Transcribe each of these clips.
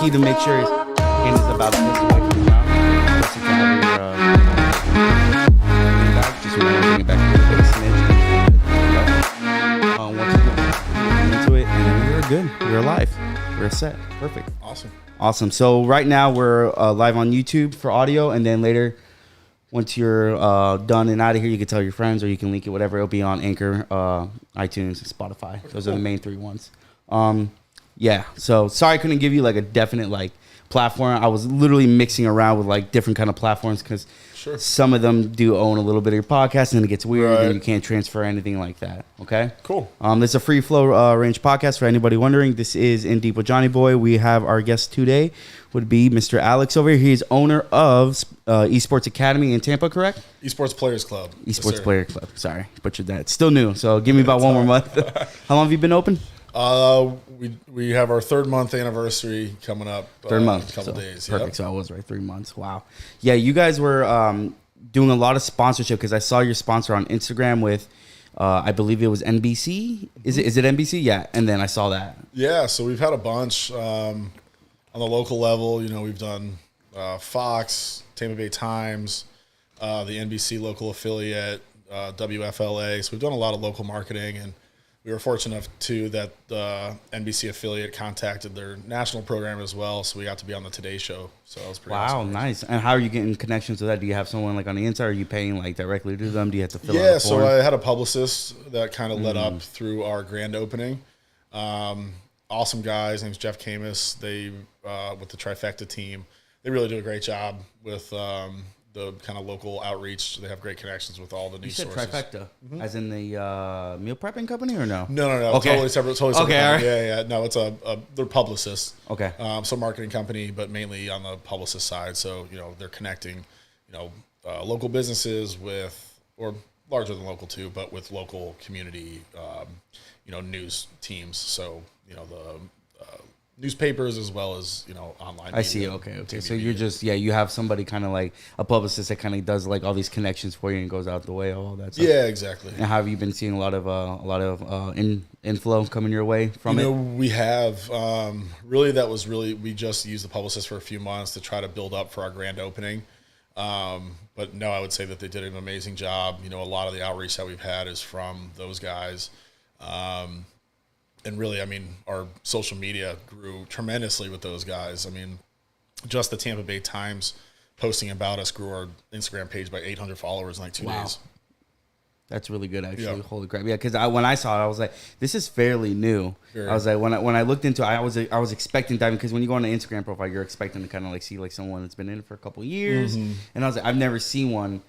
key to make sure your hand is about this away from the mouth. Just to have your back. Just remember to bring it back a little bit, a smidge. Once you get into it, and we're good. We're alive. We're set. Perfect. Awesome. So right now we're live on YouTube for audio, and then later, once you're done and out of here, you can tell your friends, or you can link it, whatever. It'll be on Anchor, iTunes, and Spotify. Those are the main three ones. Yeah. So sorry I couldn't give you like a definite like platform. I was literally mixing around with like different kind of platforms because some of them do own a little bit of your podcast, and then it gets weird, and you can't transfer anything like that. Okay. Cool. This is a free flow range podcast for anybody wondering. This is In Deep with Johnny Boy. We have our guest today would be Mr. Alex over here. He's owner of Esports Academy in Tampa, correct? Esports Players Club. Esports Player Club. Sorry, butchered that. It's still new, so give me about one more month. How long have you been open? We have our 3rd month anniversary coming up. 3rd month. A couple days. Perfect. Yep. So I was right. 3 months. Wow. Yeah, you guys were doing a lot of sponsorship because I saw your sponsor on Instagram with, I believe it was NBC. Is it NBC? Yeah. And then I saw that. Yeah. So we've had a bunch on the local level. You know, we've done Fox, Tampa Bay Times, the NBC local affiliate, WFLA. So we've done a lot of local marketing, and we were fortunate enough, too, that the NBC affiliate contacted their national program as well, so we got to be on the Today Show. So that was pretty awesome. Wow, nice. And how are you getting connections with that? Do you have someone like on the inside? Or are you paying like directly to them? Do you have to fill out a form? So I had a publicist that kind of led up through our grand opening. Awesome guys. His name's Jeff Camus. They, with the Trifecta team, they really do a great job with the kind of local outreach. They have great connections with all the news sources. You said Trifecta, as in the meal prepping company, or no? No. Okay. Totally separate. Okay, all right. Yeah. No, it's they're publicists. Okay. Some marketing company, but mainly on the publicist side. So, you know, they're connecting, you know, local businesses with, or larger than local too, but with local community, you know, news teams. So, you know, the newspapers as well as, you know, online media. I see. Okay. So you're just, you have somebody kind of like a publicist that kind of does like all these connections for you and goes out the way, all that stuff. Yeah, exactly. And how have you been seeing a lot of inflow coming your way from it? We have really, we just used the publicist for a few months to try to build up for our grand opening. But no, I would say that they did an amazing job. You know, a lot of the outreach that we've had is from those guys. And really, I mean, our social media grew tremendously with those guys. I mean, just the Tampa Bay Times posting about us grew our Instagram page by 800 followers in like 2 days. That's really good, actually. Yeah. Holy crap! Yeah, because when I saw it, I was like, "This is fairly new." I was like, when I looked into it, I was expecting diving, because when you go on the Instagram profile, you're expecting to kind of like see like someone that's been in it for a couple of years, and I was like, I've never seen one,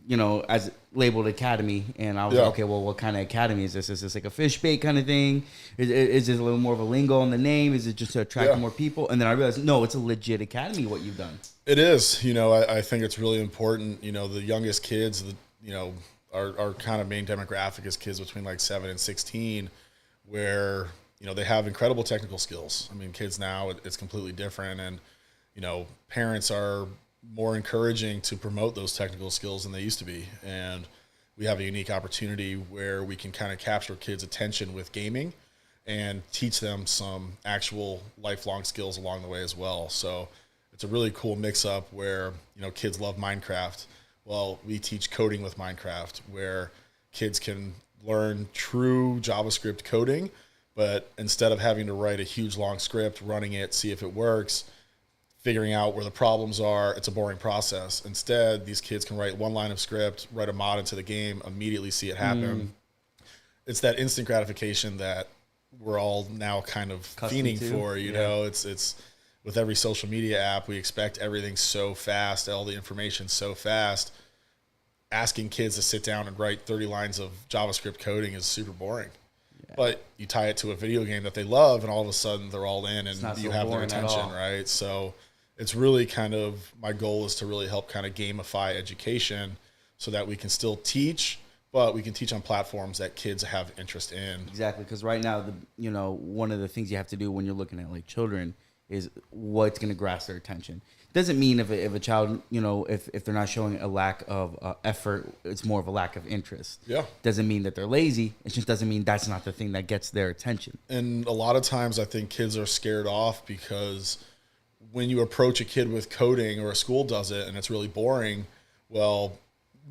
you know, as labeled academy, and I was like, okay, well, what kind of academy is this? Is this like a fish bait kind of thing? Is this a little more of a lingo in the name? Is it just to attract more people? And then I realized, no, it's a legit academy, what you've done. It is. You know, I think it's really important. You know, the youngest kids, you know, our kind of main demographic is kids between like 7 and 16, where, you know, they have incredible technical skills. I mean, kids now, it's completely different, and, you know, parents are more encouraging to promote those technical skills than they used to be. And we have a unique opportunity where we can kind of capture kids' attention with gaming and teach them some actual lifelong skills along the way as well. So it's a really cool mix-up where, you know, kids love Minecraft. Well, we teach coding with Minecraft, where kids can learn true JavaScript coding, but instead of having to write a huge long script, running it, see if it works, figuring out where the problems are, it's a boring process. Instead, these kids can write one line of script, write a mod into the game, immediately see it happen. It's that instant gratification that we're all now kind of fiending for. You know, it's with every social media app, we expect everything so fast, all the information so fast. Asking kids to sit down and write 30 lines of JavaScript coding is super boring. But you tie it to a video game that they love, and all of a sudden they're all in, and you have their attention, right? So it's really kind of, my goal is to really help kind of gamify education so that we can still teach, but we can teach on platforms that kids have interest in. Exactly, because right now, you know, one of the things you have to do when you're looking at like children is what's going to grasp their attention. Doesn't mean if a child, you know, if they're not showing a lack of effort, it's more of a lack of interest. Yeah. Doesn't mean that they're lazy. It just doesn't mean that's not the thing that gets their attention. And a lot of times I think kids are scared off because when you approach a kid with coding, or a school does it and it's really boring, well,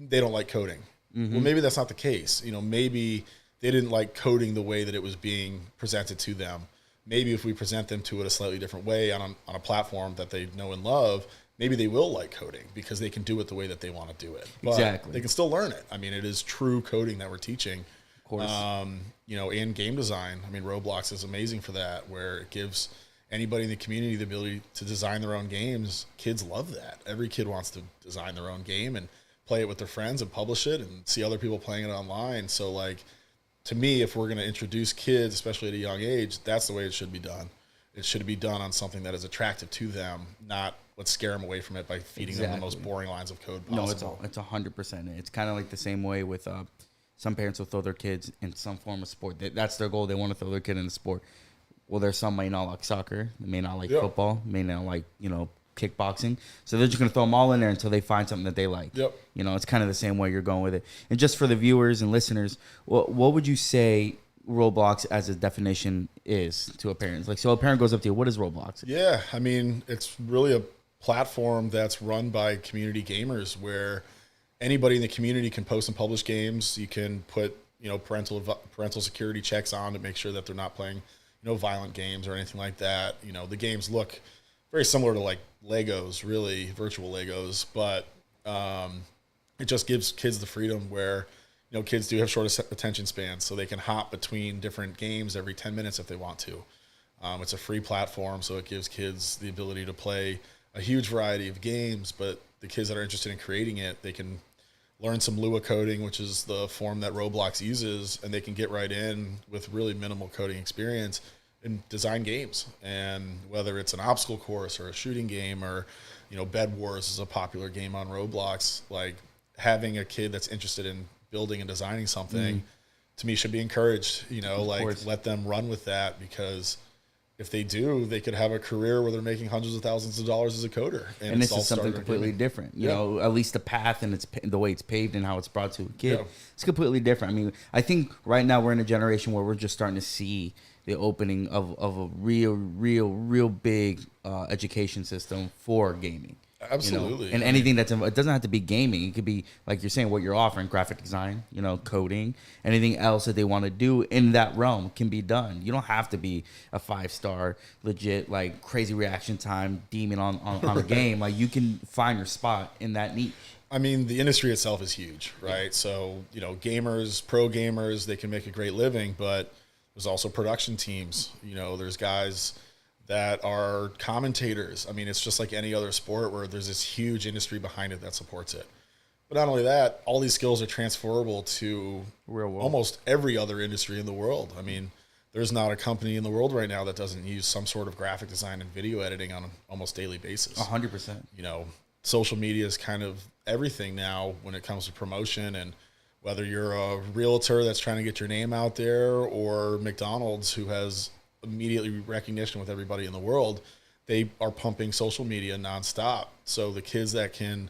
they don't like coding. Well, maybe that's not the case. Maybe they didn't like coding the way that it was being presented to them. Maybe if we present them to it a slightly different way on a platform that they know and love, maybe they will like coding because they can do it the way that they want to do it. But exactly. They can still learn it. I mean, it is true coding that we're teaching. Of course. And game design. I mean, Roblox is amazing for that, where it gives anybody in the community the ability to design their own games. Kids love that. Every kid wants to design their own game and play it with their friends and publish it and see other people playing it online. So, like, to me, if we're going to introduce kids, especially at a young age, that's the way it should be done. It should be done on something that is attractive to them, not let's scare them away from it by feeding them the most boring lines of code possible. No, it's 100%. It's kind of like the same way with some parents will throw their kids in some form of sport. That's their goal. They want to throw their kid in a sport. Well, there's some may not like soccer, they may not like football, may not like, kickboxing. So they're just going to throw them all in there until they find something that they like. Yep. It's kind of the same way you're going with it. And just for the viewers and listeners, what would you say Roblox as a definition is to a parent? Like, so a parent goes up to you, what is Roblox? Yeah, I mean, it's really a platform that's run by community gamers where anybody in the community can post and publish games. You can put, parental security checks on to make sure that they're not playing, violent games or anything like that. The games look very similar to like Legos, really virtual Legos, but it just gives kids the freedom where, kids do have short attention spans, so they can hop between different games every 10 minutes if they want to. It's a free platform, so it gives kids the ability to play a huge variety of games, but the kids that are interested in creating it, they can learn some Lua coding, which is the form that Roblox uses, and they can get right in with really minimal coding experience and design games. And whether it's an obstacle course or a shooting game or, Bed Wars is a popular game on Roblox, like having a kid that's interested in building and designing something, to me, should be encouraged, let them run with that, because if they do, they could have a career where they're making hundreds of thousands of dollars as a coder. And this is something completely different. You know, at least the path and the way it's paved and how it's brought to a kid, it's completely different. I mean, I think right now we're in a generation where we're just starting to see the opening of a real big education system for gaming. Absolutely. And anything it doesn't have to be gaming. It could be, like you're saying, what you're offering, graphic design, coding, anything else that they want to do in that realm can be done. You don't have to be a 5-star, legit, like crazy reaction time demon on a game. Like, you can find your spot in that niche. I mean, the industry itself is huge, right? Yeah. So, gamers, pro gamers, they can make a great living, but there's also production teams. There's guys that are commentators. I mean, it's just like any other sport where there's this huge industry behind it that supports it. But not only that, all these skills are transferable to almost every other industry in the world. I mean, there's not a company in the world right now that doesn't use some sort of graphic design and video editing on an almost daily basis. 100%. Social media is kind of everything now when it comes to promotion, and whether you're a realtor that's trying to get your name out there, or McDonald's, who has immediately recognition with everybody in the world, they are pumping social media nonstop. So the kids that can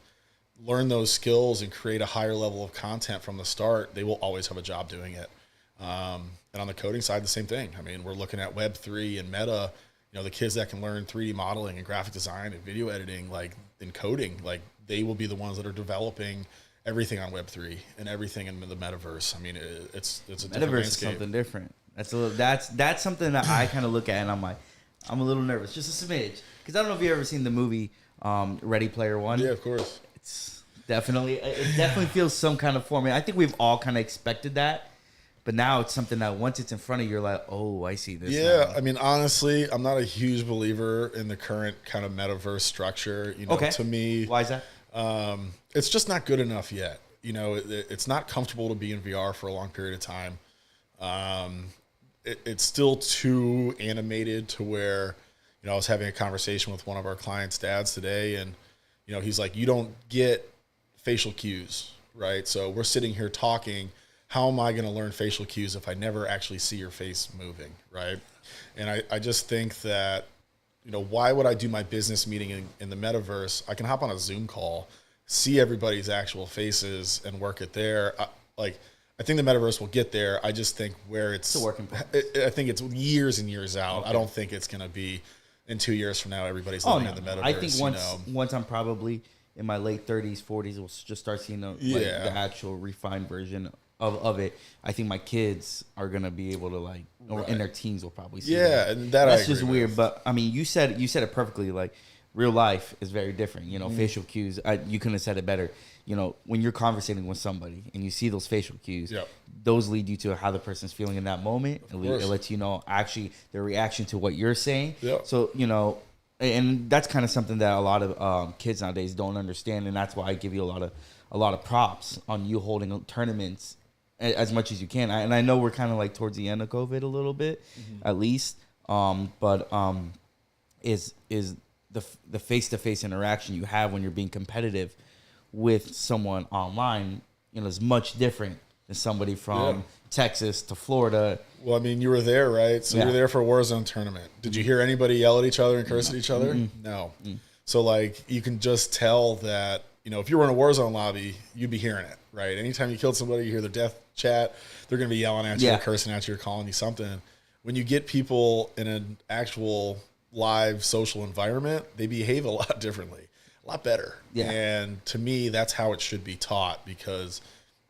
learn those skills and create a higher level of content from the start, they will always have a job doing it. And on the coding side, the same thing. I mean, we're looking at Web3 and Meta, the kids that can learn 3D modeling and graphic design and video editing, like in coding, like they will be the ones that are developing everything on Web3 and everything in the Metaverse. I mean, it's a different Metaverse is something different. That's something that I kind of look at and I'm like, I'm a little nervous, just a smidge, because I don't know if you've ever seen the movie Ready Player One. Yeah, of course. It definitely feels some kind of form. I think we've all kind of expected that, but now it's something that once it's in front of you, you're like, oh, I see this. Yeah, now. I mean, honestly, I'm not a huge believer in the current kind of Metaverse structure. To me, why is that? It's just not good enough yet. It's not comfortable to be in VR for a long period of time. It's still too animated to where, I was having a conversation with one of our clients' dads today, and, he's like, you don't get facial cues, right? So we're sitting here talking. How am I going to learn facial cues if I never actually see your face moving, right? And I just think that, why would I do my business meeting in the Metaverse? I can hop on a Zoom call, see everybody's actual faces, and work it there. I think the Metaverse will get there. I just think where it's a working I think it's years and years out. Okay. I don't think it's going to be in 2 years from now, everybody's living in the metaverse. I think once I'm probably in my late 30s, 40s, we'll just start seeing the actual refined version of it. I think my kids are gonna be able to like, or in their teens will probably see. Yeah, and that's just weird. But I mean, you said it perfectly. Like, real life is very different. You know, facial cues. You couldn't have said it better. You know, when you're conversating with somebody and you see those facial cues, those lead you to how the person's feeling in that moment. It lets you know actually their reaction to what you're saying. So, you know, and that's kind of something that a lot of kids nowadays don't understand, and that's why I give you a lot of props on you holding tournaments as much as you can. And I know we're kind of like towards the end of COVID a little bit, at least. But is the face-to-face interaction you have when you're being competitive with someone online, you know, is much different than somebody from Texas to Florida. Well, I mean, you were there, right? So you were there for a Warzone tournament. Did you hear anybody yell at each other and curse at each other? No. So, like, you can just tell that, you know, if you were in a Warzone lobby, you'd be hearing it, right? Anytime you killed somebody, you hear their death chat, they're going to be yelling at you, or cursing at you, or calling you something. When you get people in an actual live social environment, they behave a lot differently, a lot better. And to me, that's how it should be taught, because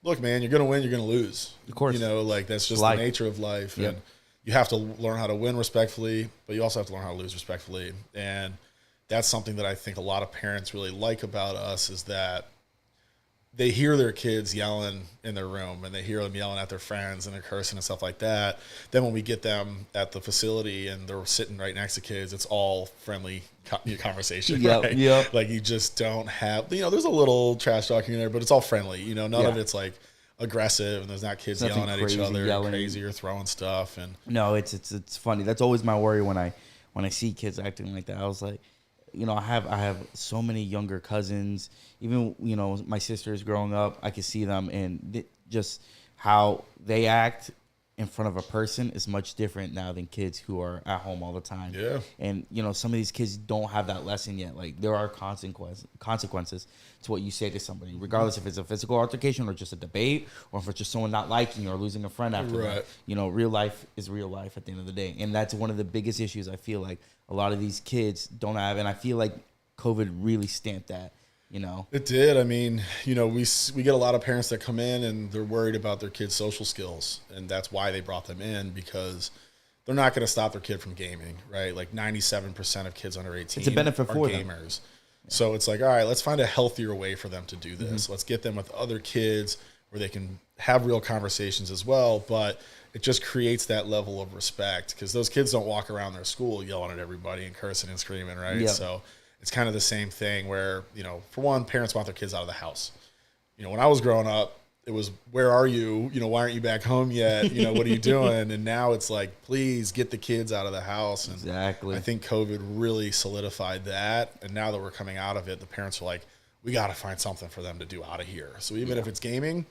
look, man, you're going to win, you're going to lose. Of course. You know, like, that's just the nature of life. And you have to learn how to win respectfully, but you also have to learn how to lose respectfully. And that's something that I think a lot of parents really like about us, is that they hear their kids yelling in their room, and they hear them yelling at their friends, and they're cursing and stuff like that. Then when we get them at the facility and they're sitting right next to kids, it's all friendly conversation. Right? Like, you just don't have, you know, there's a little trash talking in there, but it's all friendly. You know, none of it's like aggressive, and there's not kids yelling at each other, crazy, or throwing stuff. And no, it's funny. That's always my worry when I see kids acting like that. I was like, you know, I have so many younger cousins. Even, you know, my sisters growing up, I can see them, and just how they act in front of a person is much different now than kids who are at home all the time. And, you know, some of these kids don't have that lesson yet. Like, there are consequences to what you say to somebody, regardless if it's a physical altercation or just a debate, or if it's just someone not liking you or losing a friend after that. You know, real life is real life at the end of the day. And that's one of the biggest issues I feel like a lot of these kids don't have. And I feel like COVID really stamped that. You know, it did. I mean, you know, we get a lot of parents that come in and they're worried about their kids' social skills, and that's why they brought them in, because they're not going to stop their kid from gaming, right? Like 97% of kids under 18 it's a benefit are for gamers. So it's like, all right, let's find a healthier way for them to do this. Let's get them with other kids where they can have real conversations as well, but it just creates that level of respect, because those kids don't walk around their school yelling at everybody and cursing and screaming, right? So it's kind of the same thing where, you know, for one, parents want their kids out of the house. You know, when I was growing up, it was, where are you? You know, why aren't you back home yet? You know, what are you doing? And now it's like, please get the kids out of the house. And I think COVID really solidified that. And now that we're coming out of it, the parents are like, we got to find something for them to do out of here. So even if it's gaming,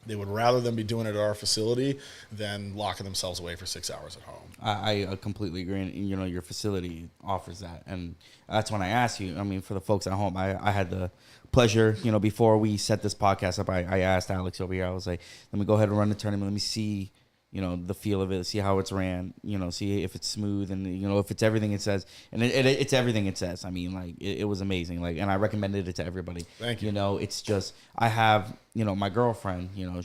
they would rather them be doing it at our facility than locking themselves away for 6 hours at home. I completely agree. And, you know, your facility offers that. And that's when I asked you, I mean, for the folks at home, I had the pleasure, you know, before we set this podcast up, I asked Alex over here, I was like, let me go ahead and run the tournament. Let me see, you know, the feel of it, see how it's ran, you know, see if it's smooth, and, you know, if it's everything it says. And it's everything it says. I mean, like, it was amazing. Like, and I recommended it to everybody. Thank you. You know, it's just, I have, you know, my girlfriend, you know,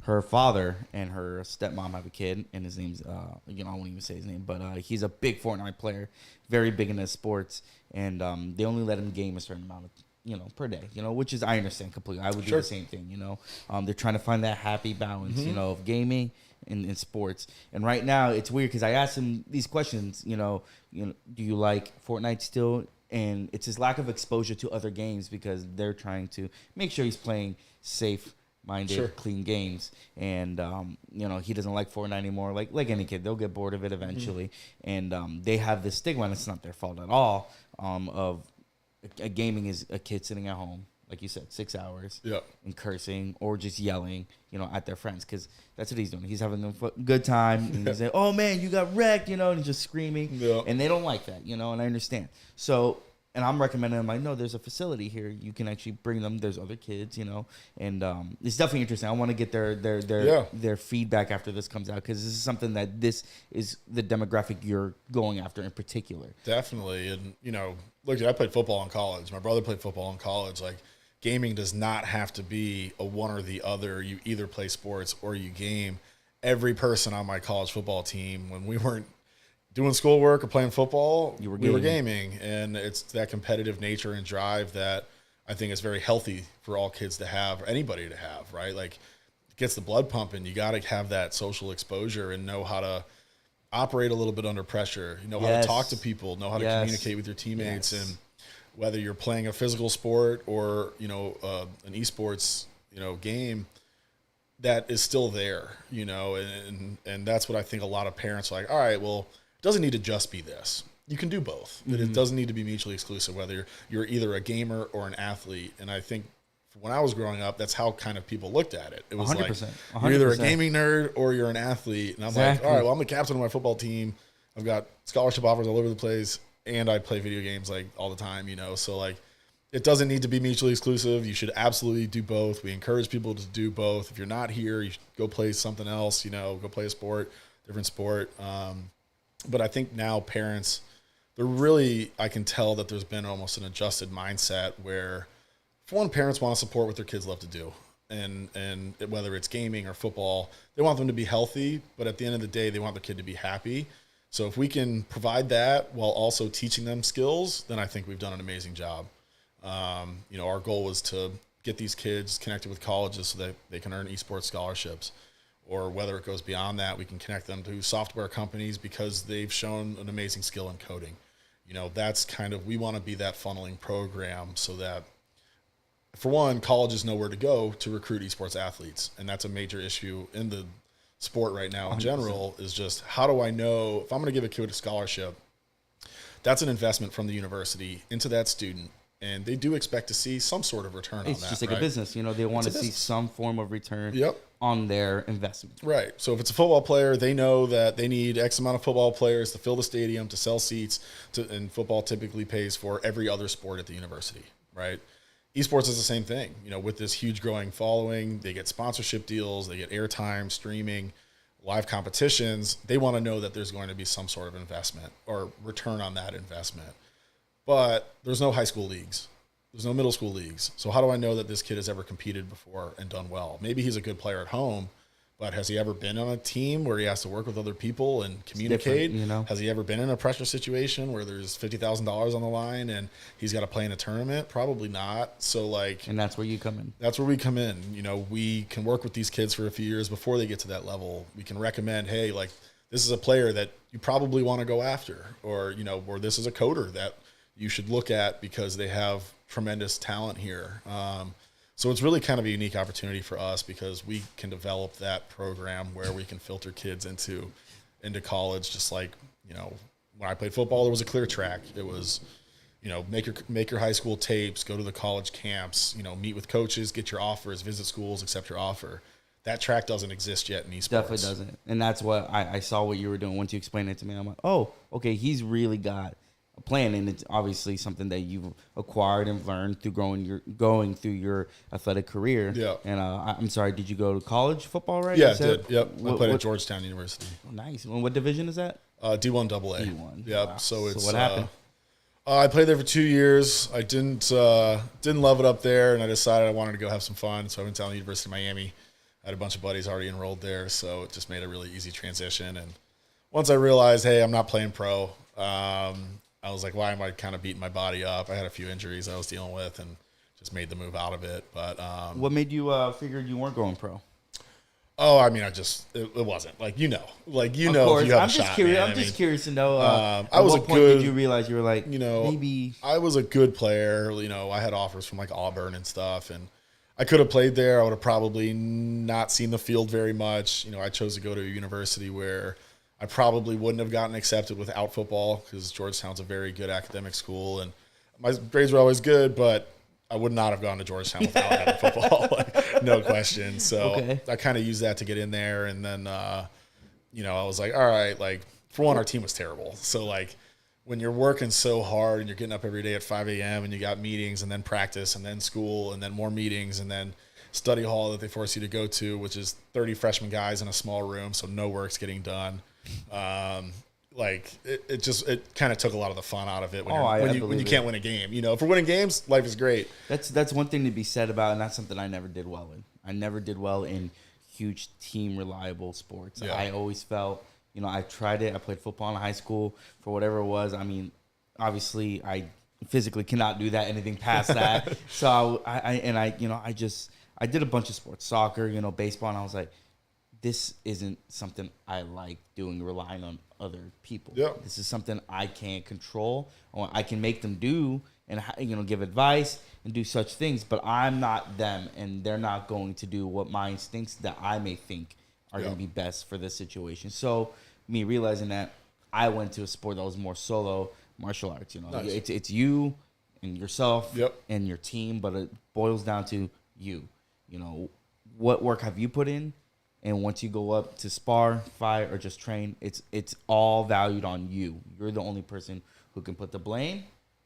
her father and her stepmom have a kid, and his name's, you know, I won't even say his name, but he's a big Fortnite player, very big into sports, and they only let him game a certain amount of, you know, per day, you know, which is, I understand completely. I would do the same thing, you know. They're trying to find that happy balance, you know, of gaming and sports. And right now it's weird because I asked him these questions, you know, do you like Fortnite still? And it's his lack of exposure to other games, because they're trying to make sure he's playing safe-minded, clean games. And, you know, he doesn't like Fortnite anymore. Like any kid, they'll get bored of it eventually. And they have this stigma, and it's not their fault at all, of gaming is a kid sitting at home, like you said, 6 hours, and cursing or just yelling, you know, at their friends, because that's what he's doing. He's having a good time, and he's like, "Oh man, you got wrecked," you know, and just screaming, and they don't like that, you know, and I understand. So and I'm recommending them, like, no, there's a facility here. You can actually bring them. There's other kids, you know, and it's definitely interesting. I want to get their feedback after this comes out, because this is something that this is the demographic you're going after in particular. Definitely. And, you know, look, I played football in college. My brother played football in college. Like, gaming does not have to be a one or the other. You either play sports or you game. Every person on my college football team, when we weren't doing schoolwork or playing football, we were gaming. And it's that competitive nature and drive that I think is very healthy for all kids to have, or anybody to have, right? Like, it gets the blood pumping. You got to have that social exposure and know how to operate a little bit under pressure, you know, how to talk to people, know how to communicate with your teammates. And whether you're playing a physical sport or, you know, an esports, you know, game, that is still there, you know, and that's what I think a lot of parents are like, all right, well, it doesn't need to just be this. You can do both. Mm-hmm. It doesn't need to be mutually exclusive, whether you're either a gamer or an athlete. And I think when I was growing up, that's how kind of people looked at it. It was 100%, like, 100%. You're either a gaming nerd or you're an athlete. And I'm like, all right, well, I'm the captain of my football team. I've got scholarship offers all over the place, and I play video games like all the time, you know? So like, it doesn't need to be mutually exclusive. You should absolutely do both. We encourage people to do both. If you're not here, you should go play something else, you know, go play a sport, different sport. But I think now parents, they're really, I can tell that there's been almost an adjusted mindset where, for one, parents want to support what their kids love to do. And whether it's gaming or football, they want them to be healthy, but at the end of the day, they want their kid to be happy. So if we can provide that while also teaching them skills, then I think we've done an amazing job. You know, our goal was to get these kids connected with colleges so that they can earn esports scholarships, or whether it goes beyond that, we can connect them to software companies because they've shown an amazing skill in coding. You know, that's kind of, we want to be that funneling program so that, for one, colleges know where to go to recruit esports athletes. And that's a major issue in the sport right now in 100%. General, is just, how do I know if I'm going to give a kid a scholarship? That's an investment from the university into that student. And they do expect to see some sort of return on that. It's just like a business, you know, they want to see some form of return on their investment. Right. So if it's a football player, they know that they need X amount of football players to fill the stadium, to sell seats, and football typically pays for every other sport at the university, right? Esports is the same thing. You know, with this huge growing following, they get sponsorship deals, they get airtime, streaming, live competitions. They want to know that there's going to be some sort of investment or return on that investment. But there's no high school leagues. There's no middle school leagues. So how do I know that this kid has ever competed before and done well? Maybe he's a good player at home, but has he ever been on a team where he has to work with other people and communicate? You know? Has he ever been in a pressure situation where there's $50,000 on the line and he's got to play in a tournament? Probably not. So like, and that's where you come in. That's where we come in. You know, we can work with these kids for a few years before they get to that level. We can recommend, hey, like, this is a player that you probably want to go after, or, you know, or this is a coder that you should look at because they have tremendous talent here. So it's really kind of a unique opportunity for us because we can develop that program where we can filter kids into college. Just like, you know, when I played football, there was a clear track. It was, you know, make your high school tapes, go to the college camps, you know, meet with coaches, get your offers, visit schools, accept your offer. That track doesn't exist yet in esports. Definitely doesn't. And that's what I saw what you were doing once you explained it to me. I'm like, oh, okay, he's really got a plan, and it's obviously something that you've acquired and learned through going through your athletic career. Yeah. And I'm sorry, did you go to college football, right? Yeah, I did. Yep. I played at Georgetown University. Oh, nice. And what division is that? D1 AA. D1. Yep. Wow. So it's what happened? I played there for 2 years. I didn't love it up there, and I decided I wanted to go have some fun. So I went down to the University of Miami. I had a bunch of buddies already enrolled there, so it just made a really easy transition. And once I realized, hey, I'm not playing pro, I was like, why am I kind of beating my body up? I had a few injuries I was dealing with and just made the move out of it. But what made you figure you weren't going pro? Oh, I mean, it wasn't like, you know, if you have I'm just shot, curious. man. I'm just curious to know. I was what point did you realize you were like, you know, maybe I was a good player. You know, I had offers from like Auburn and stuff, and I could have played there. I would have probably not seen the field very much. You know, I chose to go to a university where I probably wouldn't have gotten accepted without football because Georgetown's a very good academic school, and my grades were always good, but I would not have gone to Georgetown without having football, like, no question. So I kind of used that to get in there, and then, you know, I was like, all right, like, for one, our team was terrible. So, like, when you're working so hard and you're getting up every day at 5 a.m. and you got meetings and then practice and then school and then more meetings and then study hall that they force you to go to, which is 30 freshman guys in a small room, so no work's getting done. Like it kind of took a lot of the fun out of it when you can't win a game. You know, for winning games, life is great. That's one thing to be said about, and that's something I never did well in. I never did well in huge team reliable sports. Yeah. I always felt, you know, I tried it. I played football in high school for whatever it was. I mean, obviously I physically cannot do that, anything past that. So I did a bunch of sports, soccer, you know, baseball, and I was like, this isn't something I like doing, relying on other people. Yep. This is something I can't control. I can make them do and, you know, give advice and do such things, but I'm not them, and they're not going to do what my instincts that I may think are going to be best for this situation. So me realizing that, I went to a sport that was more solo martial arts. You know, nice. It's you and yourself and your team, but it boils down to you. You know, what work have you put in? And once you go up to spar, fight, or just train, it's all valued on you. You're the only person who can put the blame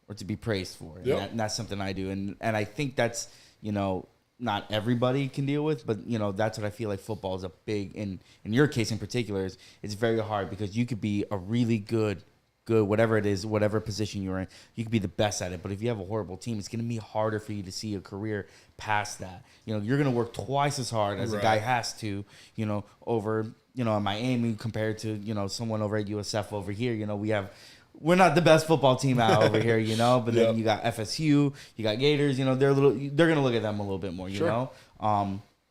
or to be praised for it. Yep. And that's something I do. And I think that's, you know, not everybody can deal with, but, you know, that's what I feel like football is a big, in your case in particular, it's very hard because you could be a really good, whatever it is, whatever position you're in, you could be the best at it. But if you have a horrible team, it's going to be harder for you to see a career past that. You know, you're going to work twice as hard as a guy has to, you know, over, you know, in Miami compared to, you know, someone over at USF over here. You know, we're not the best football team out over here, you know, but then you got FSU, you got Gators, you know, they're going to look at them a little bit more, you know.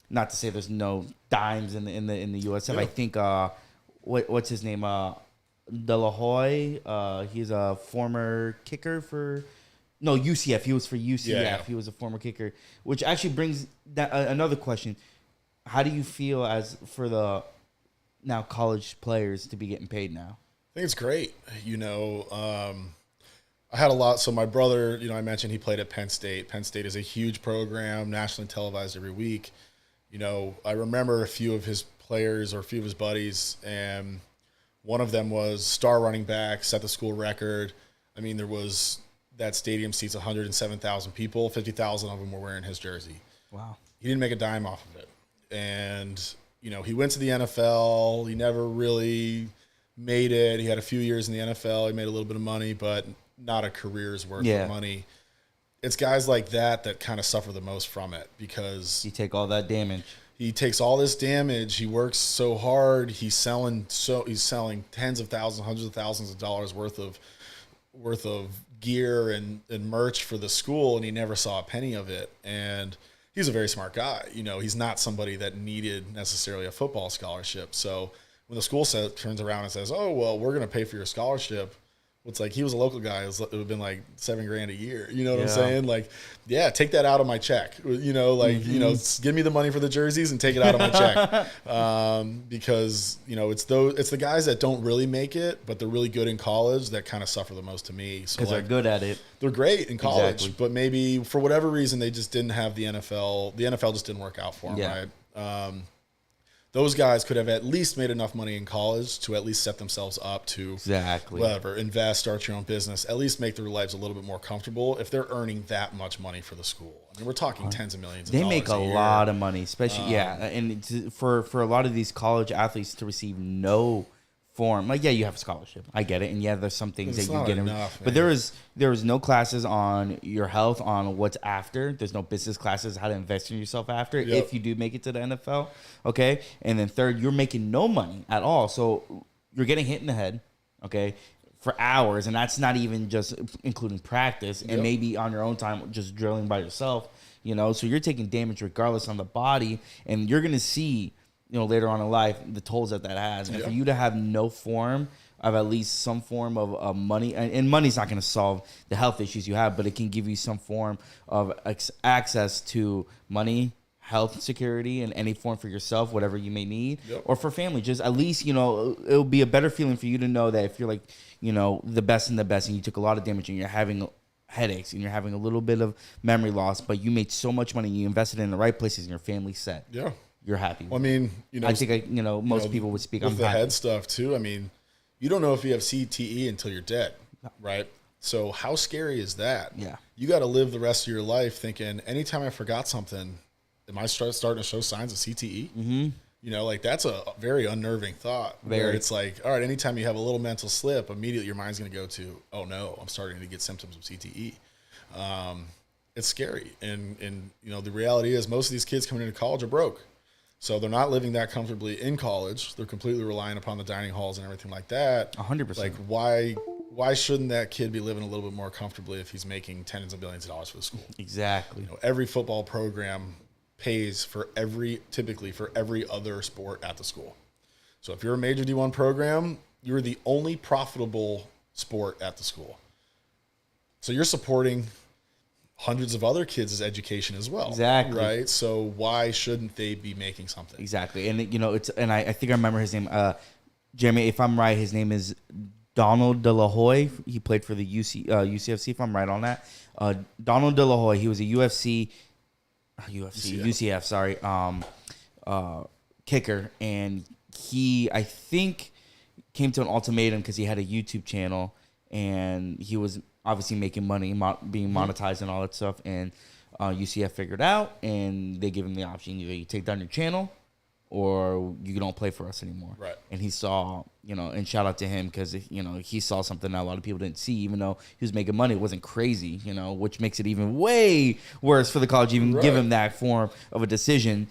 Not to say there's no dimes in the USF. I think what's his name? De La Hoya, he's a former kicker for UCF. He was for UCF. Yeah. He was a former kicker, which actually brings that another question. How do you feel as for the now college players to be getting paid now? I think it's great. You know, I had a lot. So my brother, you know, I mentioned he played at Penn State. Penn State is a huge program, nationally televised every week. You know, I remember a few of his players or a few of his buddies, and one of them was star running back, set the school record. I mean, that stadium seats 107,000 people. 50,000 of them were wearing his jersey. Wow. He didn't make a dime off of it. And, you know, he went to the NFL. He never really made it. He had a few years in the NFL. He made a little bit of money, but not a career's worth of money. It's guys like that kind of suffer the most from it because you take all that damage. He takes all this damage. He works so hard. He's selling tens of thousands, hundreds of thousands of dollars worth of gear and merch for the school, and he never saw a penny of it. And he's a very smart guy. You know, he's not somebody that needed necessarily a football scholarship. So when the school turns around and says, "Oh, well, we're going to pay for your scholarship," it's like he was a local guy. It would have been like $7,000 a year. You know what I'm saying? Like, yeah, take that out of my check. You know, like, you know, give me the money for the jerseys and take it out of my check. Because, you know, it's the guys that don't really make it, but they're really good in college that kind of suffer the most to me. So because they're good at it. They're great in college, but maybe for whatever reason they just didn't have the NFL. The NFL just didn't work out for them, right? Those guys could have at least made enough money in college to at least set themselves up to whatever, invest, start your own business, at least make their lives a little bit more comfortable if they're earning that much money for the school. I mean, we're talking tens of millions of dollars. They make a lot of money, especially, and for a lot of these college athletes to receive no form, like, you have a scholarship. I get it. And there's some things that you get enough, but there is no classes on your health, on what's after. There's no business classes, how to invest in yourself after if you do make it to the NFL. Okay. And then third, you're making no money at all. So you're getting hit in the head, okay, for hours. And that's not even just including practice and maybe on your own time, just drilling by yourself, you know, so you're taking damage regardless on the body, and you're going to see, you know, later on in life, the tolls that has. And for you to have no form of at least some form of money, and money's not going to solve the health issues you have, but it can give you some form of access to money, health security, and any form for yourself, whatever you may need, or for family. Just at least, you know, it'll be a better feeling for you to know that if you're like, you know, the best and you took a lot of damage and you're having headaches and you're having a little bit of memory loss, but you made so much money, you invested in the right places and your family's set. Yeah. You're happy. Well, I mean, you know, I think most people would speak with on the head stuff too. I mean, you don't know if you have CTE until you're dead. right? So how scary is that? Yeah. You got to live the rest of your life thinking, anytime I forgot something, am I starting to show signs of CTE? Mm-hmm. You know, like that's a very unnerving thought. Where it's like, all right, anytime you have a little mental slip, immediately your mind's going to go to, oh no, I'm starting to get symptoms of CTE. It's scary. And, you know, the reality is most of these kids coming into college are broke. So they're not living that comfortably in college. They're completely relying upon the dining halls and everything like that. 100%. Like why shouldn't that kid be living a little bit more comfortably if he's making tens of billions of dollars for the school? Exactly. You know, every football program pays typically for every other sport at the school. So if you're a major D1 program, you're the only profitable sport at the school. So you're supporting hundreds of other kids' education as well. Exactly. Right? So why shouldn't they be making something? Exactly. And, you know, I think I remember his name. Jeremy, if I'm right, his name is Donald De La Hoya. He played for the UCFC, if I'm right on that. Donald De La Hoya, he was a UCF, sorry, kicker. And he, I think, came to an ultimatum because he had a YouTube channel and he was obviously making money, being monetized and all that stuff. And UCF figured out, and they give him the option: either you take down your channel, or you don't play for us anymore. Right. And he saw, you know, and shout out to him because, you know, he saw something that a lot of people didn't see. Even though he was making money, it wasn't crazy, you know, which makes it even way worse for the college to even give him that form of a decision.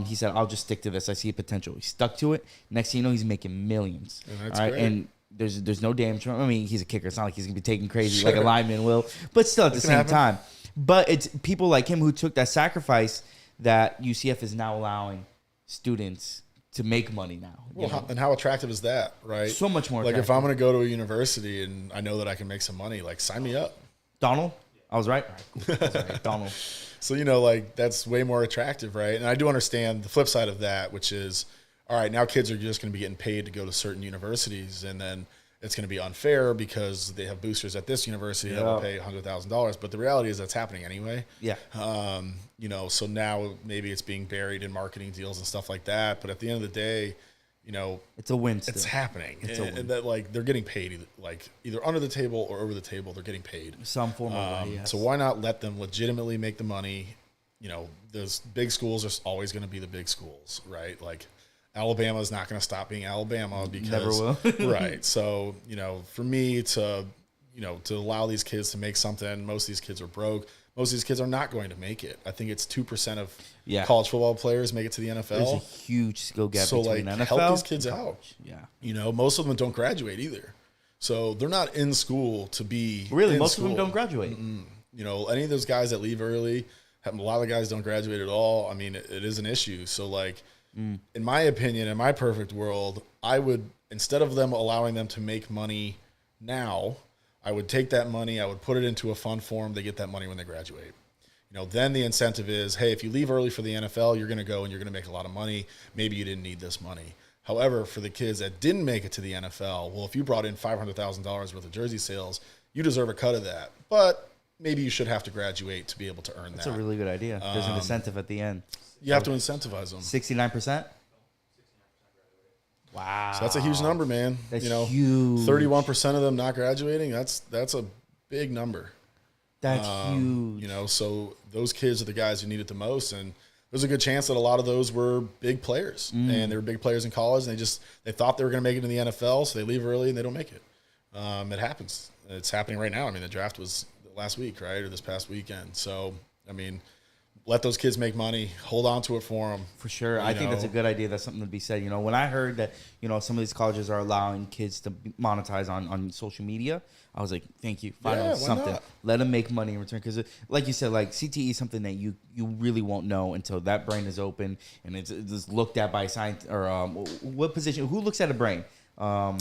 He said, "I'll just stick to this. I see potential." He stuck to it. Next thing you know, he's making millions. And that's all right. great. And there's no damage. I mean, he's a kicker. It's not like he's gonna be taking crazy like a lineman will, but still at the same time. But it's people like him who took that sacrifice that UCF is now allowing students to make money now. Well, and how attractive is that, right? So much more like attractive. if I'm going to go to a university and I know that I can make some money, like sign me up. Donald? I was right? All right, cool. I was right. Donald. So, you know, like that's way more attractive, right? And I do understand the flip side of that, which is, all right, now kids are just going to be getting paid to go to certain universities, and then it's going to be unfair because they have boosters at this university that will pay $100,000. But the reality is that's happening anyway. Yeah. You know, so now maybe it's being buried in marketing deals and stuff like that. But at the end of the day, you know, it's a win. It's happening. It's a win. And that like they're getting paid either under the table or over the table. They're getting paid some form of way, yes. So why not let them legitimately make the money? You know, those big schools are always going to be the big schools, right? Like Alabama is not going to stop being Alabama because never will. Right. So, you know, for me to allow these kids to make something, most of these kids are broke. Most of these kids are not going to make it. I think it's 2% of college football players make it to the NFL. There's a huge skill gap between NFL. Help these kids out. Yeah. You know, most of them don't graduate either. So they're not in school to be most of them don't graduate. You know, any of those guys that leave early, a lot of guys don't graduate at all. I mean, it is an issue. So like, in my opinion, in my perfect world, I would, instead of them allowing them to make money now, I would take that money, I would put it into a fund form. They get that money when they graduate. You know, then the incentive is, hey, if you leave early for the NFL, you're going to go and you're going to make a lot of money. Maybe you didn't need this money. However, for the kids that didn't make it to the NFL, well, if you brought in $500,000 worth of jersey sales, you deserve a cut of that. But maybe you should have to graduate to be able to earn that. That's a really good idea. There's an incentive at the end. You have to incentivize them. 69%? Wow. So that's a huge number, man. That's huge. 31% of them not graduating, that's a big number. That's huge. You know, so those kids are the guys who need it the most, and there's a good chance that a lot of those were big players, and they were big players in college, and they thought they were going to make it in the NFL, so they leave early and they don't make it. It happens. It's happening right now. I mean, the draft was last week, right, or this past weekend. So, I mean, let those kids make money. Hold on to it for them. For sure. I think that's a good idea. That's something to be said. You know, when I heard that, you know, some of these colleges are allowing kids to monetize on social media, I was like, thank you. Finally, something. Not? Let them make money in return. Because, like you said, like CTE is something that you really won't know until that brain is open and it's looked at by a scientist or what position? Who looks at a brain? No,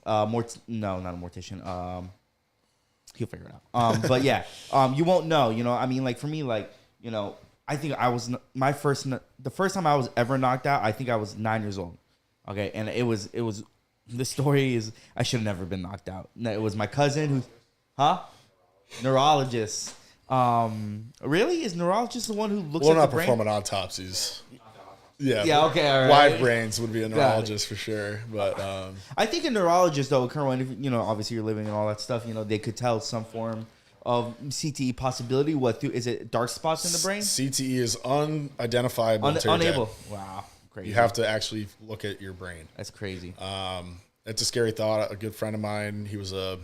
not a mortician. He'll figure it out. But yeah, you won't know. You know, I mean, like for me, like, you know, I think I was the first time I was ever knocked out. I think I was 9 years old. Okay, and it was. The story is I should have never been knocked out. It was my cousin who, Neurologist. Really, is neurologist the one who looks at the brain? We're not performing autopsies. Yeah, okay, all right. Live brains would be a neurologist for sure. But I think a neurologist, though, Kerwin, you know, obviously you're living and all that stuff, you know, they could tell some form of CTE possibility. Is it dark spots in the brain? CTE is unidentifiable. Unable. Wow. Crazy. You have to actually look at your brain. That's crazy. It's a scary thought. A good friend of mine, he was a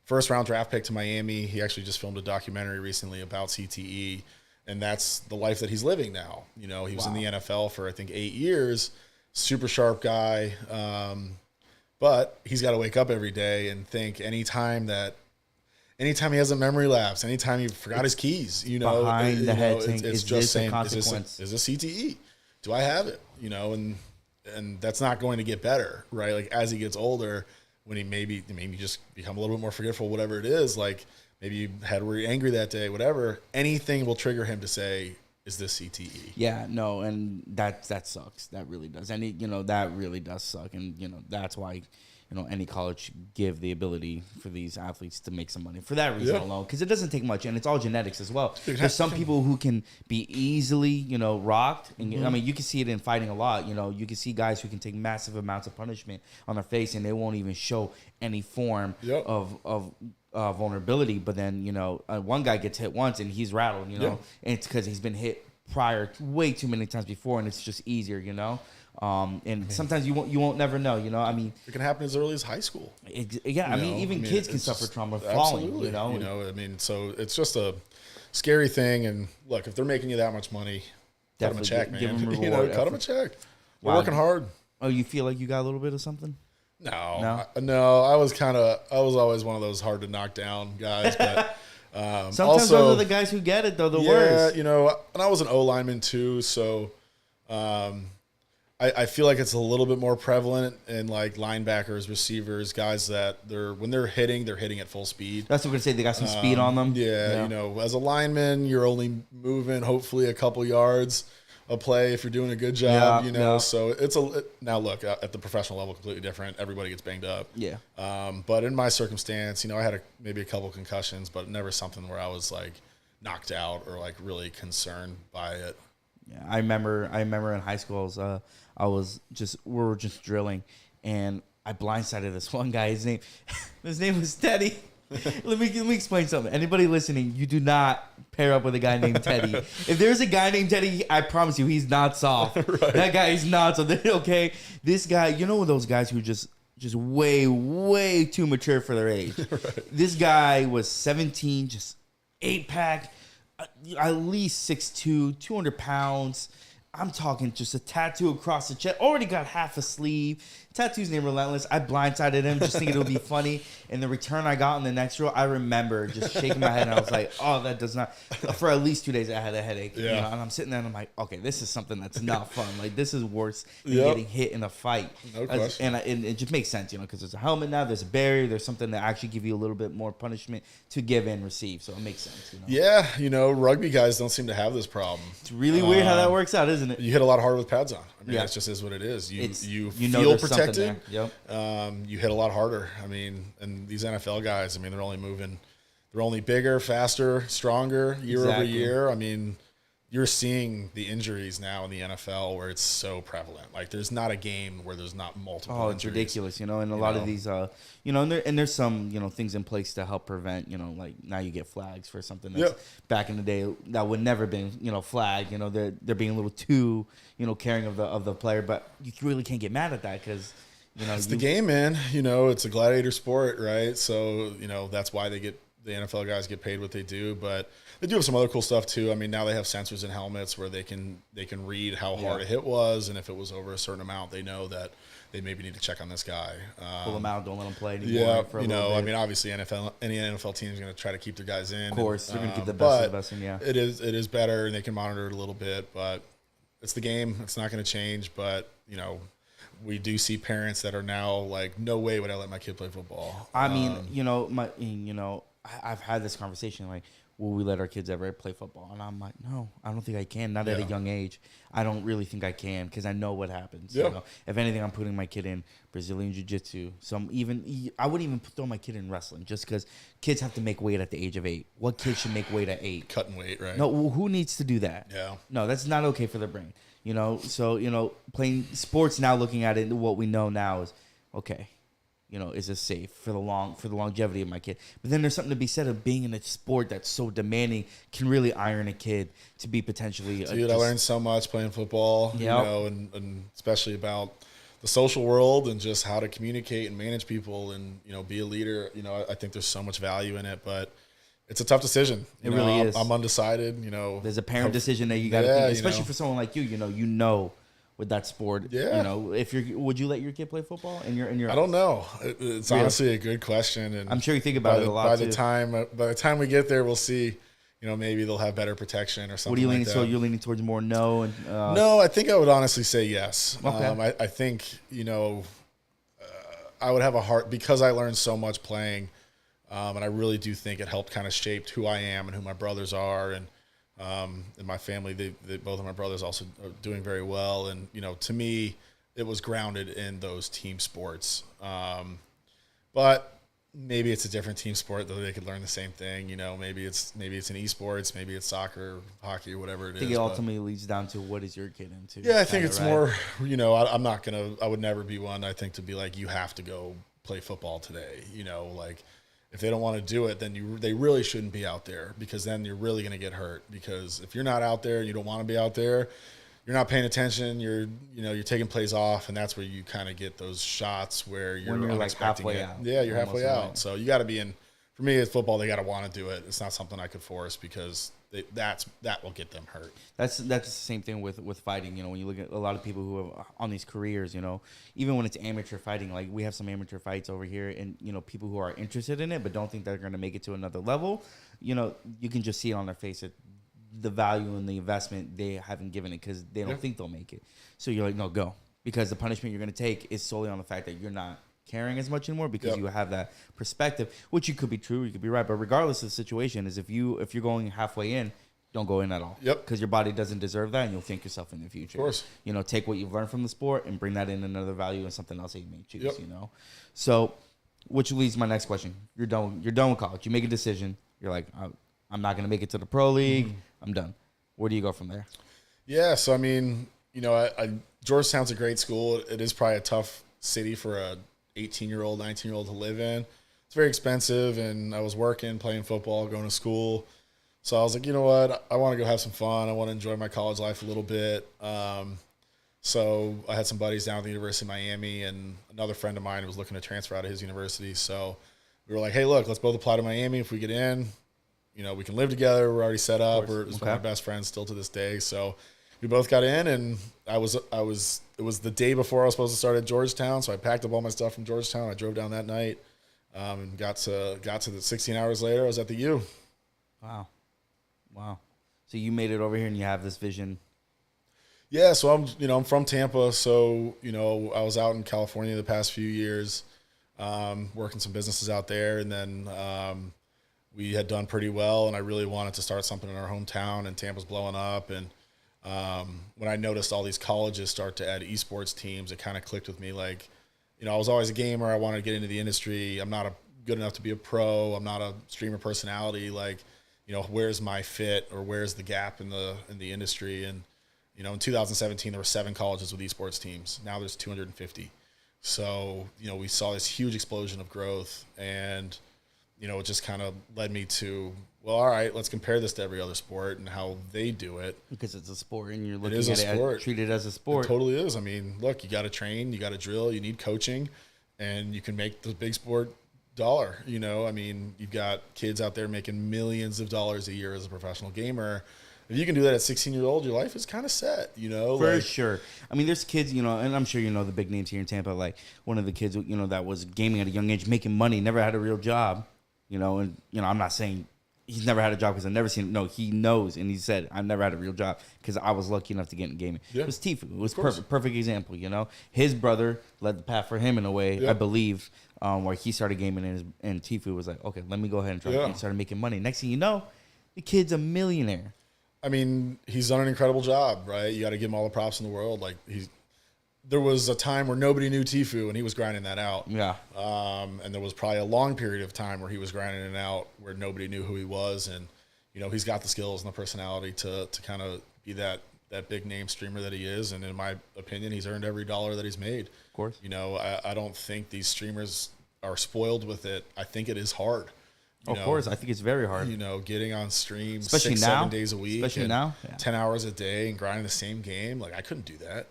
first-round draft pick to Miami. He actually just filmed a documentary recently about CTE, and that's the life that he's living now. You know, he was in the NFL for, I think, 8 years. Super sharp guy. But he's got to wake up every day and think anytime he has a memory lapse, anytime he forgot his keys, you know, behind the head thing, it's just saying, is this CTE? Do I have it? You know, and that's not going to get better, right? Like as he gets older, when he maybe just become a little bit more forgetful, whatever it is, like maybe you were angry that day, whatever, anything will trigger him to say, is this CTE? Yeah, no, and that sucks. That really does. And that really does suck. And that's why any college should give the ability for these athletes to make some money for that reason alone, because it doesn't take much, and it's all genetics as well. There's some people who can be easily rocked, and I mean, you can see it in fighting a lot. You can see guys who can take massive amounts of punishment on their face and they won't even show any form of vulnerability, but then one guy gets hit once and he's rattled, and it's because he's been hit prior way too many times before, and it's just easier, and sometimes you won't never know, I mean, it can happen as early as high school. I mean, even kids can suffer trauma falling, I mean, so it's just a scary thing. And look, if they're making you that much money, cut them a check, man. Give them a reward, cut them a check. We're working hard. Oh, you feel like you got a little bit of something? No. I was always one of those hard to knock down guys, but sometimes also, those are the guys who get it, though, the worst. And I was an O lineman too, so I feel like it's a little bit more prevalent in like linebackers, receivers, guys that when they're hitting at full speed. That's what I'm gonna say. They got some speed on them. Yeah, as a lineman, you're only moving hopefully a couple yards a play if you're doing a good job. So it's now look at the professional level, completely different. Everybody gets banged up. Yeah. But in my circumstance, I had maybe a couple concussions, but never something where I was like knocked out or like really concerned by it. Yeah, I remember in high school, we were just drilling, and I blindsided this one guy. His name was Teddy. Let me explain something. Anybody listening, you do not pair up with a guy named Teddy. If there's a guy named Teddy, I promise you, he's not soft. Right. That guy is not soft. Okay, this guy, those guys who just way, way too mature for their age. Right. This guy was 17, just 8-pack, at least 6'2", 200 pounds. I'm talking just a tattoo across the chest. Already got half a sleeve. Tattoo's name Relentless. I blindsided him just thinking it would be funny. And the return I got in the next row, I remember just shaking my head. And I was like, oh, that does not. For at least 2 days, I had a headache. Yeah. And I'm sitting there and I'm like, okay, this is something that's not fun. Like, this is worse than getting hit in a fight. No question. And it just makes sense, because there's a helmet now, there's a barrier, there's something that actually give you a little bit more punishment to give and receive. So it makes sense. Yeah, rugby guys don't seem to have this problem. It's really weird how that works out, isn't it? You hit a lot harder with pads on. I mean, it just is what it is. You feel protected. Yep. You hit a lot harder. I mean, and these NFL guys, they're only bigger, faster, stronger year over year. I mean, you're seeing the injuries now in the NFL where it's so prevalent. Like, there's not a game where there's not multiple injuries. It's ridiculous, and a lot of these, and there's some, things in place to help prevent, like now you get flags for something that's back in the day that would never been, flagged. They're being a little too, caring of the player, but you really can't get mad at that because, it's the game, man. It's a gladiator sport, right? So, that's why the NFL guys get paid what they do, but they do have some other cool stuff too. I mean, now they have sensors in helmets where they can read how hard a hit was, and if it was over a certain amount, they know that they maybe need to check on this guy. Pull him out, don't let him play anymore. Yeah, for a little bit. I mean, obviously, any NFL team is going to try to keep their guys in. Of course, they're going to keep the best of the best in. Yeah, it is better, and they can monitor it a little bit, but it's the game. It's not going to change, but we do see parents that are now like, no way would I let my kid play football. I mean, I've had this conversation like, will we let our kids ever play football? And I'm like, no, I don't think I can. Not at a young age. I don't really think I can because I know what happens. Yep. If anything, I'm putting my kid in Brazilian Jiu-Jitsu. I wouldn't even throw my kid in wrestling just because kids have to make weight at the age of 8. What kid should make weight at 8? Cutting weight, right? No, who needs to do that? Yeah. No, that's not okay for their brain. You know, so, you know, playing sports now, looking at it, what we know now is, okay, you know, is this safe for the longevity of my kid? But then there's something to be said of being in a sport that's so demanding, can really iron a kid to be potentially. Dude, I learned so much playing football, you know, and especially about the social world and just how to communicate and manage people and, you know, be a leader. You know, I think there's so much value in it, but it's a tough decision. It really is. I'm undecided, you know. There's a parent decision that you got to think, especially for someone like you know, with that sport. Yeah. You know, would you let your kid play football in your I don't know. It's honestly a good question. And I'm sure you think about it a lot too. By the time we get there, we'll see, you know, maybe they'll have better protection or something. What are you leaning towards? You're leaning towards more no? No, I think I would honestly say yes. Okay. I think, you know, I would have a heart because I learned so much playing. And I really do think it helped kind of shaped who I am and who my brothers are. And in my family, both of my brothers also are doing very well. And, you know, to me, it was grounded in those team sports. But maybe it's a different team sport, though they could learn the same thing. You know, maybe it's in esports, maybe it's soccer, hockey, or whatever it is. I think it ultimately leads down to what is your kid into. Yeah, I think it's more, you know, I would never be one, I think, to be like, you have to go play football today. You know, like, if they don't want to do it, then they really shouldn't be out there, because then you're really going to get hurt. Because if you're not out there, you don't want to be out there, you're not paying attention, you're taking plays off, and that's where you kind of get those shots where you're like halfway out. Yeah, you're halfway out. So you got to be in. For me, it's football. They got to want to do it. It's not something I could force, because that will get them hurt. That's the same thing with fighting. You know, when you look at a lot of people who are on these careers, you know, even when it's amateur fighting, like we have some amateur fights over here, and, you know, people who are interested in it but don't think they're going to make it to another level, you know, you can just see it on their face that the value and the investment they haven't given it, because they don't think they'll make it. So you're like, no, go, because the punishment you're going to take is solely on the fact that you're not caring as much anymore, because you have that perspective, which you could be true, you could be right, but regardless of the situation, is if you're going halfway in, don't go in at all. Yep. Because your body doesn't deserve that, and you'll thank yourself in the future. Of course. You know, take what you've learned from the sport and bring that in another value and something else that you may choose. Yep. You know, so which leads to my next question. You're done with college. You make a decision. You're like, I'm not going to make it to the pro league. I'm done. Where do you go from there? Yeah. So I mean, you know, Georgetown's a great school. It is probably a tough city for a 18-year-old, 19-year-old to live in. It's very expensive, and I was working, playing football, going to school. So I was like, you know what? I want to go have some fun. I want to enjoy my college life a little bit. So I had some buddies down at the University of Miami, and another friend of mine was looking to transfer out of his university. So we were like, hey, look, let's both apply to Miami. If we get in, you know, we can live together. We're already set up. We're one of my best friends still to this day. So we both got in, and it was the day before I was supposed to start at Georgetown. So I packed up all my stuff from Georgetown. I drove down that night, and got to the 16 hours later, I was at the U. Wow. So you made it over here, and you have this vision. Yeah. So I'm from Tampa. So, you know, I was out in California the past few years, working some businesses out there. And then, we had done pretty well, and I really wanted to start something in our hometown, and Tampa's blowing up. And, when I noticed all these colleges start to add esports teams, it kind of clicked with me. Like, you know, I was always a gamer. I wanted to get into the industry. I'm not good enough to be a pro. I'm not a streamer personality. Like, you know, where's my fit, or where's the gap in the industry? And, you know, in 2017, there were 7 colleges with esports teams. Now there's 250. So, you know, we saw this huge explosion of growth, and, you know, it just kind of led me to, well, all right, let's compare this to every other sport and how they do it. Because it's a sport, and you're looking at it, treat it as a sport. It totally is. I mean, look, you got to train, you got to drill, you need coaching, and you can make the big sport dollar. You know, I mean, you've got kids out there making millions of dollars a year as a professional gamer. If you can do that at 16-year-old, your life is kind of set, you know? For sure. I mean, there's kids, you know, and I'm sure you know the big names here in Tampa, like one of the kids, you know, that was gaming at a young age, making money, never had a real job, you know, and, you know, I'm not saying he's never had a job because I've never seen him. No, he knows, and he said, I've never had a real job because I was lucky enough to get in gaming. Yeah. It was Tfue. It was perfect example, you know? His brother led the path for him in a way, I believe, where he started gaming, and Tfue was like, okay, let me go ahead and try and started making money. Next thing you know, the kid's a millionaire. I mean, he's done an incredible job, right? You got to give him all the props in the world. Like, there was a time where nobody knew Tfue, and he was grinding that out. Yeah. And there was probably a long period of time where he was grinding it out, where nobody knew who he was. And, you know, he's got the skills and the personality to kind of be that that big name streamer that he is. And in my opinion, he's earned every dollar that he's made. Of course. You know, I don't think these streamers are spoiled with it. I think it is hard. Of course, I think it's very hard. You know, getting on stream especially 6-7 days a week, especially now, 10 hours a day, and grinding the same game. Like, I couldn't do that.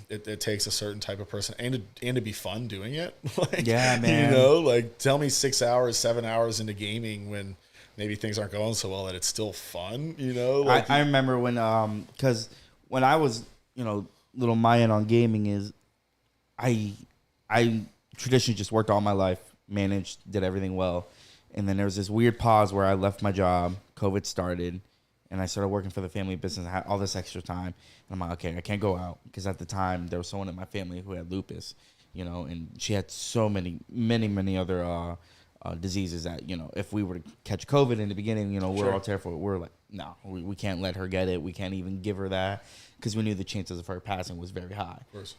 It takes a certain type of person, and to be fun doing it. Like, yeah, man. You know, like, tell me 6 hours, 7 hours into gaming when maybe things aren't going so well that it's still fun. You know, like, I remember when because when I was, you know, little Mayan on gaming is, I traditionally just worked all my life, managed, did everything well. And then there was this weird pause where I left my job, COVID started, and I started working for the family business. I had all this extra time. And I'm like, okay, I can't go out. Because at the time, there was someone in my family who had lupus, you know, and she had so many other diseases that, you know, if we were to catch COVID in the beginning, you know, we're all terrified. We're like, no, we can't let her get it. We can't even give her that. Because we knew the chances of her passing was very high. Of course.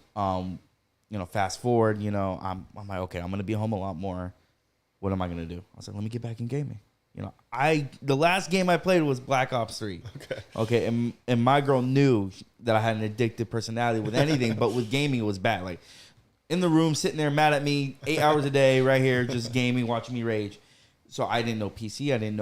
You know, fast forward, you know, I'm like, okay, I'm going to be home a lot more. What am I going to do? I was like, let me get back in gaming. You know, the last game I played was Black Ops 3. Okay. And my girl knew that I had an addictive personality with anything, but with gaming, it was bad. Like, in the room, sitting there mad at me 8 hours a day right here, just gaming, watching me rage. So I didn't know PC. I didn't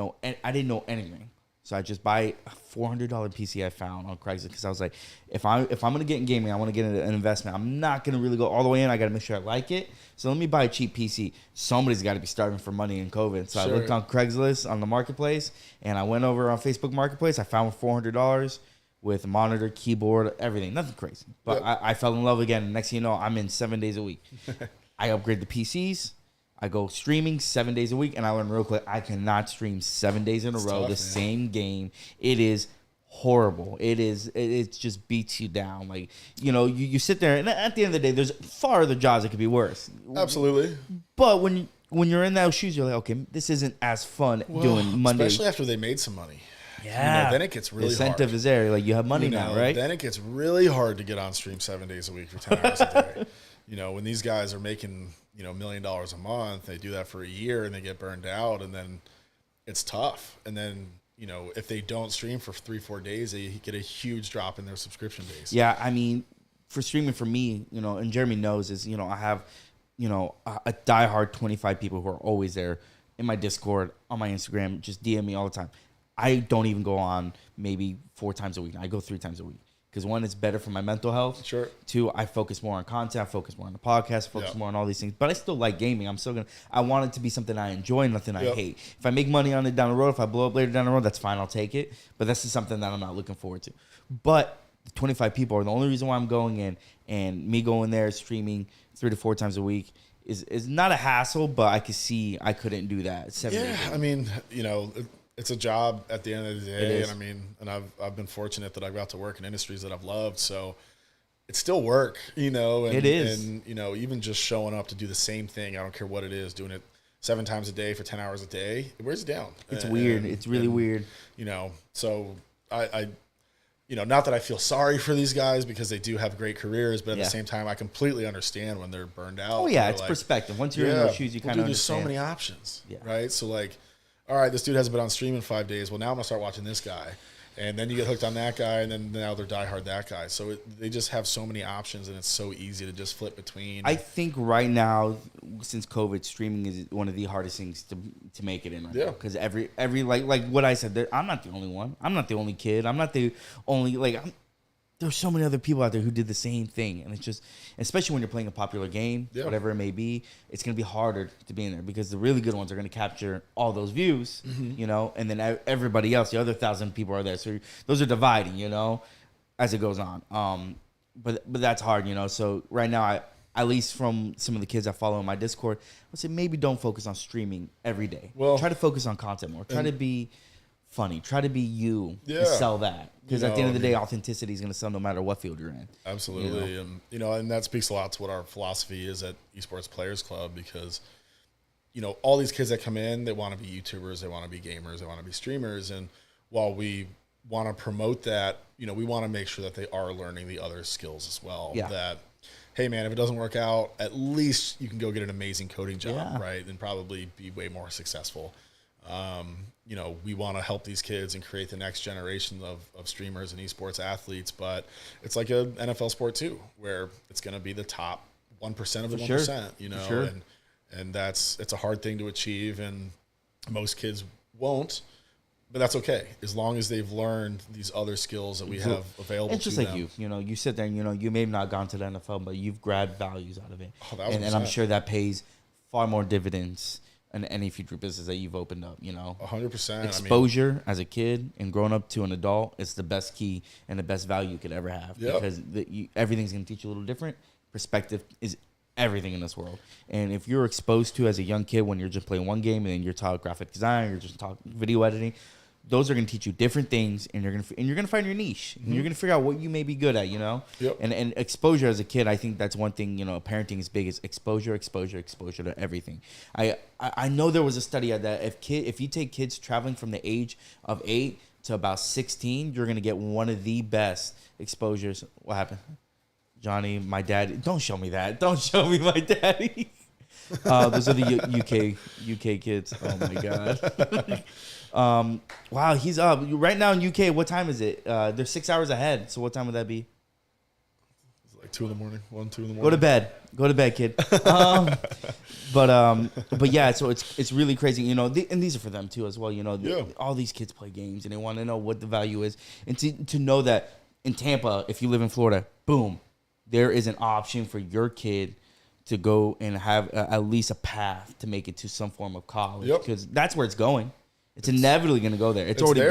know anything. So I just buy a $400 PC I found on Craigslist because I was like, if I'm gonna get in gaming, I want to get into an investment. I'm not gonna really go all the way in. I got to make sure I like it. So let me buy a cheap PC. Somebody's got to be starving for money in COVID. So I looked on Craigslist on the marketplace, and I went over on Facebook Marketplace. I found $400 with a monitor, keyboard, everything. Nothing crazy, but I fell in love again. Next thing you know, I'm in 7 days a week. I upgrade the PCs. I go streaming 7 days a week, and I learned real quick, I cannot stream 7 days in a row the same game. It is horrible. It just beats you down. Like, you know, you sit there, and at the end of the day, there's far other jobs that could be worse. Absolutely. But when you're in those shoes, you're like, okay, this isn't as fun doing Monday. Especially after they made some money. Yeah. You know, then it gets really hard. The incentive is there. Like, you have money now, right? Then it gets really hard to get on stream 7 days a week for 10 hours a day. You know, when these guys are making, you know, $1 million a month, they do that for a year and they get burned out, and then it's tough. And then, you know, if they don't stream for 3-4 days, they get a huge drop in their subscription base. Yeah, I mean, for streaming for me, you know, and Jeremy knows is, you know, I have, you know, a diehard 25 people who are always there in my Discord, on my Instagram, just DM me all the time. I don't even go on maybe 4 times a week. I go 3 times a week. Because one, it's better for my mental health. Sure. 2, I focus more on content. I focus more on the podcast. Focus more on all these things. But I still like gaming. I want it to be something I enjoy, nothing I hate. If I make money on it down the road, if I blow up later down the road, that's fine. I'll take it. But this is something that I'm not looking forward to. But the 25 people are the only reason why I'm going in. And me going there, streaming 3 to 4 times a week is not a hassle, but I could see I couldn't do that 7 days. Yeah, I mean, you know, it's a job at the end of the day, and I mean, and I've been fortunate that I got to work in industries that I've loved, so it's still work, you know. And, it is, and you know, even just showing up to do the same thing, I don't care what it is, doing it 7 times a day for 10 hours a day, it wears you down. It's weird. It's really weird. You know, so I, you know, not that I feel sorry for these guys because they do have great careers, but at the same time, I completely understand when they're burned out. Oh yeah, it's like, perspective. Once you're in those shoes, you kind of understand. There's so many options, right? So like, all right, this dude hasn't been on stream in 5 days. Well, now I'm going to start watching this guy. And then you get hooked on that guy, and then now they're diehard that guy. So they just have so many options, and it's so easy to just flip between. I think right now, since COVID, streaming is one of the hardest things to make it in right now. Because every like what I said, I'm not the only one. I'm not the only kid. I'm not the only, there's so many other people out there who did the same thing. And it's just, especially when you're playing a popular game, whatever it may be, it's going to be harder to be in there because the really good ones are going to capture all those views, you know, and then everybody else, the other 1,000 people are there. So those are dividing, you know, as it goes on. But that's hard, you know. So right now, at least from some of the kids I follow in my Discord, I would say maybe don't focus on streaming every day. Well, try to focus on content more. Try to be funny. Try to be you and sell that. Because at the end of the day, authenticity is going to sell no matter what field you're in. Absolutely. You know? And, you know, and that speaks a lot to what our philosophy is at Esports Players Club because, you know, all these kids that come in, they want to be YouTubers, they want to be gamers, they want to be streamers. And while we want to promote that, you know, we want to make sure that they are learning the other skills as well. Yeah. That, hey, man, if it doesn't work out, at least you can go get an amazing coding job, right? And probably be way more successful. We want to help these kids and create the next generation of streamers and esports athletes, but it's like a NFL sport too, where it's going to be the top 1% of the 1%, Sure. And it's a hard thing to achieve, and most kids won't, but that's okay as long as they've learned these other skills that we have available. It's just to like them. you sit there and you may have not gone to the NFL, but you've grabbed values out of it, and 1,000%. I'm sure that pays far more dividends in any future business that you've opened up. 100%. Exposure as a kid and growing up to an adult is the best key and the best value you could ever have, because everything's going to teach you a little different. Perspective is everything in this world. And if you're exposed to as a young kid when you're just playing one game and then you're taught graphic design, you're just taught video editing, those are going to teach you different things, and you're going to find your niche, and you're going to figure out what you may be good at, Yep. And exposure as a kid, I think that's one thing, parenting is big, is exposure to everything. I know there was a study that if you take kids traveling from the age of 8 to about 16, you're going to get one of the best exposures. What happened? Johnny, my dad, don't show me that. Don't show me my daddy. Those are the UK kids. Oh my God. Wow, he's up right now in UK. What time is it? They're 6 hours ahead. So what time would that be? It's like 2 in the morning, 1, 2 in the morning. Go to bed, kid. But yeah, so it's really crazy, and these are for them too as well. All these kids play games and they want to know what the value is, and to know that in Tampa, if you live in Florida, boom, there is an option for your kid to go and have at least a path to make it to some form of college, because that's where it's going. It's inevitably going to go there. It's already there,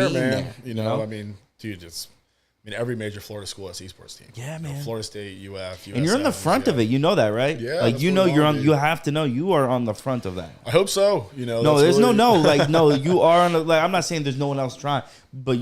being man. there. Dude, every major Florida school has esports team. Yeah, man. Florida State, UF, and you're in the front of it. You know that, right? Yeah. Like, you're on. You have to know you are on the front of that. I hope so. No, there's really... no. You are on. I'm not saying there's no one else trying, but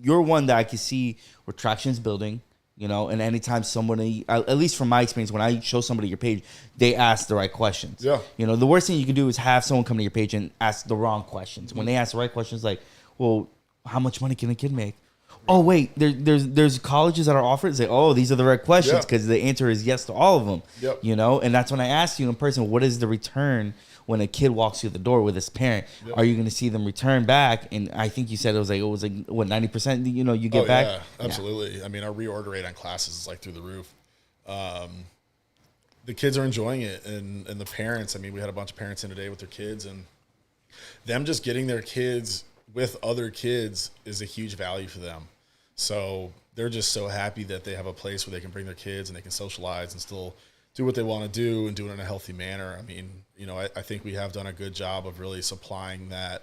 you're one that I can see where traction's building. And anytime somebody, at least from my experience, when I show somebody your page, they ask the right questions. Yeah. The worst thing you can do is have someone come to your page and ask the wrong questions. When they ask the right questions, like, well, how much money can a kid make? Oh, wait, there's colleges that are offered. Say, oh, these are the right questions, because the answer is yes to all of them. Yep. And that's when I asked you in person, what is the return when a kid walks through the door with his parent? Yep. Are you going to see them return back? And I think you said it was like what, 90%? You get back. Yeah, absolutely. Yeah. Our reorder rate on classes is like through the roof. The kids are enjoying it, and the parents. We had a bunch of parents in today with their kids, and them just getting their kids with other kids is a huge value for them. So they're just so happy that they have a place where they can bring their kids and they can socialize and still do what they want to do and do it in a healthy manner. I think we have done a good job of really supplying that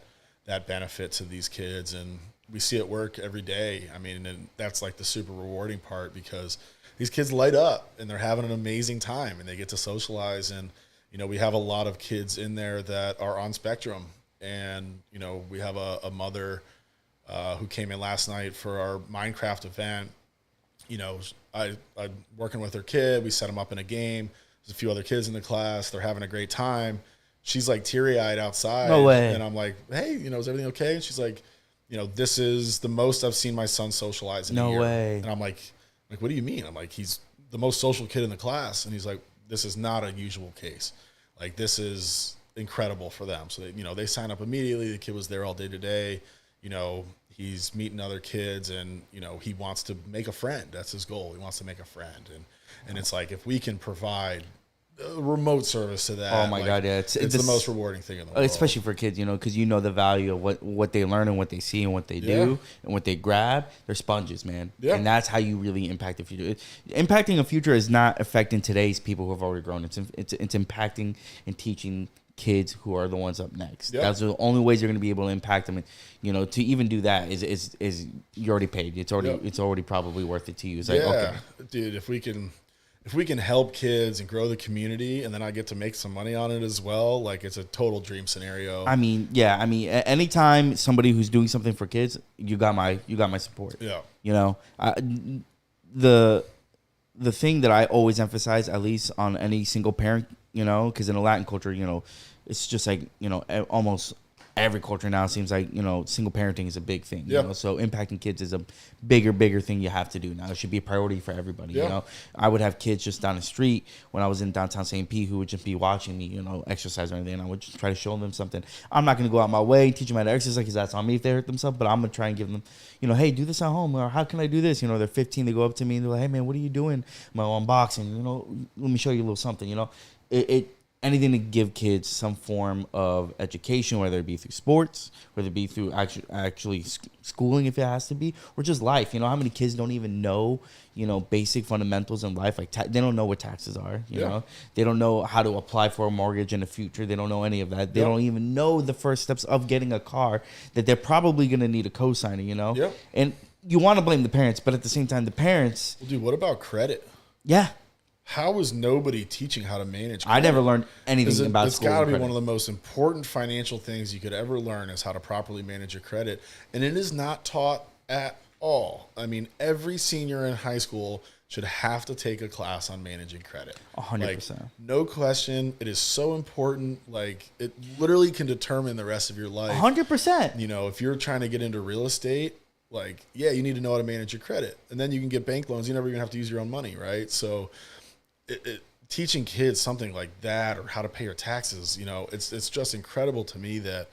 benefit to these kids, and we see it work every day. And that's like the super rewarding part, because these kids light up and they're having an amazing time and they get to socialize. And, we have a lot of kids in there that are on spectrum, and, we have a mother who came in last night for our Minecraft event. I'm working with her kid. We set them up in a game. There's a few other kids in the class. They're having a great time. She's like teary-eyed outside. No way. And I'm like, hey, is everything okay? And she's like, this is the most I've seen my son socialize in a year. No way. And I'm like, what do you mean? I'm like, he's the most social kid in the class. And he's like, this is not a usual case. Like, this is incredible for them. So they sign up immediately. The kid was there all day today. He's meeting other kids, and he wants to make a friend. That's his goal. He wants to make a friend, and it's like, if we can provide a remote service to that. Oh my God, yeah, it's the most rewarding thing in the world, especially for kids. Because the value of what they learn and what they see and what they do and what they grab. They're sponges, man. Yeah. And that's how you really impact the future. Impacting a future is not affecting today's people who have already grown. It's impacting and teaching kids who are the ones up next. Yep. That's the only ways you're going to be able to impact them. And, to even do that is you already paid. It's already probably worth it to you. It's like, okay, dude, if we can help kids and grow the community, and then I get to make some money on it as well, like, it's a total dream scenario. Anytime somebody who's doing something for kids, you got my support. Yeah. The thing that I always emphasize, at least on any single parent, because in a Latin culture, it's just like, almost every culture now seems like, you know, single parenting is a big thing. Yeah. You know? So impacting kids is a bigger thing you have to do now. It should be a priority for everybody. Yeah. You know, I would have kids just down the street when I was in downtown St. Pete who would just be watching me, you know, exercise or anything. And I would just try to show them something. I'm not going to go out my way and teach them how to exercise because that's on me if they hurt themselves. But I'm going to try and give them, you know, hey, do this at home. Or how can I do this? You know, they're 15. They go up to me and they're like, hey, man, what are you doing? I'm like, I'm boxing. You know, let me show you a little something, you know. Anything to give kids some form of education, whether it be through sports, whether it be through actually schooling if it has to be, or just life. You know, how many kids don't even know, you know, basic fundamentals in life? Like they don't know what taxes are, you know? They don't know how to apply for a mortgage in the future. They don't know any of that. They don't even know the first steps of getting a car that they're probably going to need a cosigner, you know? Yep. And you want to blame the parents, but at the same time, the parents... Well, dude, what about credit? Yeah. How is nobody teaching how to manage credit? I never learned anything about it's school. It's got to be one of the most important financial things you could ever learn is how to properly manage your credit. And it is not taught at all. I mean, every senior in high school should have to take a class on managing credit. 100%. Like, no question. It is so important. Like, it literally can determine the rest of your life. 100%. You know, if you're trying to get into real estate, like, yeah, you need to know how to manage your credit. And then you can get bank loans. You never even have to use your own money, right? So teaching kids something like that or how to pay your taxes, you know, it's just incredible to me that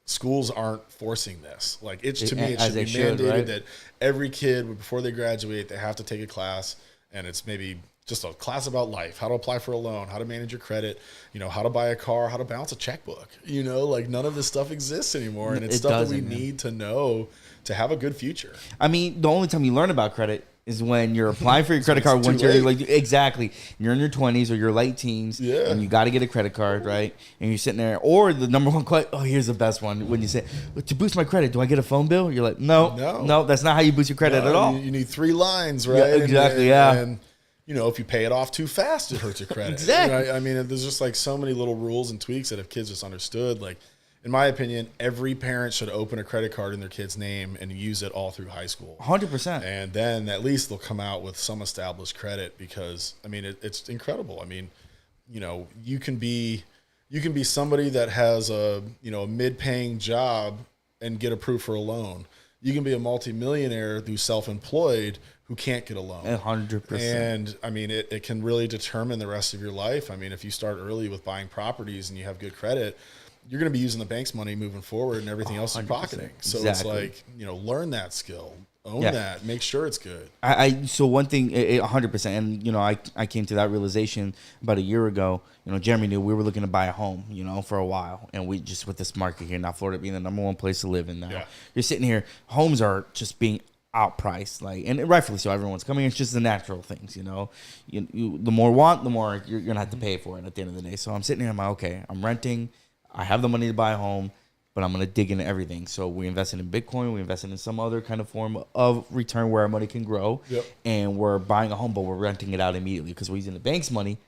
schools aren't forcing this. Like, it should be mandated, right? That every kid, before they graduate, they have to take a class, and it's maybe just a class about life, how to apply for a loan, how to manage your credit, you know, how to buy a car, how to balance a checkbook. You know, like, none of this stuff exists anymore, and it's stuff that we need to know to have a good future. I mean, the only time you learn about credit is when you're applying for your credit card once you're like, exactly, you're in your 20s or your late teens, and you got to get a credit card, right? And you're sitting there, or the number one question, oh, here's the best one, when you say, to boost my credit, do I get a phone bill? You're like, no, that's not how you boost your credit at all. You need 3 lines, right? Yeah, exactly, and you know, if you pay it off too fast, it hurts your credit. Exactly. Right? I mean, there's just like so many little rules and tweaks that if kids just understood, like, in my opinion, every parent should open a credit card in their kid's name and use it all through high school. 100%. And then at least they'll come out with some established credit because, I mean, it's incredible. I mean, you know, you can be somebody that has a mid-paying job and get approved for a loan. You can be a multimillionaire who's self-employed who can't get a loan. 100%. And, I mean, it can really determine the rest of your life. I mean, if you start early with buying properties and you have good credit, you're going to be using the bank's money moving forward and everything else is pocketing. So It's like, you know, learn that skill, own that, make sure it's good. So one thing, 100%, and, you know, I came to that realization about a year ago. You know, Jeremy knew we were looking to buy a home, you know, for a while. And we just, with this market here, now Florida being the number one place to live in now. Yeah. You're sitting here, homes are just being outpriced, like, and rightfully so. Everyone's coming. It's just the natural things, you know. The more want, the more you're going to have to pay for it at the end of the day. So I'm sitting here, I'm like, okay, I'm renting. I have the money to buy a home, but I'm going to dig into everything. So we invested in Bitcoin. We invested in some other kind of form of return where our money can grow. Yep. And we're buying a home, but we're renting it out immediately because we're using the bank's money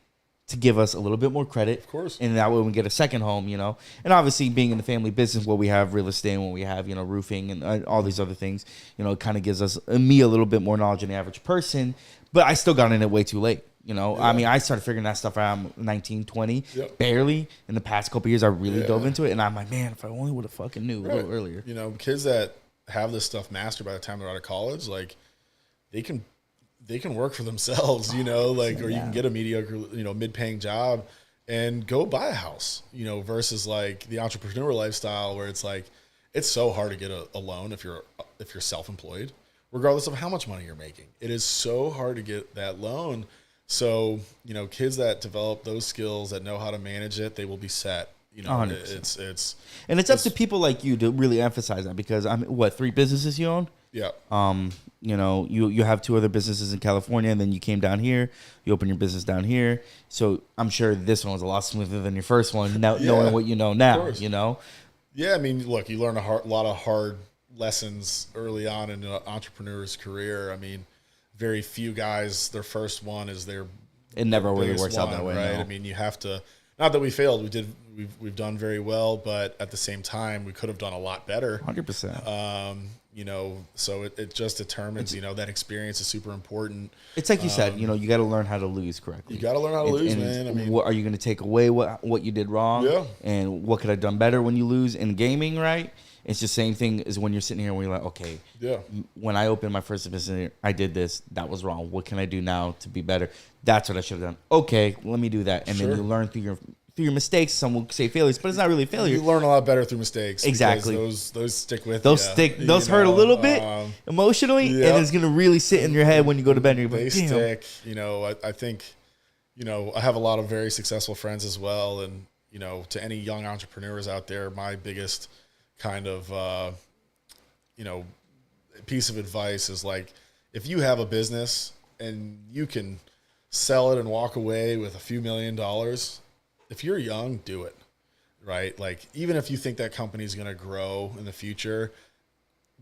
to give us a little bit more credit. Of course. And that way we get a second home, you know. And obviously being in the family business where we have real estate and when we have, you know, roofing and all these other things, you know, it kind of gives us, me, a little bit more knowledge than the average person. But I still got in it way too late. You know, I mean, I started figuring that stuff out at 19, 20, barely. In the past couple of years, I really dove into it. And I'm like, man, if I only would have fucking knew a little earlier. You know, kids that have this stuff mastered by the time they're out of college, like, they can work for themselves, you know, like, or you can get a mediocre, you know, mid-paying job and go buy a house, you know, versus like the entrepreneur lifestyle where it's like, it's so hard to get a loan if you're self-employed, regardless of how much money you're making. It is so hard to get that loan. So, you know, kids that develop those skills, that know how to manage it, they will be set. You know, 100%. It's up to people like you to really emphasize that because 3 businesses you own? Yeah. You know, you have 2 other businesses in California, and then you came down here. You opened your business down here. So I'm sure this one was a lot smoother than your first one, knowing what you know now. You know. Yeah, I mean, look, you learn a lot of hard lessons early on in an entrepreneur's career. I mean, very few guys, their first one is their It never really works out that way. Right? No. I mean, you have to not that we failed. We've done very well, but at the same time, we could have done a lot better. 100%. You know, so it just determines, you know, that experience is super important. It's like you said, you know, you got to learn how to lose correctly. You got to learn how to lose, man. I mean, what are you going to take away what you did wrong? Yeah. And what could I have done better when you lose in gaming, right? It's the same thing as when you're sitting here and you're like, okay, yeah, when I opened my first business, I did this. That was wrong. What can I do now to be better? That's what I should have done. Okay, let me do that. And then you learn through your mistakes. Some will say failures, but it's not really a failure. You learn a lot better through mistakes. Exactly. Those stick with you. Those hurt a little bit emotionally, and it's going to really sit in your head when you go to bed. And they stick. You know, I think, you know, I have a lot of very successful friends as well. And, you know, to any young entrepreneurs out there, my biggest kind of, you know, piece of advice is like, if you have a business and you can sell it and walk away with a few $1 million, if you're young, do it, right? Like, even if you think that company is going to grow in the future,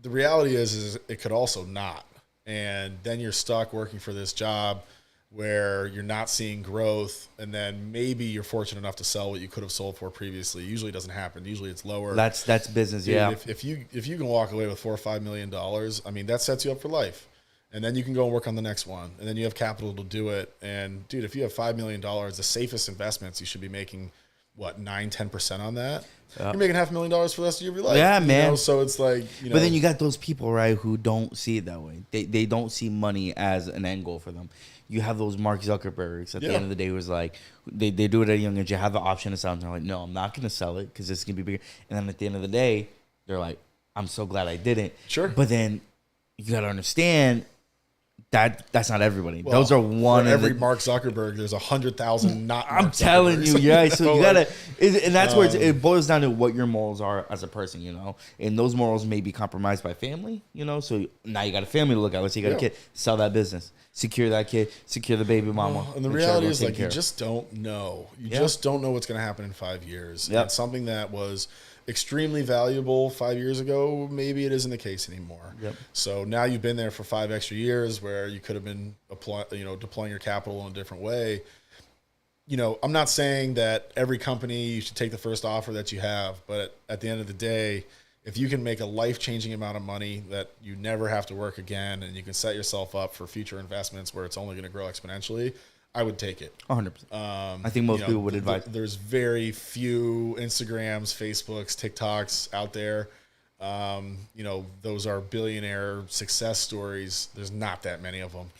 the reality is it could also not. And then you're stuck working for this job where you're not seeing growth, and then maybe you're fortunate enough to sell what you could have sold for previously. Usually it doesn't happen. Usually it's lower. That's business, dude, yeah. If you can walk away with $4 or $5 million, I mean, that sets you up for life. And then you can go and work on the next one, and then you have capital to do it. And dude, if you have $5 million, the safest investments, you should be making what, 9-10% on that. You're making $500,000 for the rest of your life. Yeah, man. You know? So it's like, you know. But then you got those people, right, who don't see it that way. They don't see money as an end goal for them. You have those Mark Zuckerbergs at the end of the day who's like, they do it at a young age. You have the option to sell, and they're like, no, I'm not going to sell it because it's going to be bigger. And then at the end of the day, they're like, I'm so glad I didn't. Sure. But then you got to understand that's not everybody. Well, those are one for every Mark Zuckerberg, there's 100,000 not. I'm telling you, yeah. So you gotta, and that's where it boils down to what your morals are as a person, you know. And those morals may be compromised by family, you know. So now you got a family to look at. Let's say you got a kid, sell that business, secure that kid, secure the baby mama. And the reality is, like, you just don't know. You just don't know what's going to happen in 5 years. And something that was extremely valuable 5 years ago, maybe it isn't the case anymore. So now you've been there for 5 extra years where you could have been deploying your capital in a different way. You know, I'm not saying that every company you should take the first offer that you have, but at the end of the day, if you can make a life-changing amount of money that you never have to work again, and you can set yourself up for future investments where it's only going to grow exponentially, I would take it. 100%. I think most people would advise. There's very few Instagrams, Facebooks, TikToks out there. You know, those are billionaire success stories. There's not that many of them.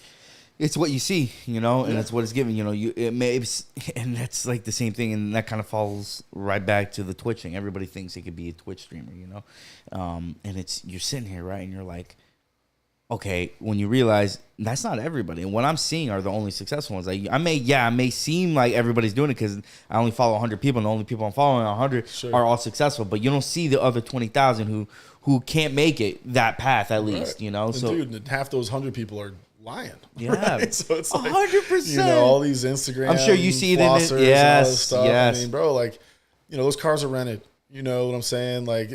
It's what you see, you know, and it's what it's given. You know, and that's like the same thing, and that kind of falls right back to the Twitch thing. Everybody thinks they could be a Twitch streamer, you know, and you're sitting here, right, and you're like, okay, when you realize that's not everybody, and what I'm seeing are the only successful ones. Like I may seem like everybody's doing it because I only follow 100 people, and the only people I'm following 100 are all successful. But you don't see the other 20,000 who can't make it that path at least, you know. And so dude, half those 100 people are lying. Yeah, right? So it's like 100%. You know, all these Instagram. I'm sure you see it in it. Yes. Yes. I mean, bro, like, you know, those cars are rented. You know what I'm saying? Like,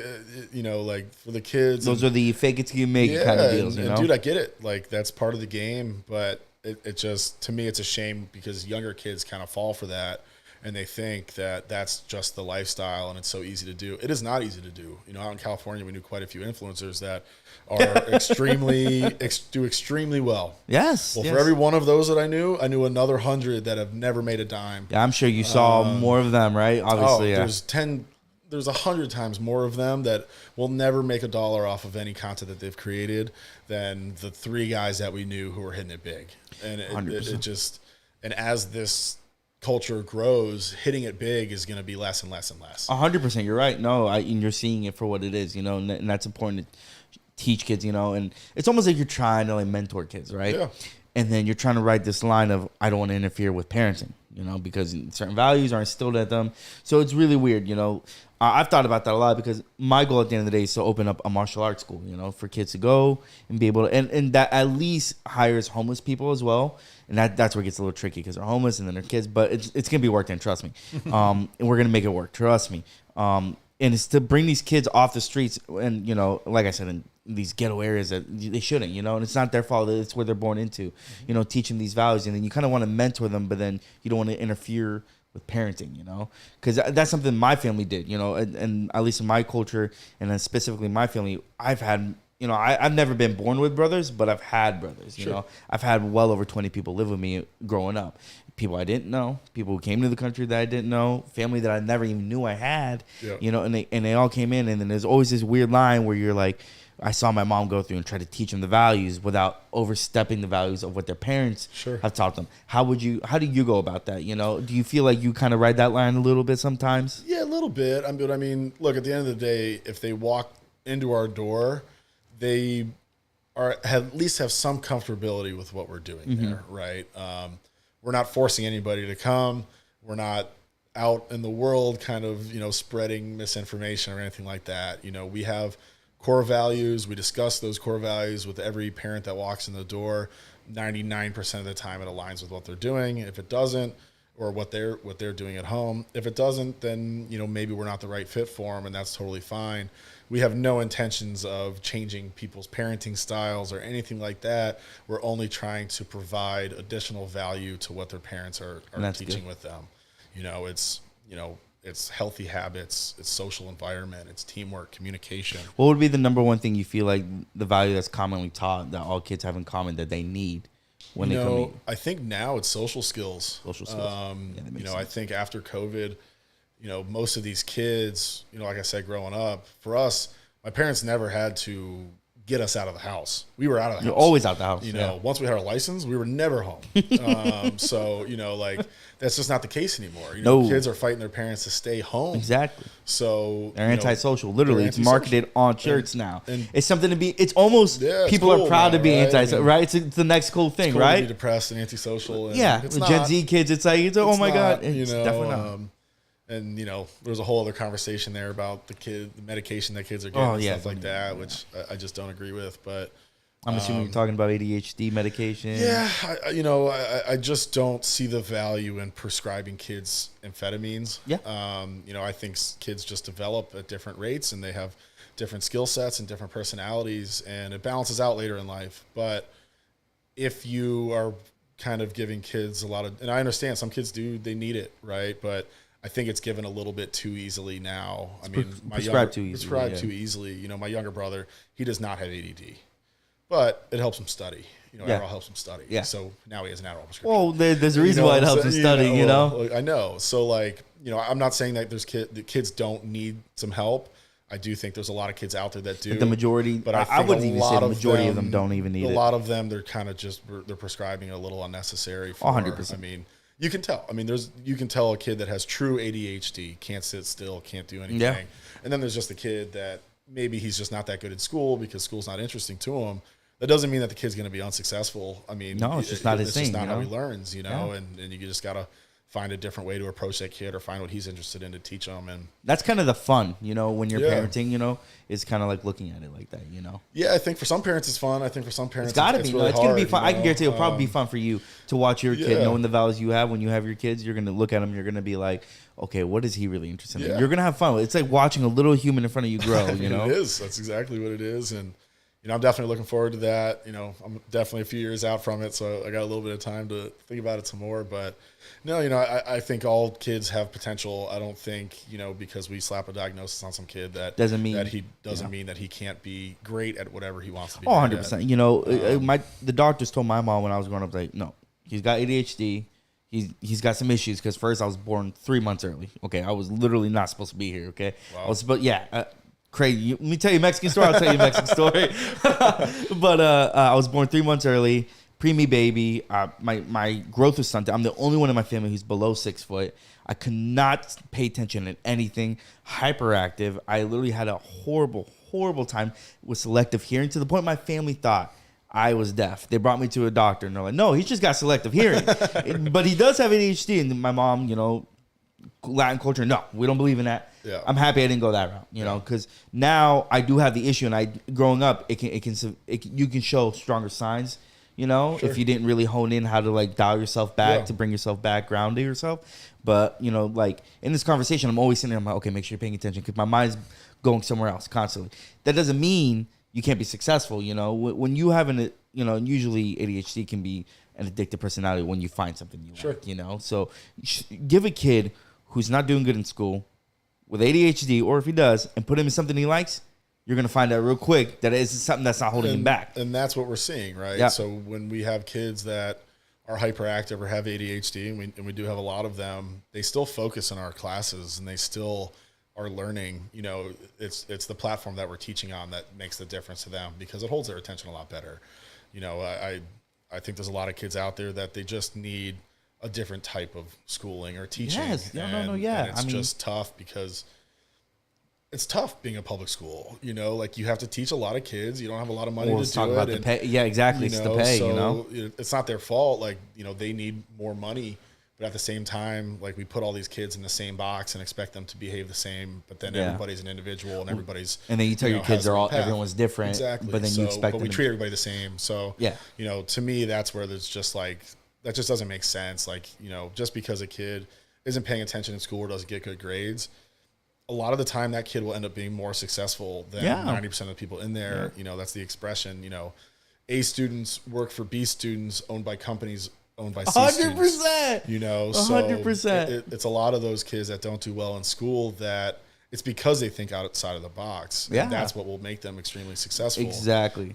you know, like for the kids. Those are the fake it till you make it kind of deals, you know? Dude, I get it. Like, that's part of the game. But it just, to me, it's a shame because younger kids kind of fall for that. And they think that that's just the lifestyle and it's so easy to do. It is not easy to do. You know, out in California, we knew quite a few influencers that are do extremely well. Yes. Well, for every one of those that I knew another 100 that have never made a dime. Yeah, I'm sure you saw more of them, right? Obviously, There's 100 times more of them that will never make $1 off of any content that they've created than the 3 guys that we knew who were hitting it big. And it just, and as this culture grows, hitting it big is going to be less and less and less. 100%. You're right. No, and you're seeing it for what it is, you know, and that's important to teach kids, you know, and it's almost like you're trying to like mentor kids, right? Yeah. And then you're trying to write this line of, I don't want to interfere with parenting, you know, because certain values are instilled at them. So it's really weird, you know. I've thought about that a lot because my goal at the end of the day is to open up a martial arts school, you know, for kids to go and be able to, and that at least hires homeless people as well. And that's where it gets a little tricky because they're homeless and then they're kids, but it's going to be worked in, trust me. And we're going to make it work, trust me. And it's to bring these kids off the streets and, you know, like I said, in these ghetto areas that they shouldn't, you know, and it's not their fault. It's where they're born into, you know, teaching these values. And then you kind of want to mentor them, but then you don't want to interfere with parenting, you know, because that's something my family did, you know, and at least in my culture and then specifically my family, I've had, you know, I've never been born with brothers, but I've had brothers, you know. I've had well over 20 people live with me growing up. People I didn't know, people who came to the country that I didn't know, family that I never even knew I had, you know, and they all came in. And then there's always this weird line where you're like, I saw my mom go through and try to teach them the values without overstepping the values of what their parents have taught them. How do you go about that? You know, do you feel like you kind of ride that line a little bit sometimes? Yeah, a little bit. I mean, look, at the end of the day, if they walk into our door, they at least have some comfortability with what we're doing there, right? We're not forcing anybody to come. We're not out in the world kind of, you know, spreading misinformation or anything like that. You know, we have core values. We discuss those core values with every parent that walks in the door. 99% of the time it aligns with what they're doing. If it doesn't, or what they're doing at home. If it doesn't, then, you know, maybe we're not the right fit for them, and that's totally fine. We have no intentions of changing people's parenting styles or anything like that. We're only trying to provide additional value to what their parents are teaching with them. You know, it's healthy habits, it's social environment, it's teamwork, communication. What would be the number one thing you feel like the value that's commonly taught that all kids have in common that they need when they come to you? I think now it's social skills. Social skills. You know, I think after COVID, you know, most of these kids, you know, like I said, growing up, for us, my parents never had to get us out of the house. We were out of the house. You're always out the house. You know, once we had our license, we were never home. So, you know, like, that's just not the case anymore. You know, kids are fighting their parents to stay home. Exactly. So they're antisocial. Literally, it's marketed on shirts now. And it's something to be. It's almost people are proud to be antisocial, right? It's the next cool thing, right? To be depressed and antisocial. And it's Gen Z kids, it's like, oh my god, it's definitely not. And, you know, there's a whole other conversation there about the medication that kids are getting and stuff like that, which I just don't agree with. But I'm assuming you're talking about ADHD medication. Yeah, I just don't see the value in prescribing kids amphetamines. Yeah. You know, I think kids just develop at different rates and they have different skill sets and different personalities, and it balances out later in life. But if you are kind of giving kids a lot of, and I understand some kids they need it, right? But I think it's given a little bit too easily now. I mean, prescribed too easily. You know, my younger brother, he does not have ADD, but it helps him study. You know, Adderall helps him study. Yeah. So now he has an Adderall prescription. Well, there's a reason why it helps him study. You know, I know. So, like, you know, I'm not saying that the kids don't need some help. I do think there's a lot of kids out there that do. But the majority, but I wouldn't even say the majority of them don't even need it. A lot of them, they're kind of just they're prescribing it a little unnecessary. 100%. I mean, you can tell. I mean, you can tell a kid that has true ADHD, can't sit still, can't do anything. Yeah. And then there's just a kid that maybe he's just not that good at school because school's not interesting to him. That doesn't mean that the kid's going to be unsuccessful. I mean, no, it's just not his thing. It's just not how he learns, you know, and you just got to find a different way to approach that kid or find what he's interested in to teach him. And that's kind of the fun, you know, when you're parenting, you know, is kind of like looking at it like that, you know? Yeah, I think for some parents it's fun. I think for some parents it's gotta be. Really it's going to be fun. You know? I can guarantee it'll probably be fun for you to watch your kid, knowing the values you have when you have your kids. You're going to look at them. You're going to be like, okay, what is he really interested in? You're going to have fun. It's like watching a little human in front of you grow, you know? It is. That's exactly what it is. And, you know, I'm definitely looking forward to that. You know, I'm definitely a few years out from it, so I got a little bit of time to think about it some more. But no, you know, I think all kids have potential. I don't think, you know, because we slap a diagnosis on some kid that doesn't mean that he can't be great at whatever he wants to be. 100%. You know, the doctors told my mom when I was growing up, like, no, he's got ADHD. He's got some issues because first I was born 3 months early. Okay, I was literally not supposed to be here. Okay, wow. Crazy. Let me tell you a Mexican story. I'll tell you a Mexican story. But I was born 3 months early, preemie baby. My growth was stunted. I'm the only one in my family who's below 6 foot. I could not pay attention to anything. Hyperactive. I literally had a horrible, horrible time with selective hearing to the point my family thought I was deaf. They brought me to a doctor and they're like, no, he's just got selective hearing. But he does have ADHD. And my mom, you know, Latin culture, no, we don't believe in that. Yeah. I'm happy I didn't go that route, you know, because now I do have the issue, and growing up, you can show stronger signs, you know, if you didn't really hone in how to like dial yourself back to bring yourself back, ground to yourself. But you know, like in this conversation, I'm always sitting there, I'm like, okay, make sure you're paying attention because my mind's going somewhere else constantly. That doesn't mean you can't be successful, you know. When you have you know, usually ADHD can be an addictive personality when you find something you like, you know? So give a kid who's not doing good in school with ADHD, or if he does, and put him in something he likes, you're going to find out real quick that it's something that's not holding him back. And that's what we're seeing, right? Yeah. So when we have kids that are hyperactive or have ADHD, and we do have a lot of them, they still focus in our classes and they still are learning. You know, it's the platform that we're teaching on that makes the difference to them, because it holds their attention a lot better. You know, I think there's a lot of kids out there that they just need a different type of schooling or teaching. Yes. Yeah. And it's just tough, because it's tough being a public school. You know, like you have to teach a lot of kids. You don't have a lot of money to do it. The pay. Yeah, exactly. It's the pay, so you know. It's not their fault. Like, you know, they need more money, but at the same time, like we put all these kids in the same box and expect them to behave the same, but then everybody's an individual and everybody's, and then you tell your kids everyone's different. Exactly. But then you expect but we treat everybody the same. So, you know, to me, that's where there's just like, that just doesn't make sense. Like, you know, just because a kid isn't paying attention in school or doesn't get good grades, a lot of the time that kid will end up being more successful than 90% of the people in there. You know, that's the expression. You know, A students work for B students owned by companies owned by C 100%. Students. You know, so 100%. It's a lot of those kids that don't do well in school that it's because they think outside of the box. Yeah. And that's what will make them extremely successful. Exactly.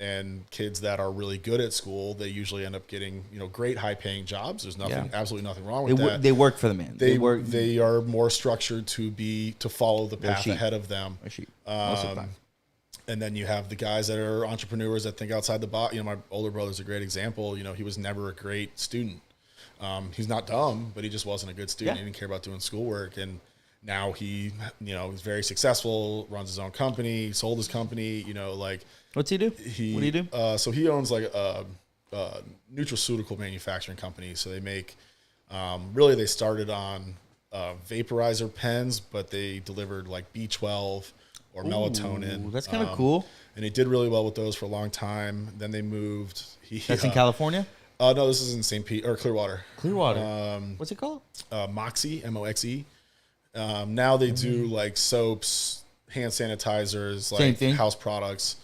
And kids that are really good at school, they usually end up getting, you know, great high-paying jobs. There's absolutely nothing wrong with that. They work for the man. They are more structured to follow the path ahead of them. And then you have the guys that are entrepreneurs that think outside the box. You know, my older brother's a great example. You know, he was never a great student. He's not dumb, but he just wasn't a good student. He didn't care about doing schoolwork. And now he, you know, is very successful, runs his own company, sold his company, you know, like. What's he do? What do you do? So he owns like a nutraceutical manufacturing company. So they make, really they started on vaporizer pens, but they delivered like B12 or melatonin. That's kind of cool. And he did really well with those for a long time. Then they moved. That's in California? No, this is in St. Pete or Clearwater. Clearwater. What's it called? Moxie, MOXE. Now they do like soaps, hand sanitizers, like house products.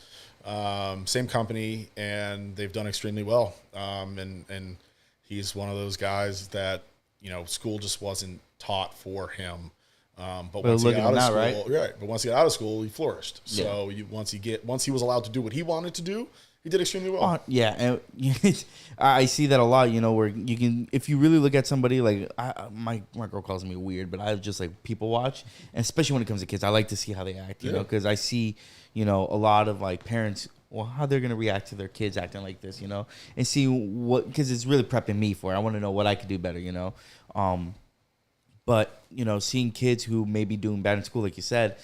Same company, and they've done extremely well. And he's one of those guys that, you know, school just wasn't taught for him. But once he got out of school, but once he got out of school, he flourished. So once he was allowed to do what he wanted to do, he did extremely well. And I see that a lot. You know, where you can, if you really look at somebody, like my girl calls me weird, but I just like people watch, and especially when it comes to kids, I like to see how they act. You know, because I see, you know, a lot of like parents, well, how they're gonna react to their kids acting like this, you know, and see what, because it's really prepping me for it. I want to know what I could do better, you know. But you know, seeing kids who may be doing bad in school, like you said,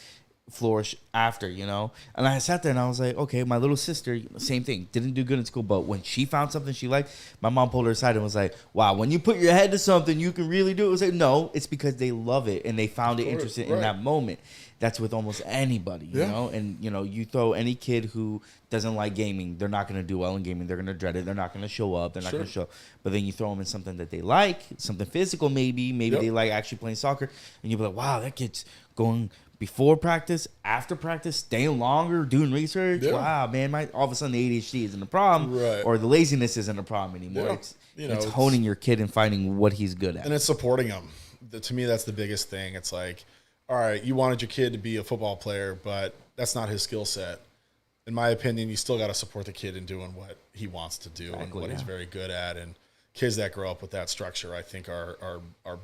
flourish after, you know. And I sat there and I was like, okay, my little sister, same thing, didn't do good in school, but when she found something she liked, my mom pulled her aside and was like, wow, when you put your head to something, you can really do it. It was like, no, it's because they love it and they found it interesting in that moment. That's with almost anybody, you know. And you know, you throw any kid who doesn't like gaming, they're not going to do well in gaming. They're going to dread it. They're not going to show up. They're not going to show. But then you throw them in something that they like, something physical, maybe they like actually playing soccer, and you'll be like, wow, that kid's going before practice, after practice, staying longer, doing research. Wow, man, all of a sudden the ADHD isn't a problem, or the laziness isn't a problem anymore. It's honing your kid and finding what he's good at, and it's supporting him. To me, that's the biggest thing. It's like, all right, you wanted your kid to be a football player, but that's not his skill set. In my opinion, you still got to support the kid in doing what he wants to do and what he's very good at. And kids that grow up with that structure, I think, are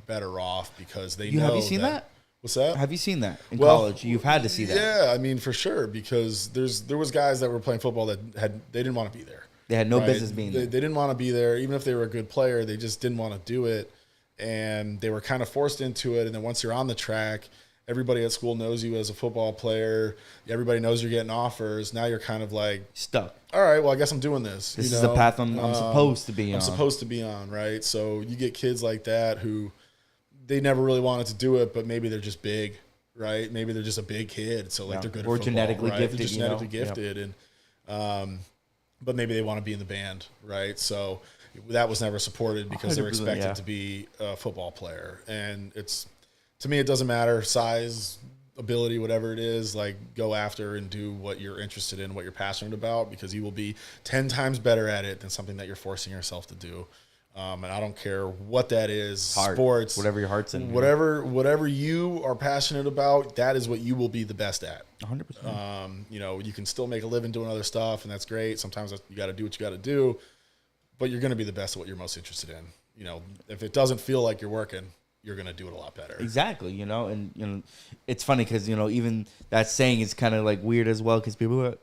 better off because they know. Have you seen that? What's that? Have you seen that in college? You've had to see that. Yeah, I mean, for sure, because there was guys that were playing football that they didn't want to be there. They had no business being there. They didn't want to be there, even if they were a good player. They just didn't want to do it, and they were kind of forced into it. And then once you're on the track, everybody at school knows you as a football player. Everybody knows you're getting offers. Now you're kind of like stuck. All right, well, I guess I'm doing this. This is the path I'm supposed to be on. I'm supposed to be on, right? So you get kids like that who they never really wanted to do it, but maybe they're just big, right? Maybe they're just a big kid, so like they're good at football, genetically gifted. They're just genetically gifted, and but maybe they want to be in the band, right? So that was never supported because they were expected to be a football player, and it's. To me, it doesn't matter size. ability, whatever it is, like go after and do what you're interested in, what you're passionate about, because you will be 10 times better at it than something that you're forcing yourself to do. And I don't care what that is, sports, whatever your heart's in, whatever you are passionate about, that is what you will be the best at. 100%. You know, you can still make a living doing other stuff, and that's great. Sometimes you got to do what you got to do, but you're going to be the best at what you're most interested in. You know, if it doesn't feel like you're working, you're going to do it a lot better. Exactly. You know, and you know, it's funny because, you know, even that saying is kind of like weird as well, because people are like,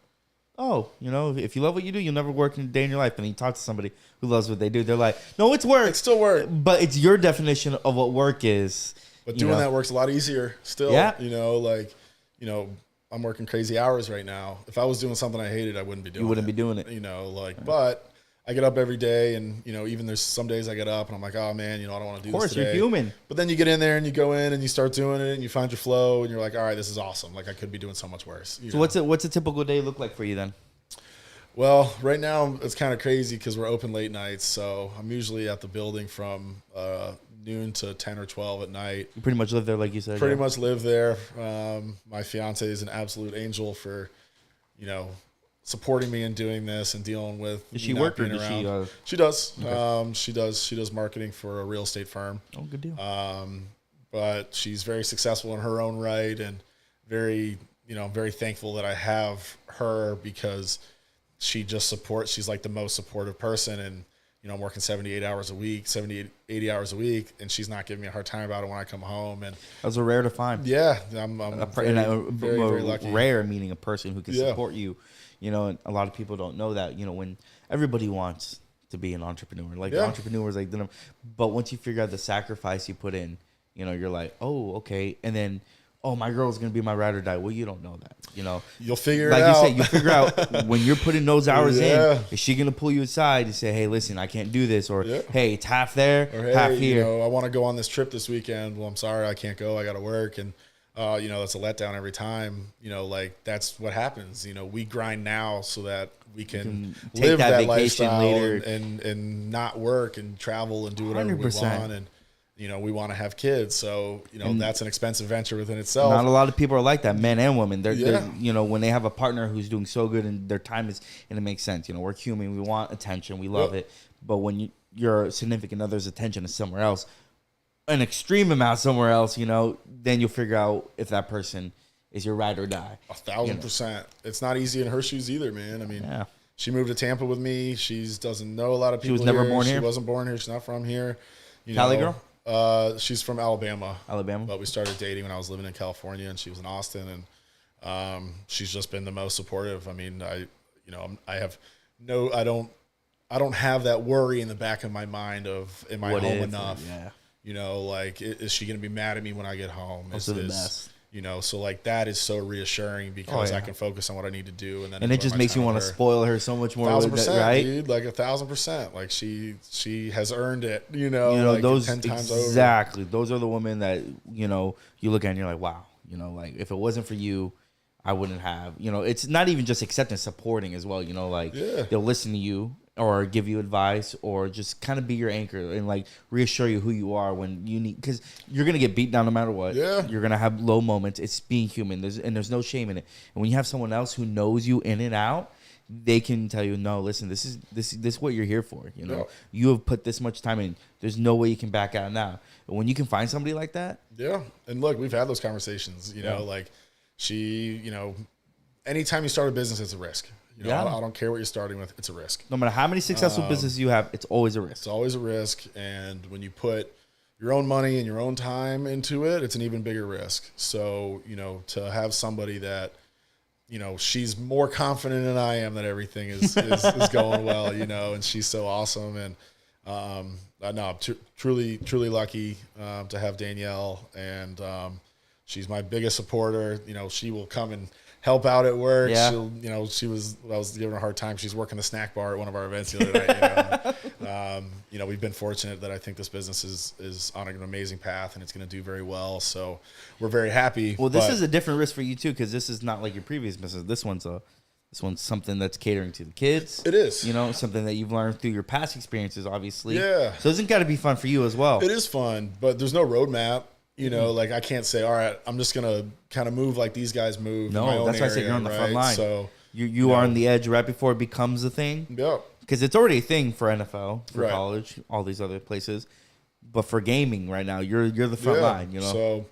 oh, you know, if you love what you do, you'll never work in a day in your life. And then you talk to somebody who loves what they do, they're like, no, it's work. It's still work. But it's your definition of what work is. But doing that work's a lot easier still. Yeah. You know, like, you know, I'm working crazy hours right now. If I was doing something I hated, I wouldn't be doing it. You wouldn't be doing it. You know, like, but I get up every day, and, you know, even there's some days I get up and I'm like, oh man, you know, I don't want to do this today. Of course, you're human. But then you get in there and you go in and you start doing it and you find your flow and you're like, all right, this is awesome. Like, I could be doing so much worse. So what's a typical day look like for you then? Well, right now it's kind of crazy because we're open late nights. So I'm usually at the building from noon to 10 or 12 at night. You pretty much live there, like you said. Pretty much live there. My fiance is an absolute angel for, you know, supporting me in doing this and dealing with. Does she work or does she? She does. Okay. She does marketing for a real estate firm. Oh, good deal. But she's very successful in her own right, and very, you know, very thankful that I have her, because she just supports. She's like the most supportive person, and, you know, I'm working 78 hours a week, 80 hours a week, and she's not giving me a hard time about it when I come home. And those are rare to find. Yeah, I'm very lucky. Rare meaning a person who can support you. You know, and a lot of people don't know that. You know, when everybody wants to be an entrepreneur, like entrepreneurs, like, but once you figure out the sacrifice you put in, you know, you're like, oh, okay, and then, oh, my girl's gonna be my ride or die. Well, you don't know that. You know, you'll figure it out. Like you said, you figure out when you're putting those hours in. Is she gonna pull you aside and say, hey, listen, I can't do this, or hey, it's half there, or, hey, half here. You know, I want to go on this trip this weekend. Well, I'm sorry, I can't go. I got to work, and you know, that's a letdown every time. You know, like, that's what happens. You know, we grind now so that we can live that lifestyle later, and not work and travel and do whatever 100%. We want. And, you know, we want to have kids. So, you know, that's an expensive venture within itself. Not a lot of people are like that, men and women. They're, you know, when they have a partner who's doing so good and their time is, and it makes sense. You know, we're human. We want attention. We love it. But when your significant other's attention is somewhere else, an extreme amount somewhere else, you know, then you'll figure out if that person is your ride or die. 1,000%. It's not easy in her shoes either, man. I mean, she moved to Tampa with me. She doesn't know a lot of people. She was never born here? She wasn't born here. She's not from here. Cali girl? She's from Alabama. Alabama? But we started dating when I was living in California, and she was in Austin, and she's just been the most supportive. I mean, I don't have that worry in the back of my mind of, am I home enough? Yeah. You know, like, is she going to be mad at me when I get home? Those are the best. You know, so like, that is so reassuring, because I can focus on what I need to do, and then it just makes you want to spoil her so much more. 1,000%, right, dude, like 1,000%. Like, she has earned it. You know, like, those 10 times exactly. Over. Those are the women that, you know, you look at and you're like, wow. You know, like, if it wasn't for you, I wouldn't have. You know, it's not even just accepting, supporting as well. You know, like, they'll listen to you, or give you advice, or just kind of be your anchor and, like, reassure you who you are when you need, because you're gonna get beat down no matter what. Yeah, you're gonna have low moments. It's being human. There's no shame in it. And when you have someone else who knows you in and out, they can tell you, no, listen, this is what you're here for. You know, you have put this much time in. There's no way you can back out now. But when you can find somebody like that, and look, we've had those conversations. You know, like, you know, anytime you start a business, it's a risk. You know, I don't care what you're starting with. It's a risk. No matter how many successful businesses you have, it's always a risk. It's always a risk. And when you put your own money and your own time into it, it's an even bigger risk. So, you know, to have somebody that, you know, she's more confident than I am that everything is going well, you know, and she's so awesome. And I'm truly lucky to have Danielle, and she's my biggest supporter. You know, she will come and help out at work. Yeah. She'll, you know, I was giving her a hard time. She's working the snack bar at one of our events the other night. You know, you know, we've been fortunate that I think this business is on an amazing path, and it's going to do very well. So we're very happy. Well, this is a different risk for you too, because this is not like your previous business. This one's something that's catering to the kids. It is. You know, something that you've learned through your past experiences, obviously. Yeah. So it's got to be fun for you as well. It is fun, but there's no roadmap. You know, like I can't say, all right, I'm just going to kind of move like these guys move. No, in my own that's why I area, said you're on the right? front line. So you are on the edge right before it becomes a thing. Yeah. Because it's already a thing for NFL, for Right. college, all these other places. But for gaming right now, you're the front line, you know? So,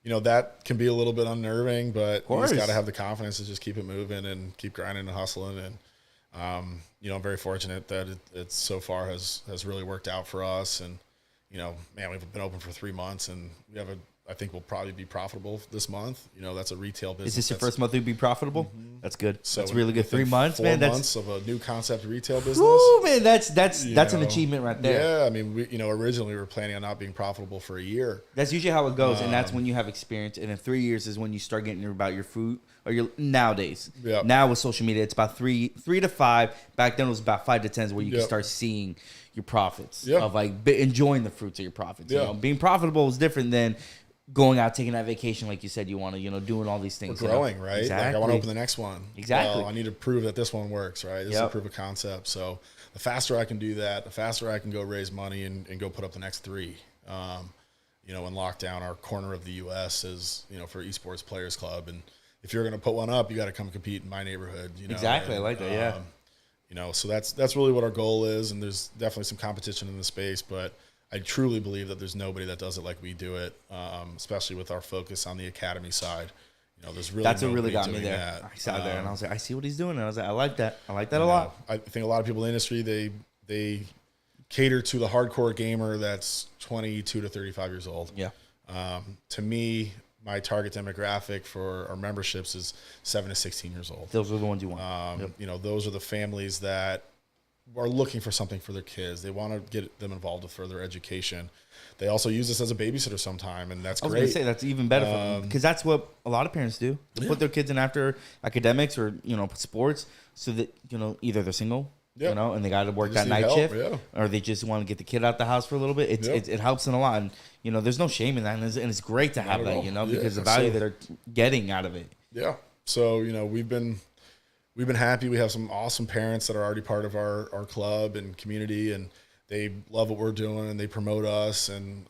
you know, that can be a little bit unnerving, but you course. just got to have the confidence to just keep it moving and keep grinding and hustling. And, you know, I'm very fortunate that it so far has really worked out for us. And, you know, man, we've been open for 3 months and we have I think we'll probably be profitable this month. You know, that's a retail business. Is this your first month you'd be profitable? Mm-hmm. That's good. So that's really good. 3 months, 4 man. That's months of a new concept retail business. Woo, man, that's an achievement right there. Yeah, I mean, originally we were planning on not being profitable for a year. That's usually how it goes, and that's when you have experience. And in 3 years is when you start getting about your food or your nowadays. Yeah. Now with social media, it's about three to five. Back then it was about 5 to 10 where you can start seeing your profits of like enjoying the fruits of your profits. You know, being profitable is different than going out, taking that vacation like you said you want to, you know, doing all these things. We're growing, right? Exactly. Like I want to open the next one. Exactly. Well, I need to prove that this one works, right? This is a proof of concept. So the faster I can do that, the faster I can go raise money and go put up the next 3. You know, and lock down our corner of the U.S. is, you know, for Esports Players Club. And if you're going to put one up, you got to come compete in my neighborhood. You know? Exactly. And, I like that, yeah. You know, so that's really what our goal is. And there's definitely some competition in the space, but I truly believe that there's nobody that does it like we do it, especially with our focus on the academy side. You know, there's really that's what really nobody got me doing there. that. I sat there and I was like, I see what he's doing. And I was like, I like that. I like that a lot. I think a lot of people in the industry they cater to the hardcore gamer that's 22 to 35 years old. Yeah. To me, my target demographic for our memberships is 7 to 16 years old. Those are the ones you want. You know, those are the families that are looking for something for their kids. They want to get them involved with further education. They also use this as a babysitter sometime, and that's great. I was going to say that's even better for them because that's what a lot of parents do. They put their kids in after academics or, you know, sports so that, you know, either they're single, you know, and they got to work that night shift, or they just want to get the kid out the house for a little bit. It helps them a lot. And, you know, there's no shame in that. And it's great to have that, you know, because the value that they're getting out of it. Yeah. So, you know, we've been happy. We have some awesome parents that are already part of our club and community, and they love what we're doing and they promote us. And,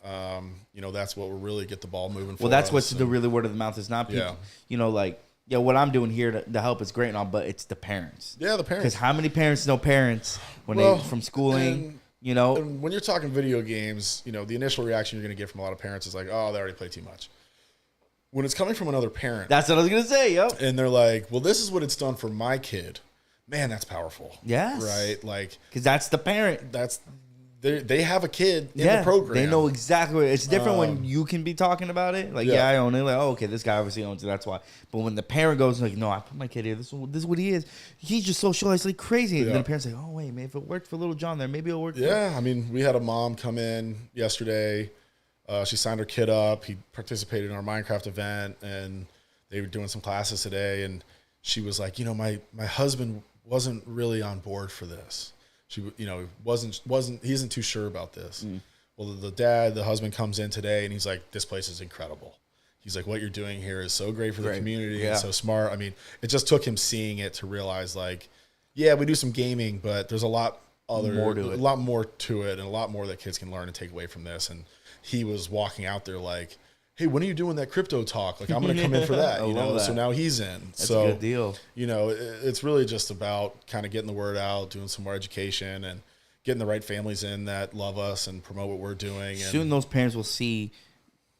you know, that's what will really get the ball moving. Well, that's what's the really word of the mouth is not people, you know, like, yeah, what I'm doing here to help is great and all, but it's the parents. Yeah, the parents. Because how many parents know parents when they from schooling, you know? And when you're talking video games, you know, the initial reaction you're going to get from a lot of parents is like, oh, they already play too much. When it's coming from another parent. That's what I was going to say, yep. And they're like, well, this is what it's done for my kid. Man, that's powerful. Yes. Right? Like, because that's the parent. They have a kid in the program. They know exactly what it's different when you can be talking about it. Like, I own it. Like, oh, okay, this guy obviously owns it. That's why. But when the parent goes like, no, I put my kid here. This is what he is. He's just socialized like crazy. And then the parent's like, oh, wait, man, if it worked for little John there, maybe it'll work. I mean, we had a mom come in yesterday. She signed her kid up. He participated in our Minecraft event, and they were doing some classes today. And she was like, you know, my husband wasn't really on board for this. She, you know, he isn't too sure about this. Well, the husband comes in today and he's like, this place is incredible. He's like, what you're doing here is so great for the community and so smart. I mean, it just took him seeing it to realize like, yeah, we do some gaming, but there's a lot more to it and a lot more that kids can learn and take away from this. And he was walking out there like, hey, when are you doing that crypto talk? Like, I'm going to come in for that, you know? That. So now he's in. That's a good deal. You know, it's really just about kind of getting the word out, doing some more education, and getting the right families in that love us and promote what we're doing. Soon those parents will see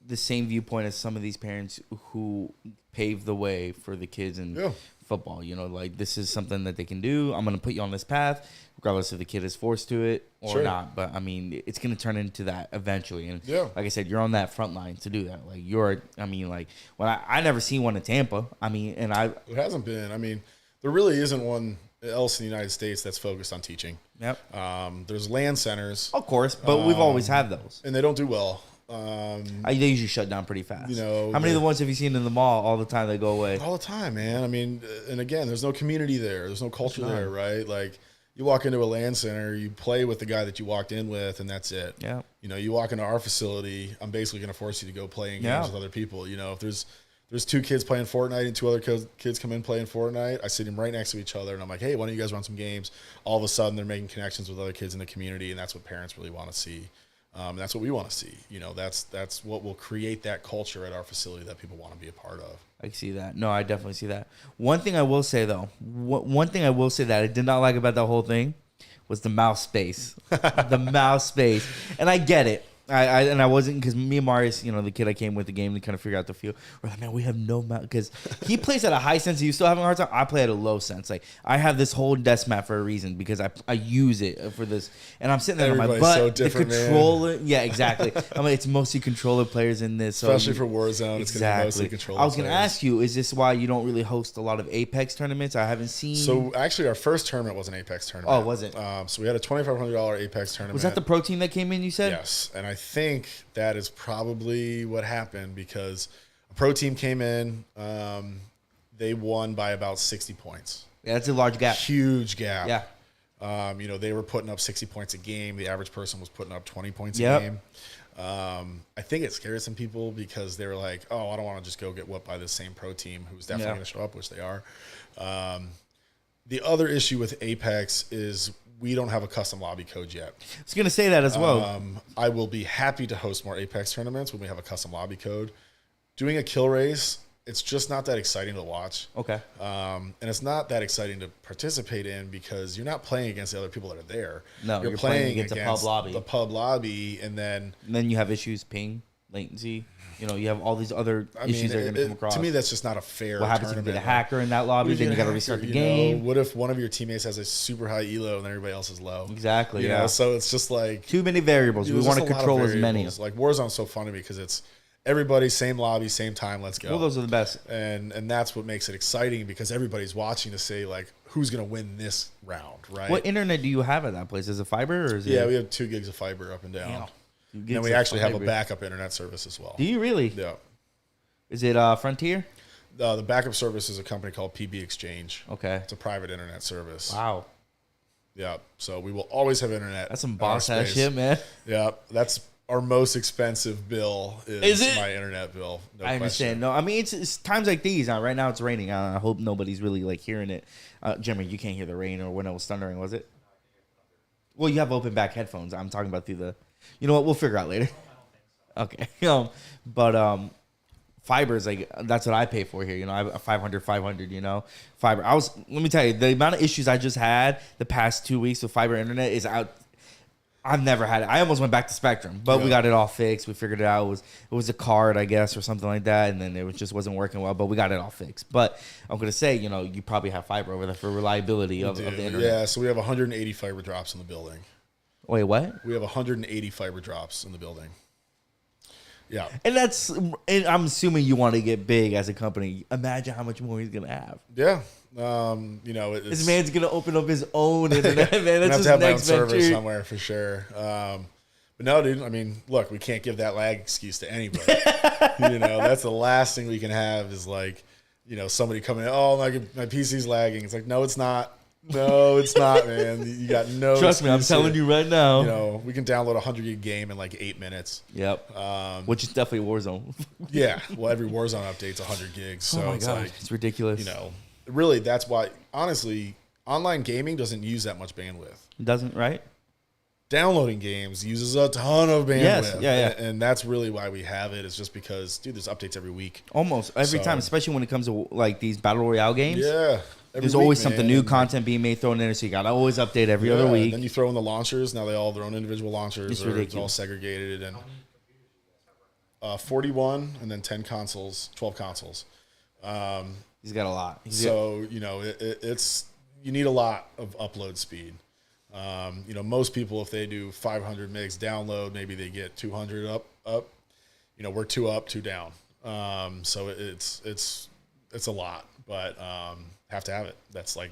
the same viewpoint as some of these parents who paved the way for the kids in football. You know, like, this is something that they can do. I'm going to put you on this path, regardless if the kid is forced to it or not. But, I mean, it's going to turn into that eventually. And like I said, you're on that front line to do that. Like, when I never seen one in Tampa. I mean, and it hasn't been. I mean, there really isn't one else in the United States that's focused on teaching. Yep. There's land centers. Of course, but we've always had those. And they don't do well. They usually shut down pretty fast. You know, how many of the ones have you seen in the mall all the time they go away? All the time, man. I mean, and again, there's no community there. There's no culture there, right? Like, you walk into a land center, you play with the guy that you walked in with, and that's it. Yeah. You know, you walk into our facility, I'm basically going to force you to go play in games with other people. You know, if there's 2 kids playing Fortnite and 2 other kids come in playing Fortnite, I sit them right next to each other, and I'm like, hey, why don't you guys run some games? All of a sudden, they're making connections with other kids in the community, and that's what parents really want to see. That's what we want to see. You know, that's what will create that culture at our facility that people want to be a part of. I see that. No, I definitely see that. One thing I will say though, one thing I will say that I did not like about the whole thing was the mouse space. The mouse space. And I get it. I wasn't, because me and Marius, you know, the kid I came with the game to kind of figure out the feel. We're like, man, we have no mouse, because he plays at a high sense. You still having a hard time. I play at a low sense. Like, I have this whole desk mat for a reason, because I use it for this, and I'm sitting there on my butt. So different, the controller, man. Yeah, exactly. I mean, it's mostly controller players in this, especially for Warzone. It's going to be mostly controller. I was going to ask you, is this why you don't really host a lot of Apex tournaments? I haven't seen. So actually, our first tournament was an Apex tournament. Oh, was it? So we had a $2,500 Apex tournament. Was that the pro team that came in? You said yes, and I think that is probably what happened, because a pro team came in. They won by about 60 points. Yeah, that's a large gap. Huge gap. Yeah. You know, they were putting up 60 points a game. The average person was putting up 20 points a game. I think it scared some people, because they were like, oh, I don't want to just go get whooped by the same pro team who's definitely going to show up, which they are. The other issue with Apex is we don't have a custom lobby code yet. I was going to say that as well. I will be happy to host more Apex tournaments when we have a custom lobby code. Doing a kill race, it's just not that exciting to watch. Okay. And it's not that exciting to participate in, because you're not playing against the other people that are there. No, you're playing against the pub lobby. And then you have issues, ping, latency. You know, you have all these other issues that are going to come across. To me, that's just not a fair. What happens if you get a hacker in that lobby? Then you got to restart the game. What if one of your teammates has a super high elo and everybody else is low? Exactly. You know, so it's just like too many variables. We want to control as many. Like Warzone's so fun to me, because it's everybody, same lobby, same time. Let's go. Well, those are the best, and that's what makes it exciting, because everybody's watching to say like who's going to win this round, right? What internet do you have at that place? Is it fiber or is it? Yeah, we have 2 gigs of fiber up and down. Damn. And then we actually have a backup internet service as well. Do you really? Yeah. Is it Frontier? The backup service is a company called PB Exchange. Okay. It's a private internet service. Wow. Yeah. So we will always have internet. That's some boss ass shit, man. Yeah. That's our most expensive bill is my internet bill. No I understand. No, I mean, it's times like these. Right now it's raining. I hope nobody's really like hearing it. Jimmy, you can't hear the rain or when it was thundering, was it? Well, you have open back headphones. I'm talking about through the. You know what? We'll figure out later. Okay. But fiber is like, that's what I pay for here. You know, I have 500, you know, fiber. Let me tell you, the amount of issues I just had the past 2 weeks with fiber internet is out. I've never had it. I almost went back to Spectrum, but we got it all fixed. We figured it out. It was a card, I guess, or something like that. And then it just wasn't working well, but we got it all fixed. But I'm going to say, you know, you probably have fiber over there for reliability of the internet. Yeah. So we have 180 fiber drops in the building. Wait, what? We have 180 fiber drops in the building. Yeah. And I'm assuming you want to get big as a company. Imagine how much more he's going to have. Yeah. You know, this man's going to open up his own internet, man. That's his have next my own venture. server somewhere for sure. But no, dude, I mean, look, we can't give that lag excuse to anybody. You know, that's the last thing we can have is like, you know, somebody coming in, oh, my PC's lagging. It's like, no, it's not. No, it's not, man. You got no. Trust me, I'm telling you right now. You know, we can download a 100 gig game in like 8 minutes. Yep. Which is definitely Warzone. Yeah. Well, every Warzone update's 100 gigs. So oh my God, like, it's ridiculous. You know, really, that's why. Honestly, online gaming doesn't use that much bandwidth. It doesn't, right? Downloading games uses a ton of bandwidth. Yes, yeah. And that's really why we have it. It's just because, dude, there's updates every week. Almost every time, especially when it comes to like these battle royale games. Yeah. There's always something new content being made, thrown in there, so you got to always update every other week. Then you throw in the launchers. Now they all have their own individual launchers. It's all segregated. And 41 and then 10 consoles, 12 consoles. He's got a lot. You know, it's you need a lot of upload speed. You know, most people, if they do 500 megs download, maybe they get 200 up. You know, we're 2 up, 2 down. So it's a lot, but have to have it. That's like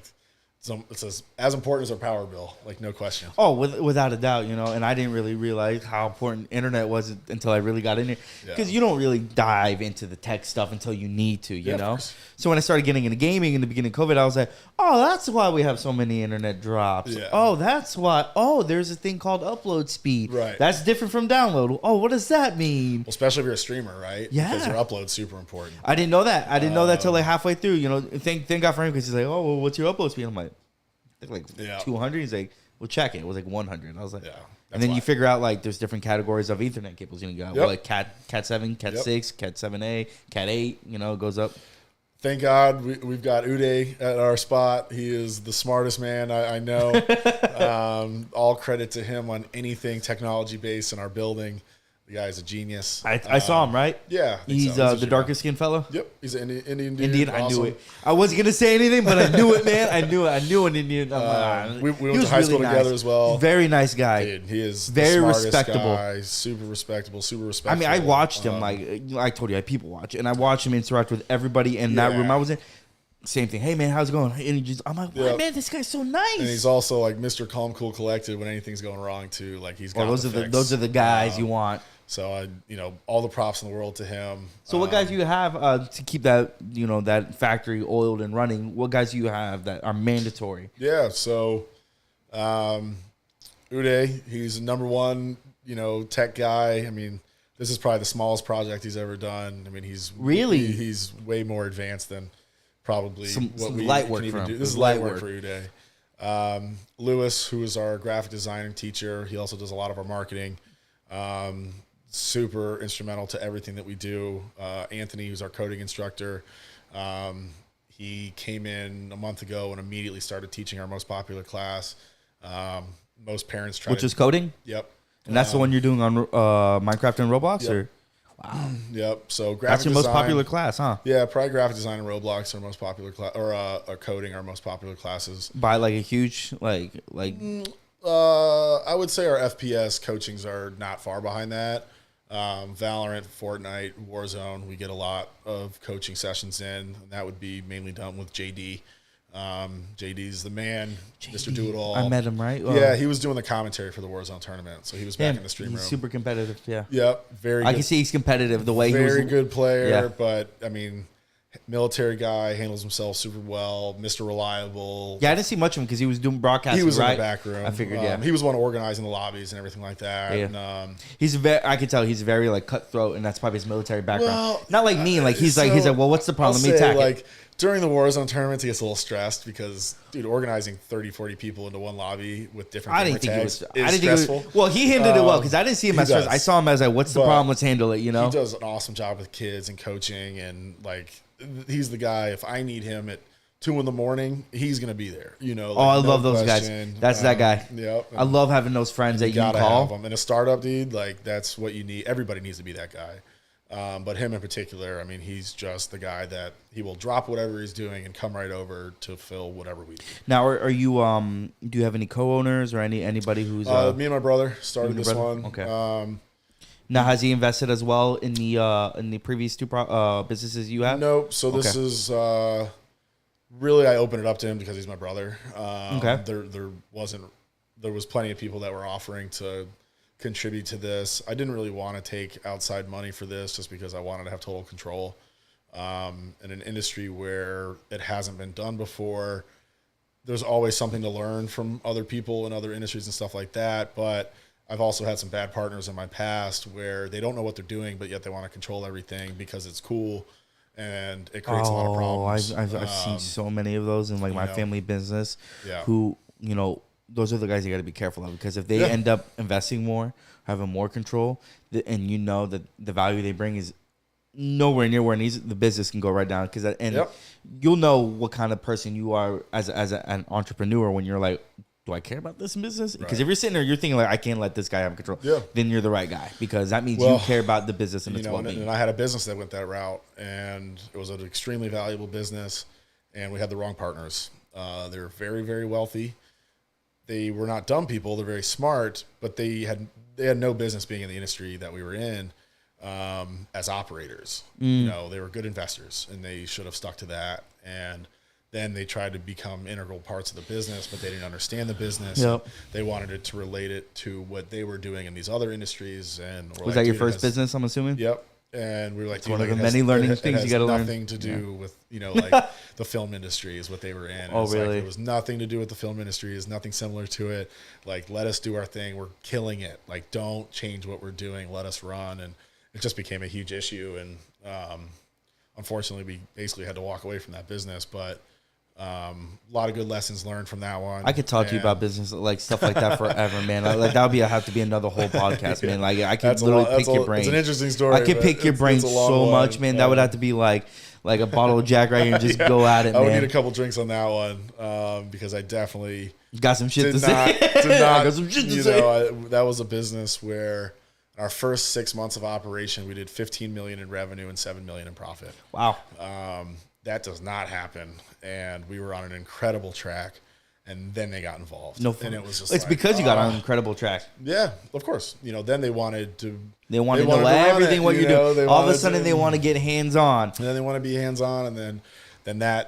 it's as important as our power bill, like no question. Oh, without a doubt, you know. And I didn't really realize how important internet was until I really got in it, because you don't really dive into the tech stuff until you need to, you know. So when I started getting into gaming in the beginning of COVID, I was like, oh, that's why we have so many internet drops. Yeah. Oh, that's why. Oh, there's a thing called upload speed. Right. That's different from download. Oh, what does that mean? Well, especially if you're a streamer, right? Yeah. Because your upload's super important. I didn't know that. I didn't know that till like halfway through. You know, thank God for him, because he's like, oh, well, what's your upload speed? I'm like 200. He's like, well, check it. It was like 100. I was like, And then you figure out like there's different categories of Ethernet cables. You got like Cat 7, Cat 6, Cat 7A, Cat 8. You know, it goes up. Thank God we've got Uday at our spot. He is the smartest man I know. All credit to him on anything technology based in our building. The guy's a genius. I saw him, right? Yeah. He's the darkest skinned fellow? Yep. He's an Indian dude. Indian, awesome. I knew it. I wasn't going to say anything, but I knew it, man. I knew an Indian. We went to high school together as well. Very nice guy. Dude, he is very the smartest respectable guy. Super respectable, super respectful. I mean, I watched him, like I told you, I people watch, and I watched him interact with everybody in that room I was in. Same thing. Hey, man, how's it going? And I'm like, wow, man, this guy's so nice. And he's also like Mr. Calm, Cool, Collected when anything's going wrong, too. Like, he's got those are the guys you want. So, all the props in the world to him. So what guys do you have to keep that, that factory oiled and running? What guys do you have that are mandatory? Yeah, so Uday, he's number one, tech guy. I mean, this is probably the smallest project he's ever done. I mean, he's way more advanced than probably some we light can work even for him. do. This is light work for Uday. Lewis, who is our graphic design teacher, he also does a lot of our marketing. Super instrumental to everything that we do. Anthony, who's our coding instructor, he came in a month ago and immediately started teaching our most popular class. Most parents try Which is coding? Yep. And that's the one you're doing on Minecraft and Roblox? Yep. Or? Wow. Yep. So graphic that's your design, most popular class, huh? Yeah, probably graphic design and Roblox are our most popular class, or coding are our most popular classes. By like a huge like. I would say our FPS coachings are not far behind that. Valorant, Fortnite, Warzone, we get a lot of coaching sessions in, and that would be mainly done with JD. JD's the man, Mr. Do-It-All. I met him, right? Yeah, he was doing the commentary for the Warzone tournament, so he was back in the stream room. He's super competitive, yeah. Yep, very good. I can see he's competitive the way he was. Very good player, but, I mean, military guy, handles himself super well, Mr. Reliable. Yeah, I didn't see much of him because he was doing broadcasting, He was right? in the back room. I figured, yeah. He was the one organizing the lobbies and everything like that. Yeah. And, I can tell he's very, like, cutthroat, and that's probably his military background. Well, not like me. Like, he's like, well, what's the problem? Let me attack it. During the Warzone tournaments, he gets a little stressed because, dude, organizing 30, 40 people into one lobby with different tags is stressful. Well, he handled it well because I didn't see him as stressed. I saw him as like, what's the problem? Let's handle it, He does an awesome job with kids and coaching, and, like, he's the guy. If I need him at 2 a.m, he's going to be there, I love those guys. That's that guy. Yep. I love having those friends that you can call. Have them. In a startup, dude, like, that's what you need. Everybody needs to be that guy. But him in particular, I mean, he's just the guy that he will drop whatever he's doing and come right over to fill whatever we do. Now, are you? Do you have any co-owners or anybody who's? Me and my brother started this one. Okay. Now, has he invested as well in the previous two businesses you have? Nope. So this is really, I opened it up to him because he's my brother. Okay. There was plenty of people that were offering to contribute to this. I didn't really want to take outside money for this just because I wanted to have total control in an industry where it hasn't been done before. There's always something to learn from other people in other industries and stuff like that. But I've also had some bad partners in my past where they don't know what they're doing, but yet they want to control everything because it's cool, and it creates a lot of problems. I've seen so many of those in like my family business. Yeah. Who those are the guys you got to be careful of because if they end up investing more, having more control, and that the value they bring is nowhere near where the business can go right down. Because you'll know what kind of person you are as an entrepreneur when you're like, do I care about this business? Because if you're sitting there, you're thinking like, I can't let this guy have control. Yeah. Then you're the right guy because that means you care about the business and its well-being. And I had a business that went that route, and it was an extremely valuable business, and we had the wrong partners. They were very, very wealthy. They were not dumb people. They're very smart, but they had no business being in the industry that we were in as operators. They were good investors, and they should have stuck to that. And then they tried to become integral parts of the business, but they didn't understand the business. Yep. They wanted it to relate it to what they were doing in these other industries. And was that your first business? I'm assuming. Yep. And we were like, it's one of the many learning things you got to learn. Nothing to do with like the film industry is what they were in. And really? It was nothing to do with the film industry. It's nothing similar to it. Like, let us do our thing. We're killing it. Like, don't change what we're doing. Let us run. And it just became a huge issue. And unfortunately, we basically had to walk away from that business. But A lot of good lessons learned from that one. I could talk to you about business, like stuff like that forever, man. Like that would have to be another whole podcast, man. Like I could literally pick your brain. It's an interesting story. I could pick your brain so much, man. That would have to be like a bottle of Jack right here and just go at it, man. I would need a couple drinks on that one because I definitely got some shit to say. Got some shit to say. That was a business where in our first 6 months of operation, we did $15 million in revenue and $7 million in profit. Wow. That does not happen, and we were on an incredible track, and then they got involved. No fun. And it was just it's because you got on an incredible track. Yeah, of course. Then they wanted to. They wanted to know everything what you do. All of a sudden, they want to get hands on. And then they want to be hands on, and then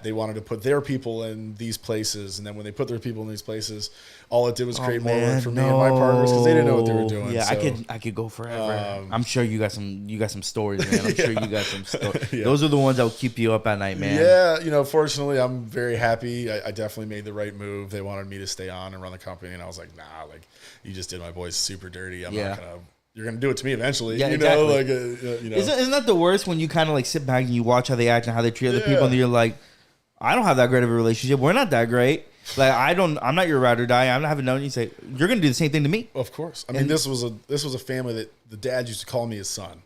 they wanted to put their people in these places, and then when they put their people in these places, all it did was create more work for me and my partners because they didn't know what they were doing. Yeah, so, I could go forever. I'm sure you got some stories, man. I'm sure you got some stories. Yeah. Those are the ones that will keep you up at night, man. Yeah, fortunately, I'm very happy. I definitely made the right move. They wanted me to stay on and run the company, and I was like, nah, like you just did my boys super dirty. I'm not gonna. You're gonna do it to me eventually. Yeah, exactly. Isn't that the worst when you kind of like sit back and you watch how they act and how they treat other people, and you're like, I don't have that great of a relationship. We're not that great. Like I'm not your ride or die. I'm not having known you say you're gonna do the same thing to me. Of course. I mean, this was a family that the dad used to call me his son.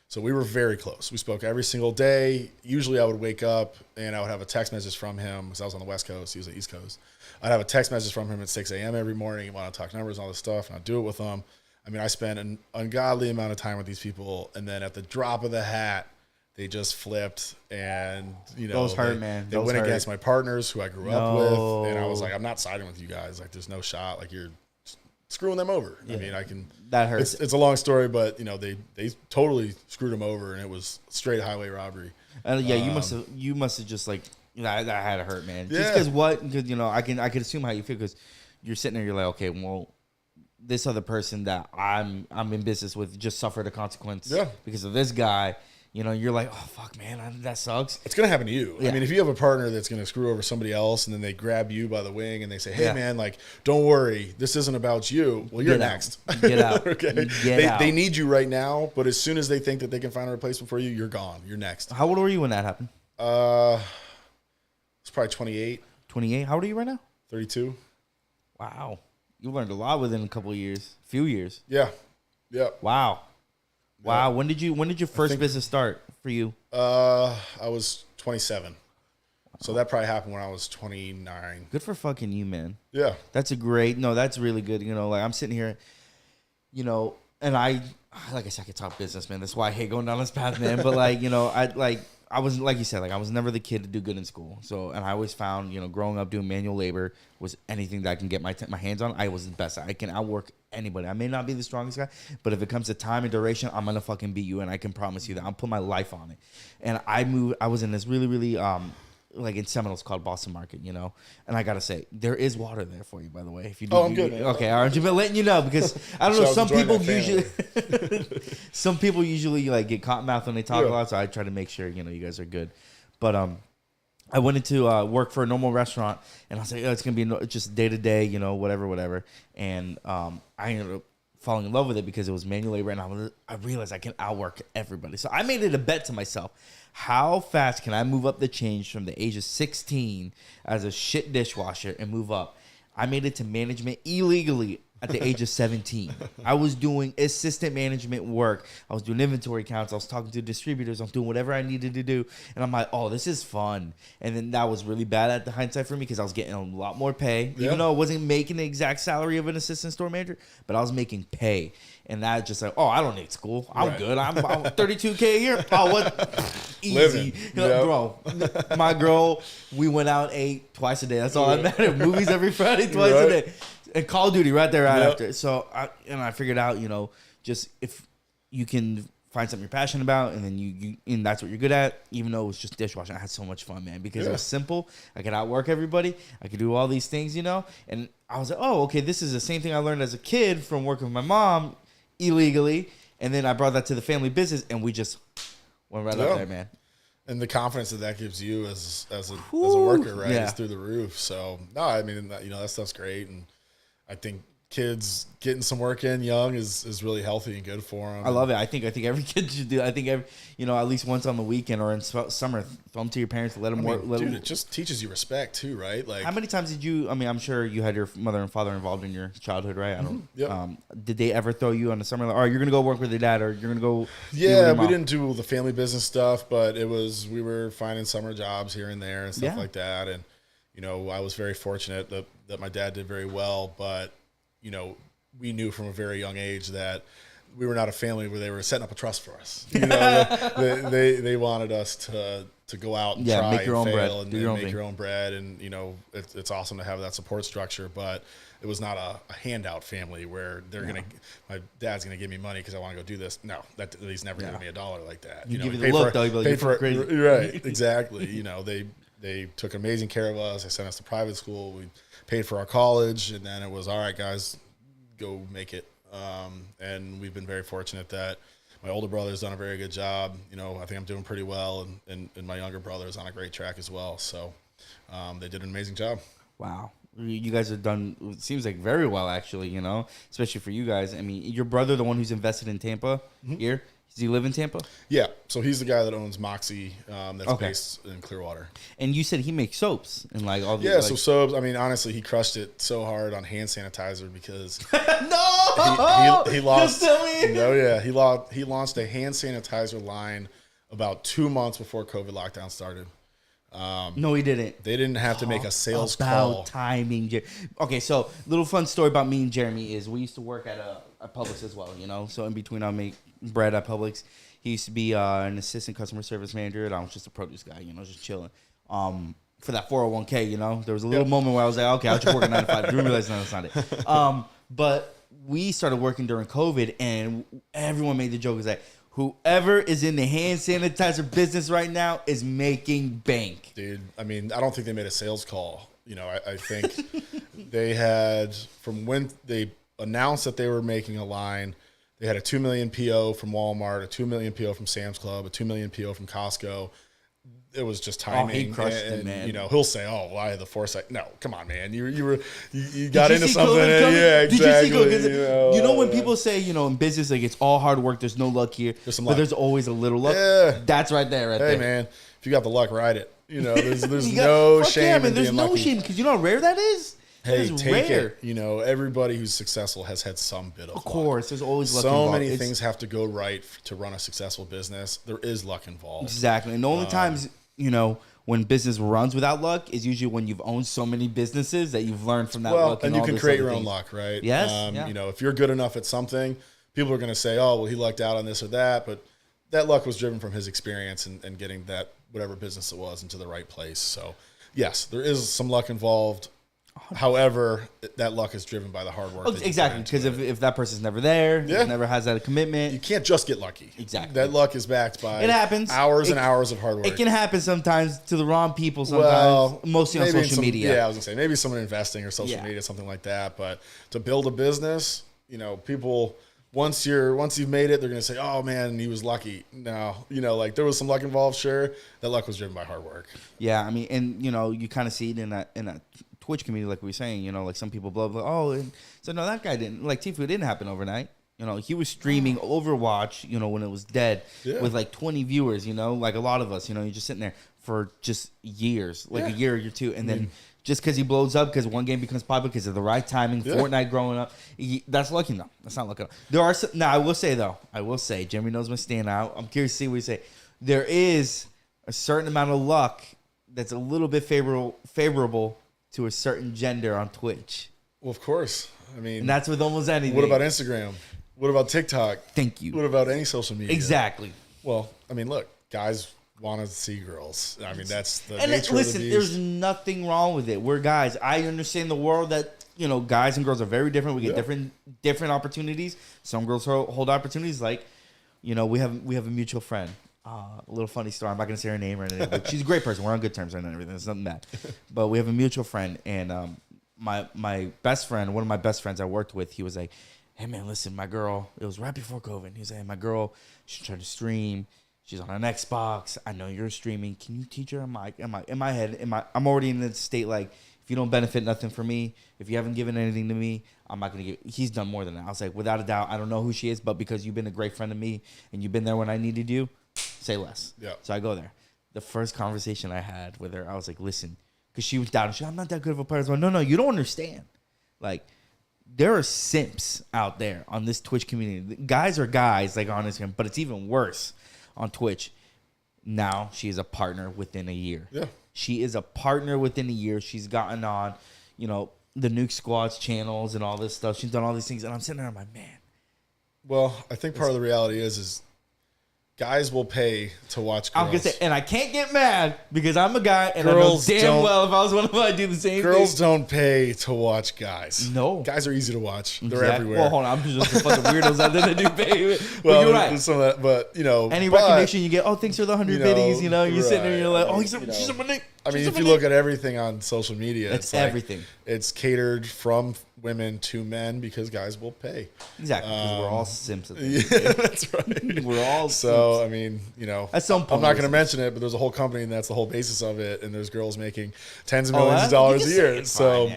So we were very close. We spoke every single day. Usually I would wake up and I would have a text message from him because I was on the West Coast. He was on the East Coast. I'd have a text message from him at 6 a.m. every morning. He wanted to talk numbers and all this stuff, and I'd do it with him. I mean, I spent an ungodly amount of time with these people, and then at the drop of the hat, they just flipped, and those hurt, man. They went against my partners who I grew up with, and I was like, I'm not siding with you guys. Like, there's no shot. Like, you're screwing them over. Yeah. I mean, I can. That hurts. It's a long story, but they totally screwed them over, and it was straight highway robbery. Yeah, you must have just like that had to hurt, man. Yeah. Just because I could assume how you feel because you're sitting there, you're like, okay, well, this other person that I'm in business with just suffered a consequence because of this guy. You're like, oh, fuck, man, that sucks. It's going to happen to you. Yeah. I mean, if you have a partner that's going to screw over somebody else and then they grab you by the wing and they say, hey, man, like, don't worry. This isn't about you. Well, you're next. Get out. Okay. They need you right now, but as soon as they think that they can find a replacement for you, you're gone. You're next. How old were you when that happened? It's probably 28. 28? How old are you right now? 32. Wow. You learned a lot within a couple of years. Few years. Yeah. Yeah. Wow. Wow. When did your first business start for you? I was 27. Wow. So that probably happened when I was 29. Good for fucking you, man. Yeah. That's that's really good. Like I'm sitting here, and I, like I said, I could talk business, man. That's why I hate going down this path, man. But I was, like you said, like I was never the kid to do good in school. So, and I always found, growing up doing manual labor was anything that I can get my hands on. I was the best. I can outwork anybody. I may not be the strongest guy, but if it comes to time and duration, I'm going to fucking beat you. And I can promise you that I'll put my life on it. And I was in this really, really, like in Seminoles called Boston Market, and I gotta say there is water there for you, by the way. If you do, I'm good. Okay, aren't you? But letting you know because I don't know. Some people usually like get cotton mouth when they talk a lot, so I try to make sure you guys are good. But I went into work for a normal restaurant, and I was like, it's gonna be just day to day, whatever. And I ended up falling in love with it because it was manual labor, and I realized I can outwork everybody. So I made it a bet to myself. How fast can I move up the change from the age of 16 as a shit dishwasher and move up? I made it to management illegally at the age of 17. I was doing assistant management work. I was doing inventory counts. I was talking to distributors. I was doing whatever I needed to do. And I'm like, oh, this is fun. And then that was really bad at the hindsight for me because I was getting a lot more pay. Even though I wasn't making the exact salary of an assistant store manager, but I was making pay. And that just like, oh, I don't need school. I'm good. I'm $32K a year. Oh, what? Easy. Bro, my girl, we went out, ate twice a day. That's all that mattered. Movies every Friday, twice a day. And Call of Duty right there, right after. So, I figured out, just if you can find something you're passionate about, and then and that's what you're good at, even though it was just dishwashing. I had so much fun, man, because it was simple. I could outwork everybody. I could do all these things, and I was like, oh, okay, this is the same thing I learned as a kid from working with my mom illegally, and then I brought that to the family business, and we just went right up there, man. And the confidence that gives you as a worker, right, is through the roof. So, no, I mean, that stuff's great, and I think kids getting some work in young is really healthy and good for them. I love it. I think every kid should do. I think at least once on the weekend or in summer, throw them to your parents, let them work. It just teaches you respect too, right? Like, how many times did you? I mean, I'm sure you had your mother and father involved in your childhood, right? I don't. Yep. Did they ever throw you on the summer? Like, all right, you're gonna go work with your dad, or you're gonna go? Yeah, we didn't do the family business stuff, but we were finding summer jobs here and there and stuff like that. And I was very fortunate that my dad did very well, but we knew from a very young age that we were not a family where they were setting up a trust for us. They wanted us to go out and try make your and own fail bread. and make your own bread. And, it's awesome to have that support structure, but it was not a handout family where my dad's going to give me money because I want to go do this. No, he's never given me $1 like that. You give you the look, though. You'd be like, crazy. Right, exactly. They took amazing care of us. They sent us to private school. We paid for our college, and then it was, all right, guys, go make it. And we've been very fortunate that my older brother's done a very good job. I think I'm doing pretty well, and my younger brother is on a great track as well. So they did an amazing job. Wow. You guys have done, it seems like very well, actually, especially for you guys. I mean, your brother, the one who's invested in Tampa here, does he live in Tampa? Yeah. So he's the guy that owns Moxie, that's based in Clearwater. And you said he makes soaps and like all these. Yeah, so soaps, I mean, honestly, he crushed it so hard on hand sanitizer because he launched. He launched a hand sanitizer line about 2 months before COVID lockdown started. No, he didn't. They didn't have to make a sales call. About timing. Okay, so little fun story about me and Jeremy is we used to work at Publix as well, So in between I make bread at Publix. He used to be an assistant customer service manager, and I was just a produce guy, just chilling. For that 401k, there was a little moment where I was like, okay, I'll just work at 9 to 5. Didn't realize that's not it. But we started working during COVID, and everyone made the joke is that whoever is in the hand sanitizer business right now is making bank. Dude, I mean, I don't think they made a sales call. I think they had, from when they announced that they were making a line, they had a 2 million PO from Walmart, a 2 million PO from Sam's Club, a 2 million PO from Costco. It was just timing. He crushed it, man. He'll say, "Oh, well, I had the foresight." No, come on, man. You got into something. Yeah, exactly. Did you see when people say, in business, like it's all hard work, there's no luck here, but there's always a little luck. Yeah. That's right there, right there. Hey, man, if you got the luck, ride it. There's no shame. Yeah, man, there's no shame because you know how rare that is. Hey, take it. Everybody who's successful has had some bit of luck. Of course, there's always luck involved. So many things have to go right to run a successful business. There is luck involved. Exactly. And the only times, when business runs without luck is usually when you've owned so many businesses that you've learned from that luck. And you can create your own luck, right? Yes. If you're good enough at something, people are going to say, oh, well, he lucked out on this or that. But that luck was driven from his experience and getting that, whatever business it was, into the right place. So, yes, there is some luck involved. However, that luck is driven by the hard work. Exactly, because if that person's never there, never has that commitment. You can't just get lucky. Exactly. That luck is backed by hours and hours of hard work. It can happen sometimes to the wrong people sometimes, mostly on social media. Yeah, I was going to say, maybe someone investing or social media, something like that. But to build a business, people... Once you've made it, they're going to say, oh, man, he was lucky. No, there was some luck involved, sure. That luck was driven by hard work. Yeah, I mean, and, you kind of see it in that Twitch community, like we were saying, like some people blow, so no, that guy didn't, like Tfue, didn't happen overnight. He was streaming Overwatch, when it was dead with like 20 viewers, like a lot of us, you're just sitting there for just years, like a year or two. And then just because he blows up, because one game becomes popular because of the right timing, Fortnite growing up, that's lucky. No, that's not lucky. There are some, now I will say, Jeremy knows my standout. I'm curious to see what you say. There is a certain amount of luck that's a little bit favorable to a certain gender on Twitch. Well, of course. I mean, and that's with almost anything. What about Instagram? What about TikTok? Thank you. What about any social media? Exactly. Well, I mean, look, guys want to see girls. I mean, that's the nature of the beast. There's nothing wrong with it. We're guys. I understand the world that, guys and girls are very different. We get different opportunities. Some girls hold opportunities. Like, we have a mutual friend. A little funny story. I'm not going to say her name or anything, but she's a great person. We're on good terms right now and everything. It's nothing bad. But we have a mutual friend, and my best friend, one of my best friends I worked with, he was like, hey, man, listen, my girl, it was right before COVID. He was like, hey, my girl, she's trying to stream. She's on an Xbox. I know you're streaming. Can you teach her? I'm like, in my head, I'm already in the state like, if you don't benefit nothing from me, if you haven't given anything to me, I'm not going to give. He's done more than that. I was like, without a doubt, I don't know who she is, but because you've been a great friend to me and you've been there when I needed you, say less. Yeah. So I go there. The first conversation I had with her, I was like, listen, because she was down. I'm not that good of a player. I was like, no, you don't understand. Like, there are simps out there on this Twitch community. Guys are guys, like on Instagram, but it's even worse on Twitch. Now she is a partner within a year. Yeah. She is a partner within a year. She's gotten on, the Nuke Squad's channels and all this stuff. She's done all these things. And I'm sitting there, I'm like, man. Well, I think part of the reality is guys will pay to watch girls. I'm gonna say, and I can't get mad because I'm a guy, and girls I know damn well if I was one of them, I'd do the same thing. Girls don't pay to watch guys. No. Guys are easy to watch. They're everywhere. Well, hold on. I'm just the fucking weirdos out there that do pay. Well, you're right. Some of that, but, any recognition you get, thanks for the 100 biddies, you're right. sitting there and you're like, she's a money. I mean, if you look at everything on social media, it's like everything. It's catered from women to men because guys will pay. Exactly, because we're all simps. Yeah, that's right. We're all so, simps. I mean, at some point, I'm not going to mention it, but there's a whole company and that's the whole basis of it. And there's girls making tens of millions of dollars a year. So,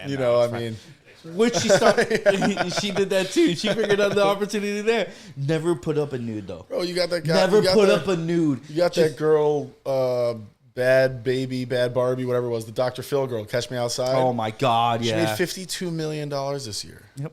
Which she started, she did that too. She figured out the opportunity there. Never put up a nude though. Bro, you got that guy. Never put up a nude. You got that girl, Bad Barbie, whatever it was, the Dr. Phil girl, Catch Me Outside. Oh my God, yeah. She made $52 million this year. Yep.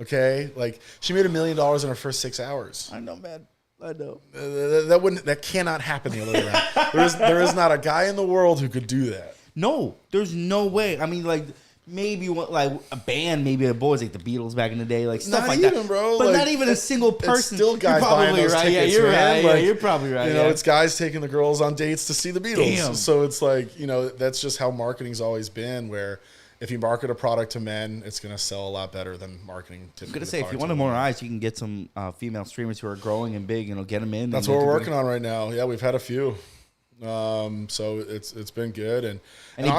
Okay? Like, she made $1 million in her first 6 hours. I know, man. I know. That cannot happen the other way around. There is not a guy in the world who could do that. No, there's no way. I mean, like, maybe like a band, maybe a boys like the Beatles back in the day, like stuff not like even, that, bro. But like, not even a single person. It's still guys buying those right. tickets. Yeah, you're man. right. Like, you're probably right. It's guys taking the girls on dates to see the Beatles. Damn. So it's like, that's just how marketing's always been. Where if you market a product to men, it's going to sell a lot better than marketing to. I'm gonna say, if you want more eyes, you can get some female streamers who are growing and big. Get them in. That's what we're working on right now. Yeah, we've had a few. So it's been good. And any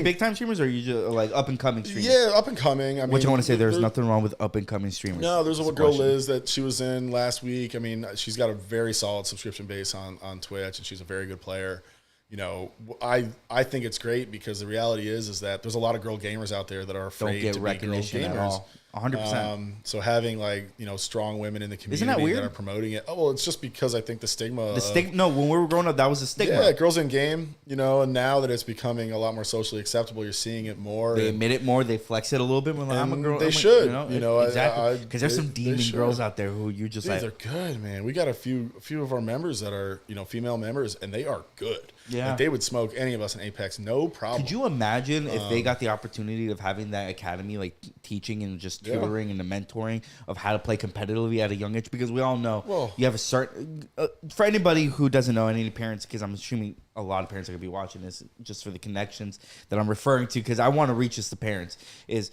big time streamers, or are you just like up and coming streamers? Yeah, up and coming. I mean, which I want to say, there's nothing wrong with up and coming streamers. No, there's a girl Liz that she was in last week. I mean, she's got a very solid subscription base on Twitch, and she's a very good player. I think it's great because the reality is that there's a lot of girl gamers out there that are afraid to be girl gamers. 100%. So having strong women in the community that are promoting it. Oh, well, it's just because I think the stigma. No, when we were growing up, that was a stigma. Yeah, girls in game, and now that it's becoming a lot more socially acceptable, you're seeing it more. They admit it more. They flex it a little bit. When I'm a girl. They should. Exactly. Because there's some demon girls out there who you just they're good, man. We got a few of our members that are female members, and they are good. Yeah, they would smoke any of us in Apex, no problem. Could you imagine if they got the opportunity of having that academy, like teaching and just tutoring and the mentoring of how to play competitively at a young age? Because we all know you have a certain for anybody who doesn't know, any parents, because I'm assuming a lot of parents are gonna be watching this just for the connections that I'm referring to, because I want to reach just the parents. Is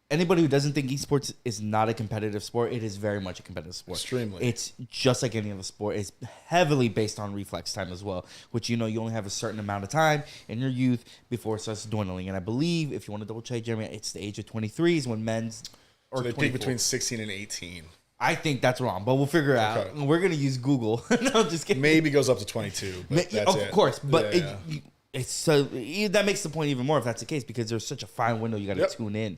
anybody who doesn't think esports is not a competitive sport, it is very much a competitive sport. Extremely. It's just like any other sport. It's heavily based on reflex time as well, which you only have a certain amount of time in your youth before it starts dwindling. And I believe, if you want to double check, Jeremy, it's the age of 23 is when men's... So they peak between 16 and 18. I think that's wrong, but we'll figure it out. We're going to use Google. No, just kidding. Maybe goes up to 22, but that's of course, but it's so that makes the point even more if that's the case, because there's such a fine window you got to tune in,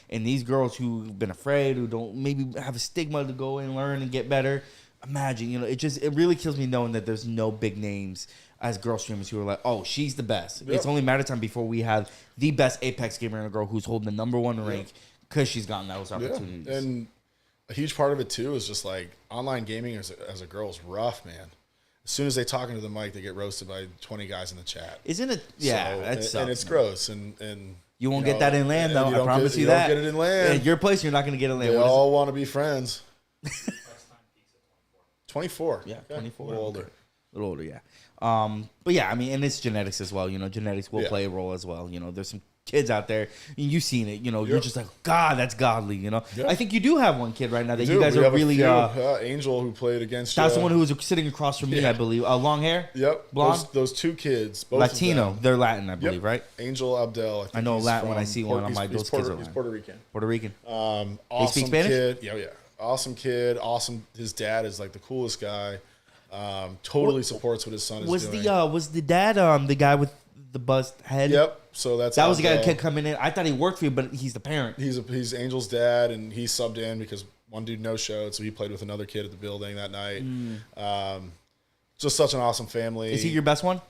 and these girls who've been afraid, who don't maybe have a stigma to go and learn and get better. Imagine, it really kills me knowing that there's no big names as girl streamers who are like, oh, she's the best. It's only a matter of time before we have the best Apex gamer and a girl who's holding the #1 rank because she's gotten those opportunities. And a huge part of it too is just like online gaming as a girl is rough, man. As soon as they talk into the mic, they get roasted by 20 guys in the chat. Isn't it? Yeah, that sucks. And it's gross. And you won't get that in LAN, though. I promise you that. You don't get it in LAN. At your place, you're not going to get it in LAN. They all want to be friends. 24. Yeah, 24. A little older. A little older, yeah. But yeah, I mean, and it's genetics as well. Genetics will play a role as well. There's some kids out there, and you've seen it. You're just like, God, that's godly. I think you do have one kid right now that you guys are really. Angel, who played against. That's the one who was sitting across from me, I believe. Long hair. Yep. Blonde. Those two kids, both Latino. They're Latin, I believe, right? Angel Abdel. I know Latin when I see one. I'm like, those kids are Latin. He's Puerto Rican. Puerto Rican. Awesome they speak Spanish? Kid. Yeah. Awesome kid. Awesome. His dad is like the coolest guy. Totally supports what his son is doing. Was the dad the guy with the bust head. Yep. So that was the guy that kept coming in. I thought he worked for you, but he's the parent. He's Angel's dad, and he subbed in because one dude no showed, so he played with another kid at the building that night. Just such an awesome family. Is he your best one?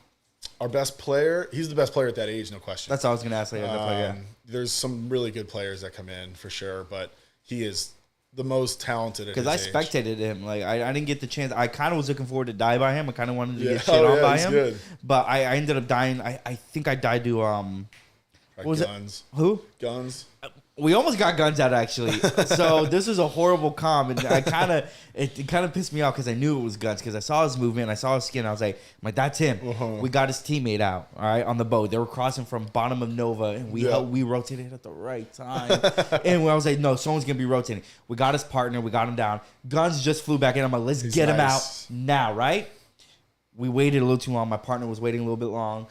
Our best player. He's the best player at that age, no question. That's what I was going to ask. There's some really good players that come in for sure, but he is the most talented at his age. Because I spectated him. Like I didn't get the chance. I kind of was looking forward to die by him. I kind of wanted to get shit on by him. Good. But I ended up dying. I think I died to what was Guns. It? Who? Guns. We almost got Guns out actually. So this was a horrible comm, and it kind of pissed me off because I knew it was Guns because I saw his movement, I saw his skin. I was like, that's him. We got his teammate out, all right, on the boat. They were crossing from bottom of Nova, and we rotated at the right time. And I was like, no, someone's gonna be rotating. We got his partner, we got him down. Guns just flew back in. I'm like, let's get him out now, right? We waited a little too long. My partner was waiting a little bit long.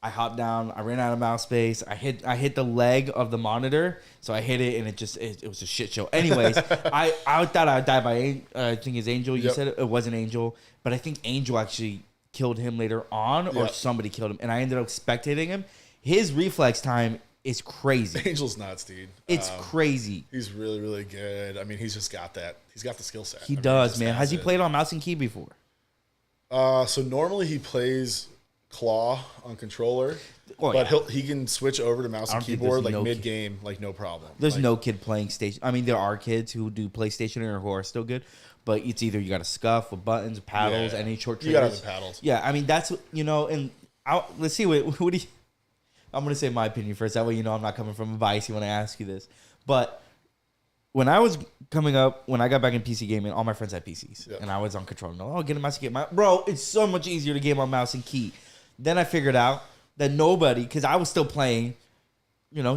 I hopped down. I ran out of mouse space. I hit the leg of the monitor, so I hit it, and it was a shit show. Anyways, I thought I would die by I think it's Angel. You said it wasn't Angel, but I think Angel actually killed him later on, or somebody killed him, and I ended up spectating him. His reflex time is crazy. Angel's nuts, dude. It's crazy. He's really, really good. I mean, he's just got that. He's got the skill set. He does, man. Has he played on mouse and key before? So normally he plays claw on controller, but he can switch over to mouse and keyboard like mid game, like no problem. There's no kid playing station. I mean, there are kids who do play stationary or who are still good, but it's either you got to scuff with buttons, paddles, any short triggers. You got to have the paddles. Yeah, I mean that's and let's see what do you. I'm gonna say my opinion first. That way you know I'm not coming from a bias when I ask you this, but. When I was coming up, when I got back in PC gaming, all my friends had PCs, and I was on controller. No, get a mouse and key. Bro, it's so much easier to game on mouse and key. Then I figured out that nobody, because I was still playing,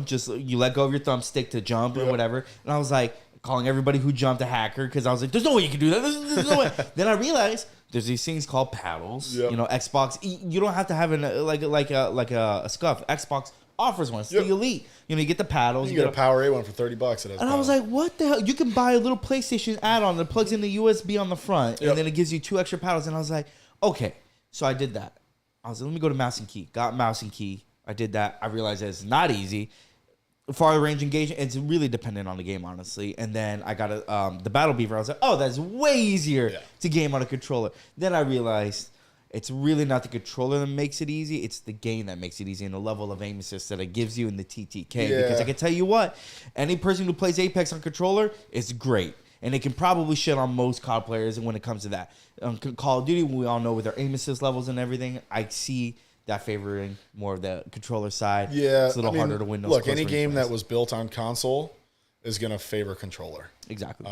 just you let go of your thumbstick to jump or whatever. And I was like calling everybody who jumped a hacker because I was like, there's no way you can do that. There's no way. Then I realized there's these things called paddles. Xbox. You don't have to have a scuff. Xbox offers one. It's the Elite. You get the paddles. You get a PowerA one for $30. And I was like, what the hell? You can buy a little PlayStation add-on that plugs in the USB on the front, and then it gives you 2 extra paddles. And I was like, okay. So I did that. I was like, let me go to mouse and key. Got mouse and key. I did that. I realized that it's not easy. Farther range engagement, it's really dependent on the game, honestly. And then I got the Battle Beaver. I was like, oh, that's way easier to game on a controller. Then I realized it's really not the controller that makes it easy. It's the game that makes it easy and the level of aim assist that it gives you in the TTK. Because I can tell you what, any person who plays Apex on controller is great. And they can probably shit on most COD players when it comes to that. Call of Duty, we all know with their aim assist levels and everything, I see that favoring more of the controller side. Yeah. It's a little harder to win those. Look, any game that was built on console is going to favor controller. Exactly.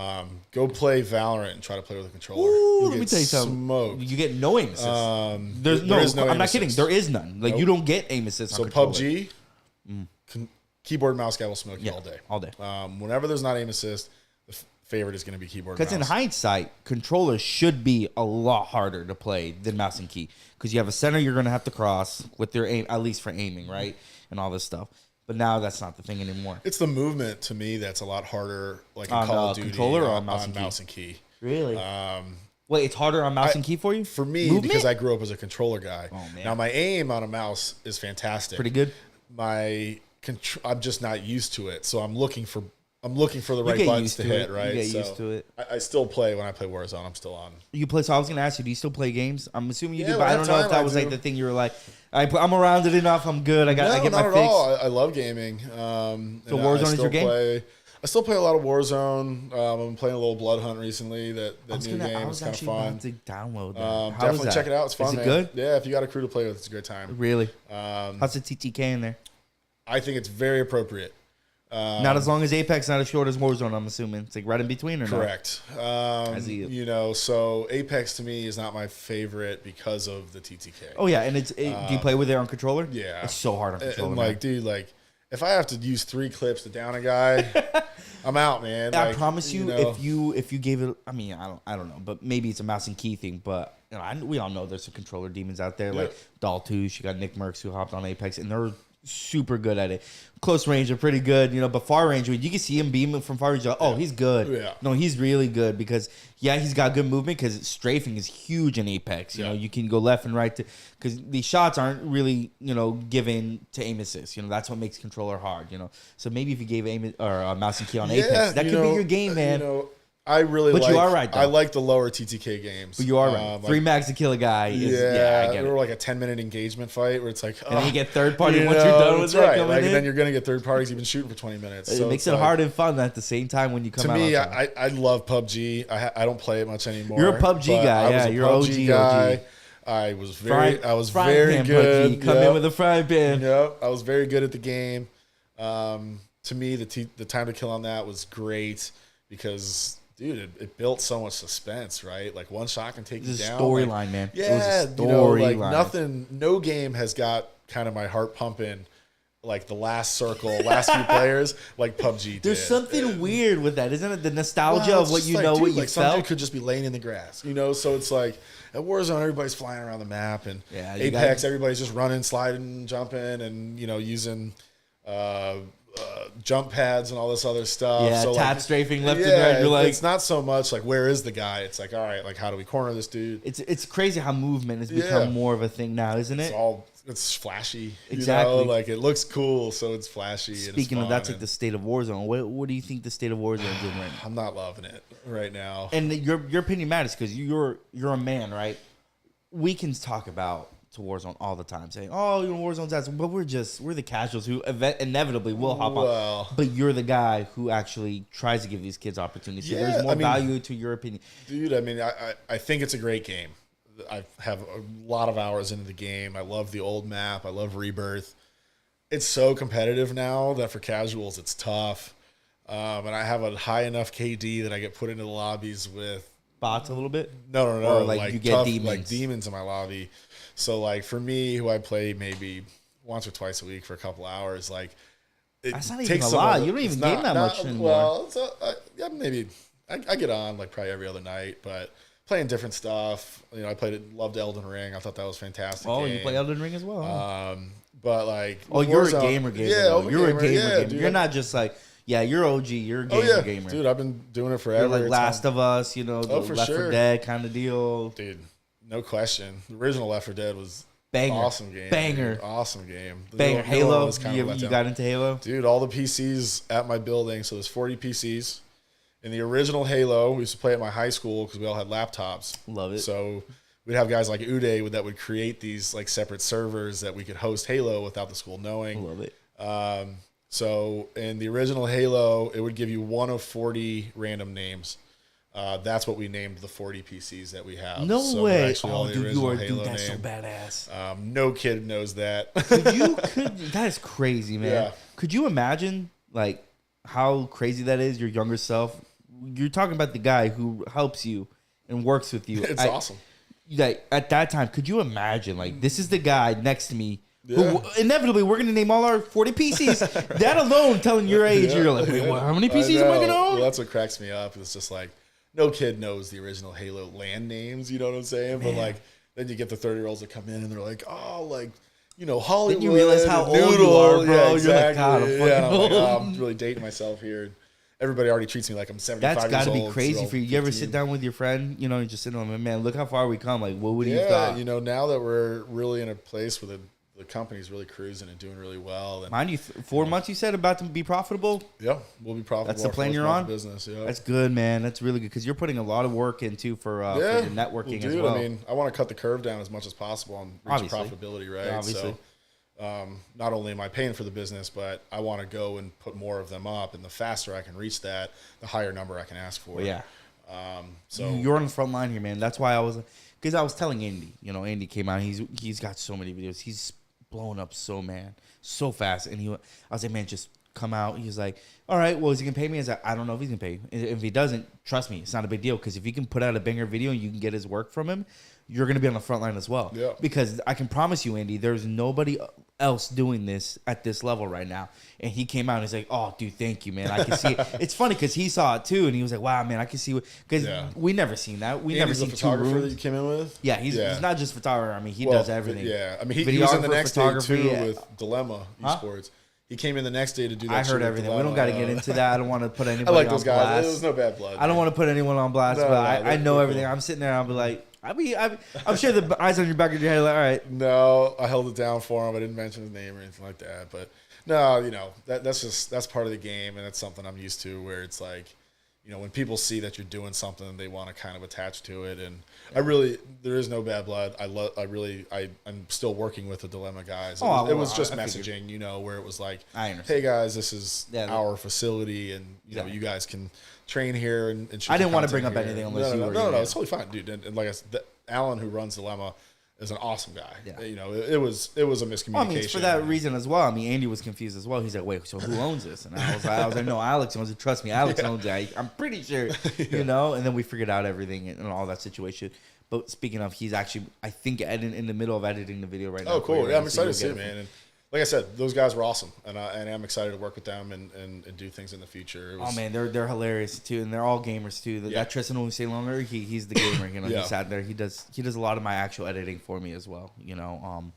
Go play Valorant and try to play with a controller. Ooh, let me tell you something. Smoked. You get no aim assist. There is no I'm not kidding. There is none. Like you don't get aim assist on controller. So PUBG, keyboard and mouse guy will smoke you all day. All day. Whenever there's not aim assist, the favorite is going to be keyboard. Because in hindsight, controllers should be a lot harder to play than mouse and key. Because you have a center you're going to have to cross with your aim, at least for aiming, right? And all this stuff. But now that's not the thing anymore. It's the movement to me that's a lot harder, like in Call of Duty, controller or on mouse and key. Really? Wait, it's harder on mouse and key for you? For me, because I grew up as a controller guy. Oh, man. Now my aim on a mouse is fantastic. Pretty good. I'm just not used to it, so I'm looking for the right buttons to hit, right? You get used to it. I still play when I play Warzone. I'm still on. You play, so I was going to ask you, do you still play games? I'm assuming you do, but I don't know if that was like the thing you were like, I'm around it enough, I'm good, I get my fix. All. I love gaming. So Warzone is your game? I still play a lot of Warzone. I'm playing a little Blood Hunt recently. That new game is kind of fun. About to download that. Definitely check it out. It's fun, Is it man. good? Yeah, if you got a crew to play with, it's a great time. Really? How's the TTK in there? I think it's very appropriate. Not as long as Apex, not as short as Warzone, I'm assuming. It's like right in between or correct. not? Correct. So Apex to me is not my favorite because of the TTK. Oh, yeah. And do you play with it on controller? Yeah. It's so hard on controller. And dude, if I have to use 3 clips to down a guy, I'm out, man. I promise you, if you gave it, I mean, I don't know, but maybe it's a mouse and key thing. But we all know there's some controller demons out there, like Doll 2. She got Nick Merckx who hopped on Apex, and they're super good at it. Close range are pretty good, but far range, you can see him beam from far range. Oh, he's good. Yeah. No, he's really good because, he's got good movement because strafing is huge in Apex. You know, you can go left and right because these shots aren't really, given to aim assist. That's what makes controller hard, So maybe if you gave aim or mouse and key on Apex, that could be your game, man. I really but you are right, though. I like the lower TTK games. But you are right. 3 mags to kill a guy. I get it. Or like a 10-minute engagement fight where it's like, and then you get third party once you're done with that. Right. Like, and then you're going to get third parties you've been shooting for 20 minutes. It makes it hard and fun at the same time when you come out. To me, I love PUBG. I don't play it much anymore. You're a PUBG guy. Yeah, you're an OG guy. I was very good. PUBG. Come in with a frying pan. Yep. I was very good at the game. To me, the time to kill on that was great because... Dude, it built so much suspense, right? Like one shot can take you down. Storyline, man. Yeah, it was a storyline. Nothing. No game has got kind of my heart pumping like the last circle, last few players, like PUBG did. There's something weird with that, isn't it? The nostalgia of what you know, what you felt. Some dude could just be laying in the grass, So it's like at Warzone, everybody's flying around the map, and Apex, everybody's just running, sliding, jumping, and using. Jump pads and all this other stuff. Yeah, so tap strafing left and right. You're like, it's not so much like where is the guy? It's like, all right, like how do we corner this dude? It's crazy how movement has become more of a thing now, isn't it? It's flashy. Exactly. Like it looks cool, so it's flashy. Speaking of that's like the state of Warzone. What do you think the state of Warzone is doing right now? I'm not loving it right now. And your opinion matters because you're a man, right? We can talk about to Warzone all the time, saying, "Oh, Warzone's ass," but we're the casuals who inevitably will hop on. But you're the guy who actually tries to give these kids opportunities. So there's more value to your opinion, dude. I mean, I think it's a great game. I have a lot of hours into the game. I love the old map. I love Rebirth. It's so competitive now that for casuals it's tough. And I have a high enough KD that I get put into the lobbies with bots a little bit. No. Or like you get tough, demons. like demons in my lobby. So, like, for me, who I play maybe once or twice a week for a couple hours, like, that's not even a lot. You don't even game that much anymore. Well, maybe I get on, like, probably every other night, but playing different stuff. Loved Elden Ring. I thought that was fantastic. Oh, you play Elden Ring as well? But, like... you're a gamer. Yeah, you're a gamer. Dude, you're not just, like... Yeah, you're OG. You're a gamer. Dude, I've been doing it forever. You're like Last of Us, the Left 4 Dead kind of deal. Dude. No question. The original Left 4 Dead was awesome game. Banger. Dude. Awesome game. Banger. Halo. You got into Halo? Dude, all the PCs at my building, so there's 40 PCs. In the original Halo, we used to play at my high school because we all had laptops. Love it. So we'd have guys like Uday that would create these like separate servers that we could host Halo without the school knowing. Love it. So in the original Halo, it would give you one of 40 random names. That's what we named the 40 PCs that we have. No way. Oh, dude, that's so badass. No kid knows that. That is crazy, man. Yeah. Could you imagine, like, how crazy that is, your younger self? You're talking about the guy who helps you and works with you. It's awesome. Like, at that time, could you imagine, like, this is the guy next to me who inevitably we're going to name all our 40 PCs. That alone telling your age, you're like, wait, what, how many PCs am I going to own? Well, that's what cracks me up. It's just like, no kid knows the original Halo land names, you know what I'm saying? Man. But like, then you get the 30-year-olds that come in and they're like, oh, like, Hollywood. Then you realize how old you are, bro. Yeah, exactly. You're like, God, I'm fucking old. I'm really dating myself here. Everybody already treats me like I'm 75 years old. That's got to be crazy for you. You ever sit down with your friend, and just sit on him, man, look how far we come. Like, what would you thought? Now that we're really in a place where the company's really cruising and doing really well. And, mind you, 4 months you said about to be profitable? Yeah, we'll be profitable. That's the plan you're on? Business, yeah. That's good, man. That's really good because you're putting a lot of work into for your networking as well. I mean, I want to cut the curve down as much as possible and reach profitability, right? Yeah, obviously. So, not only am I paying for the business, but I want to go and put more of them up. And the faster I can reach that, the higher number I can ask for. Well, yeah. So you're on the front line here, man. That's why I was telling Andy. Andy came out. He's got so many videos. He's blown up so fast. And I was like, man, just come out. He's like, all right, well, is he gonna pay me? I don't know if he's gonna pay you. If he doesn't, trust me, it's not a big deal. Because if you can put out a banger video and you can get his work from him, you're gonna be on the front line as well. Yeah. Because I can promise you, Andy, there's nobody else doing this at this level right now. And he came out and he's like, oh, dude, thank you, man. I can see it. It's funny because he saw it too. And he was like, wow, man, I can see what, because we never seen that. We never seen the photographer that you came in with? Yeah, he's not just photographer. I mean, he does everything. Yeah. I mean, he was in the next day too with Dilemma Esports. He came in the next day to do that. I heard everything. We don't got to get into that. I don't want to put anybody I like those on guys. blast. There was no bad blood. I don't want to put anyone on blast, but I know everything. I'm sitting there. I'll be like, I'm sure the eyes on your back of your head are like, all right. No, I held it down for him. I didn't mention his name or anything like that. But no, you know, that's part of the game, and that's something I'm used to. Where it's like, you know, when people see that you're doing something, they want to kind of attach to it. And there is no bad blood. I'm still working with the Dilemma guys. It was just messaging, you know, where it was like, hey guys, this is our facility, and you know, you guys can train here. And I didn't want to bring up anything unless no, it's totally fine, dude. And like I said, Alan, who runs Dilemma, is an awesome guy. Yeah. You know, it was a miscommunication. Well, I mean, it's for that reason as well. I mean, Andy was confused as well. He's like, wait, so who owns this? And I was like, no, Alex owns it. Trust me, Alex owns it. I'm pretty sure, you know. And then we figured out everything and all that situation. But speaking of, he's actually, I think, in the middle of editing the video right now. Oh, cool. Yeah, I'm excited to see it, man. And like I said, those guys were awesome, and I'm excited to work with them and do things in the future. Man, they're hilarious too, and they're all gamers too. That Tristan who say longer, he's the gamer. You know, he sat there. He does a lot of my actual editing for me as well. You know,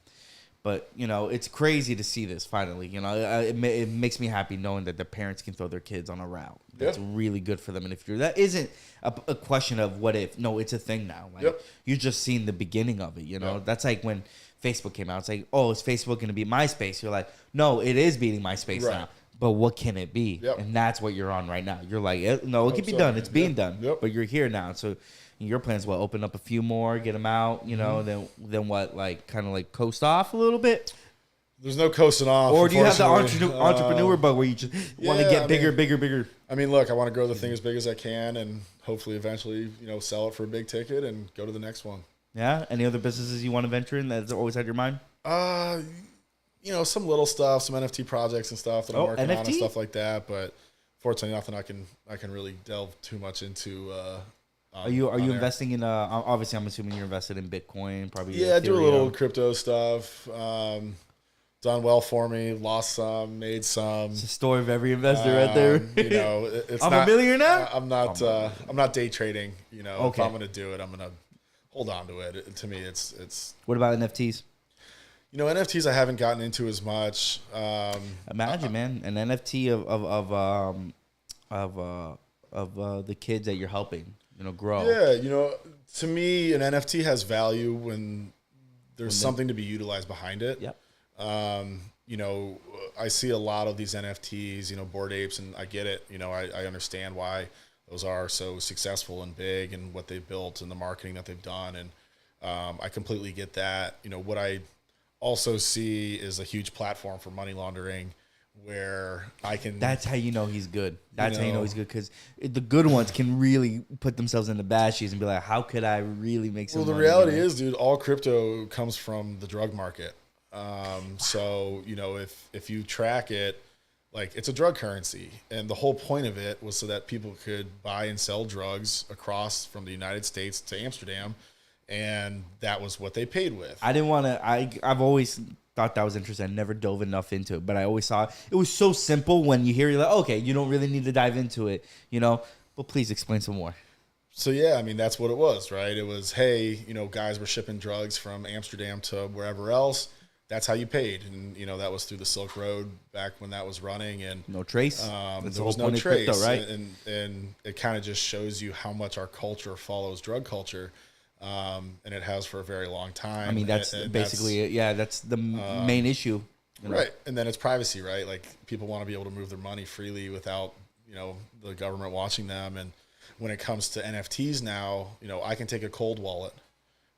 but you know, it's crazy to see this finally. You know, it makes me happy knowing that the parents can throw their kids on a route. That's really good for them. And if that isn't a question of what if. No, it's a thing now. Like you're just seeing the beginning of it. You know, that's like when Facebook came out. It's like, oh, is Facebook going to be MySpace? You're like, no, it is beating MySpace now. But what can it be? And that's what you're on right now. You're like, no, it can be done. It's being done. But you're here now. So your plans, what, open up a few more, get them out, you know, then what, like kind of like coast off a little bit? There's no coasting off. Or do you have the entrepreneur bug where you just want to get bigger? I mean, look, I want to grow the thing as big as I can and hopefully eventually, you know, sell it for a big ticket and go to the next one. Yeah. Any other businesses you want to venture in that's always had your mind? You know, some little stuff, some NFT projects and stuff that I'm working on and stuff like that. But fortunately, nothing I can really delve too much into. Are you investing in? Obviously, I'm assuming you're invested in Bitcoin, probably. Yeah, I do a little crypto stuff. Done well for me. Lost some, made some. It's the story of every investor right there. You know, it's I'm a millionaire now. I'm not day trading. You know, if I'm going to do it, I'm going to hold on to it. To me, it's. What about NFTs? You know, NFTs I haven't gotten into as much. Imagine, man, an NFT of the kids that you're helping, you know, grow. Yeah, you know, to me, an NFT has value when there's something to be utilized behind it. Yep. You know, I see a lot of these NFTs, you know, Bored Apes, and I get it. You know, I understand why those are so successful and big and what they've built and the marketing that they've done. And I completely get that. You know, what I also see is a huge platform for money laundering where I can... That's how you know he's good. That's how you know he's good, because the good ones can really put themselves in the bad shoes and be like, how could I really make some money? Well, the reality is, dude, all crypto comes from the drug market. So, you know, if you track it, like, it's a drug currency. And the whole point of it was so that people could buy and sell drugs across from the United States to Amsterdam. And that was what they paid with. I didn't want to, I've always thought that was interesting. I never dove enough into it, but I always saw it was so simple when you hear, you're like, okay, you don't really need to dive into it, you know, but please explain some more. So, yeah, I mean, that's what it was, right? It was, hey, you know, guys were shipping drugs from Amsterdam to wherever else. That's how you paid. And, you know, that was through the Silk Road back when that was running. And no trace. There was no trace. Crypto, right? And it kind of just shows you how much our culture follows drug culture. And it has for a very long time. I mean, that's basically that's the main issue. You know? Right. And then it's privacy, right? Like, people want to be able to move their money freely without, you know, the government watching them. And when it comes to NFTs now, you know, I can take a cold wallet,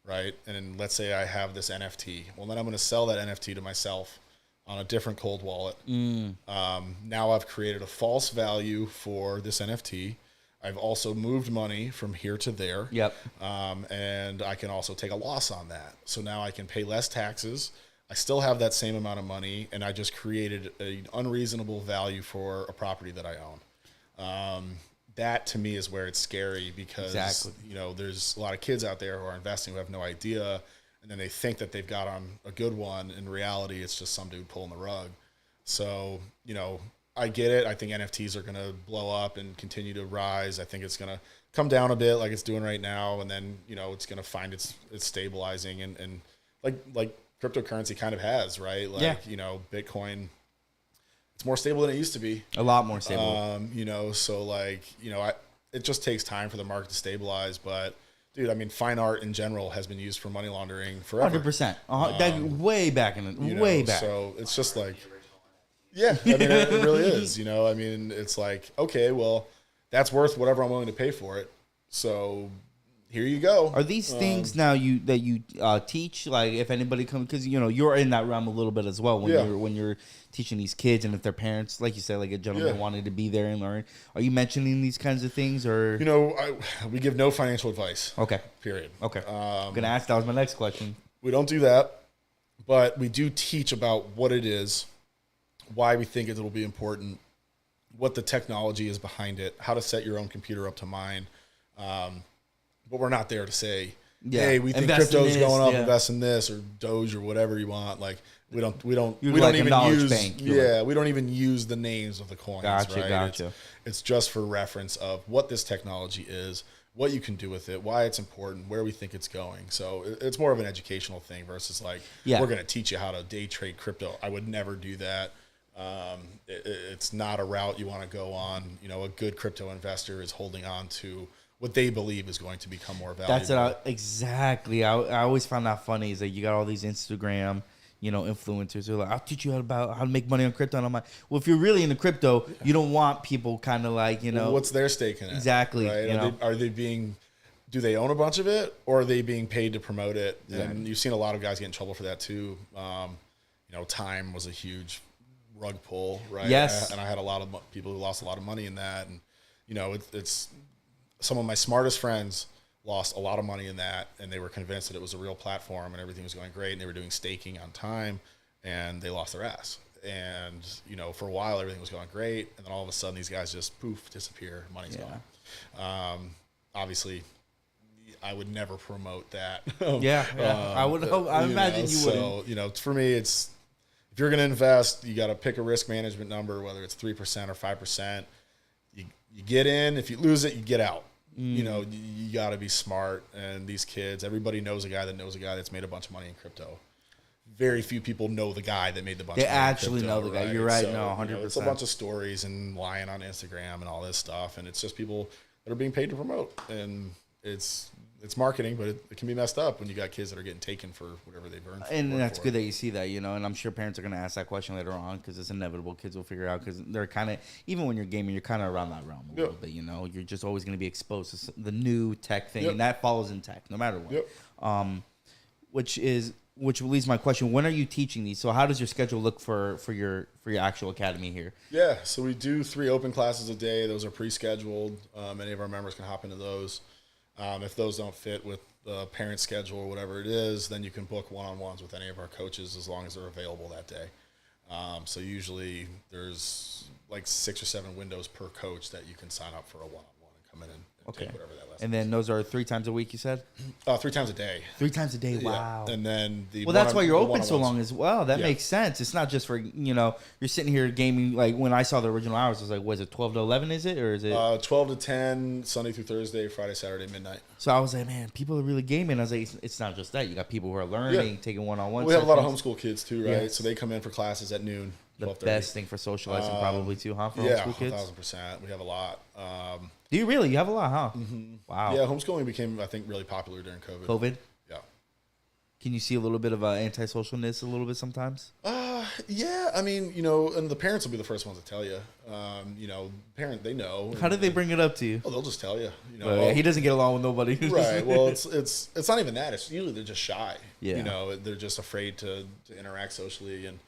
right? And then let's say I have this NFT. Well, then I'm going to sell that NFT to myself on a different cold wallet. Now I've created a false value for this NFT. I've also moved money from here to there. Yep. And I can also take a loss on that. So now I can pay less taxes. I still have that same amount of money, and I just created an unreasonable value for a property that I own. That to me is where it's scary, because you know, there's a lot of kids out there who are investing who have no idea. and then they think that they've got on a good one. In reality, it's just some dude pulling the rug. So, I get it. I think NFTs are going to blow up and continue to rise. I think it's going to come down a bit like it's doing right now. And then, it's going to find it's stabilizing and like cryptocurrency kind of has, right? Like, Bitcoin, it's more stable than it used to be. A lot more stable. So like, it just takes time for the market to stabilize. But dude, I mean, fine art in general has been used for money laundering forever. 100%. Way back in the way back. So it's just like, yeah, I mean, it really is. I mean, it's like, okay, well, that's worth whatever I'm willing to pay for it. So here you go. Are these things now that you teach? Like, if anybody comes, because you're in that realm a little bit as well when you're teaching these kids, and if their parents, like you said, like a gentleman wanted to be there and learn. Are you mentioning these kinds of things, or we give no financial advice. Okay. Period. Okay. I'm gonna ask. That was my next question. We don't do that, but we do teach about what it is, why we think it'll be important, what the technology is behind it, how to set your own computer up to mine. But we're not there to say, hey, we think crypto's going up, invest in this or Doge or whatever you want. Like we don't even use the names of the coins. Gotcha. It's just for reference of what this technology is, what you can do with it, why it's important, where we think it's going. So it's more of an educational thing versus like, we're going to teach you how to day trade crypto. I would never do that. It's not a route you want to go on. A good crypto investor is holding on to what they believe is going to become more valuable. That's exactly. I always found that funny is that you got all these Instagram, influencers who are like, I'll teach you how to make money on crypto. And I'm like, well, if you're really into crypto, you don't want people kind of like, well, what's their stake in it? Exactly. Right? Are they being, do they own a bunch of it, or are they being paid to promote it? Yeah. And you've seen a lot of guys get in trouble for that too. Time was a huge rug pull, right? Yes. And I had a lot of people who lost a lot of money in that. And, it's some of my smartest friends lost a lot of money in that, and they were convinced that it was a real platform and everything was going great, and they were doing staking on time, and they lost their ass. And, for a while, everything was going great, and then all of a sudden, these guys just, poof, disappear, money's gone. Obviously, I would never promote that. I would hope. I imagine you would. So, for me, it's, if you're going to invest, you got to pick a risk management number, whether it's 3% or 5%. You get in. If you lose it, you get out. You got to be smart. And these kids, everybody knows a guy that knows a guy that's made a bunch of money in crypto. Very few people know the guy that made the bunch of money. They actually know the guy. You're right. So, 100%. It's a bunch of stories and lying on Instagram and all this stuff. And it's just people that are being paid to promote. And it's marketing, but it can be messed up when you got kids that are getting taken for whatever they've earned. And that's good that you see that, and I'm sure parents are going to ask that question later on because it's inevitable. Kids will figure out because they're kind of, even when you're gaming, you're kind of around that realm a little bit, you're just always going to be exposed to the new tech thing, and that follows in tech no matter what. Which leads to my question: when are you teaching these? So how does your schedule look for your actual academy here? Yeah, so we do 3 open classes a day. Those are pre-scheduled. Any of our members can hop into those. If those don't fit with the parent schedule or whatever it is, then you can book one-on-ones with any of our coaches as long as they're available that day. So usually there's like 6 or 7 windows per coach that you can sign up for a one-on-one and come in and take whatever that lesson. And then those are 3 times a week, you said? 3 times a day. 3 times a day, wow. Yeah. And then that's why you're open so long as well. That makes sense. It's not just for, you're sitting here gaming. Like when I saw the original hours, I was like, was it 12 to 11 is it? Or is it? 12 to 10, Sunday through Thursday, Friday, Saturday, midnight. So I was like, man, people are really gaming. I was like, it's not just that. You got people who are learning, taking one-on-one We have a lot of homeschool kids too, right? Yes. So they come in for classes at noon. The best thing for socializing probably too, huh? For homeschool kids? 1,000%. We have a lot. Do you really? You have a lot, huh? Mm-hmm. Wow. Yeah, homeschooling became, I think, really popular during COVID. Yeah. Can you see a little bit of antisocialness a little bit sometimes? Yeah. I mean, and the parents will be the first ones to tell you. They know. How did they bring it up to you? Oh, they'll just tell you. He doesn't get along with nobody. Right. Well, it's not even that. It's usually they're just shy. Yeah. They're just afraid to interact socially. And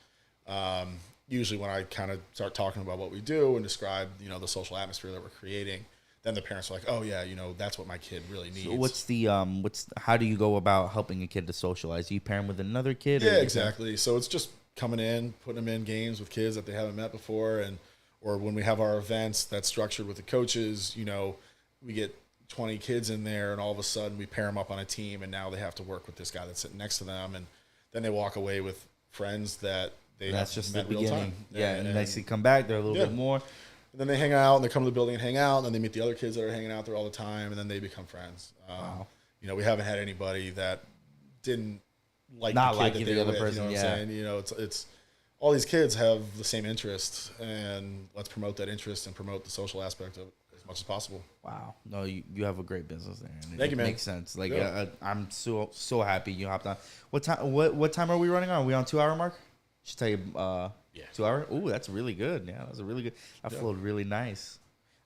usually when I kind of start talking about what we do and describe, the social atmosphere that we're creating, then the parents are like, oh yeah, that's what my kid really needs. So how do you go about helping a kid to socialize? Do you pair them with another kid? Yeah, exactly. So it's just coming in, putting them in games with kids that they haven't met before. Or when we have our events that's structured with the coaches, we get 20 kids in there, and all of a sudden we pair them up on a team, and now they have to work with this guy that's sitting next to them, and then they walk away with friends that they That's have just met the real beginning. time. Yeah, and they see come back, they're a little bit more. And then they hang out, and they come to the building and hang out, and then they meet the other kids that are hanging out there all the time, and then they become friends. Wow. You know, we haven't had anybody that didn't like not the kid like that the they other were with, person. you know what I'm saying? You know, it's all these kids have the same interest, and let's promote that interest and promote the social aspect of it as much as possible. Wow. No, you have a great business there. And Thank you, man. Makes sense. Like, I'm so happy you hopped on. What time are we running on? Are we on 2 hour mark? Should tell you, 2 hour. Ooh, that's really good. Yeah, that's a really good. That flowed really nice.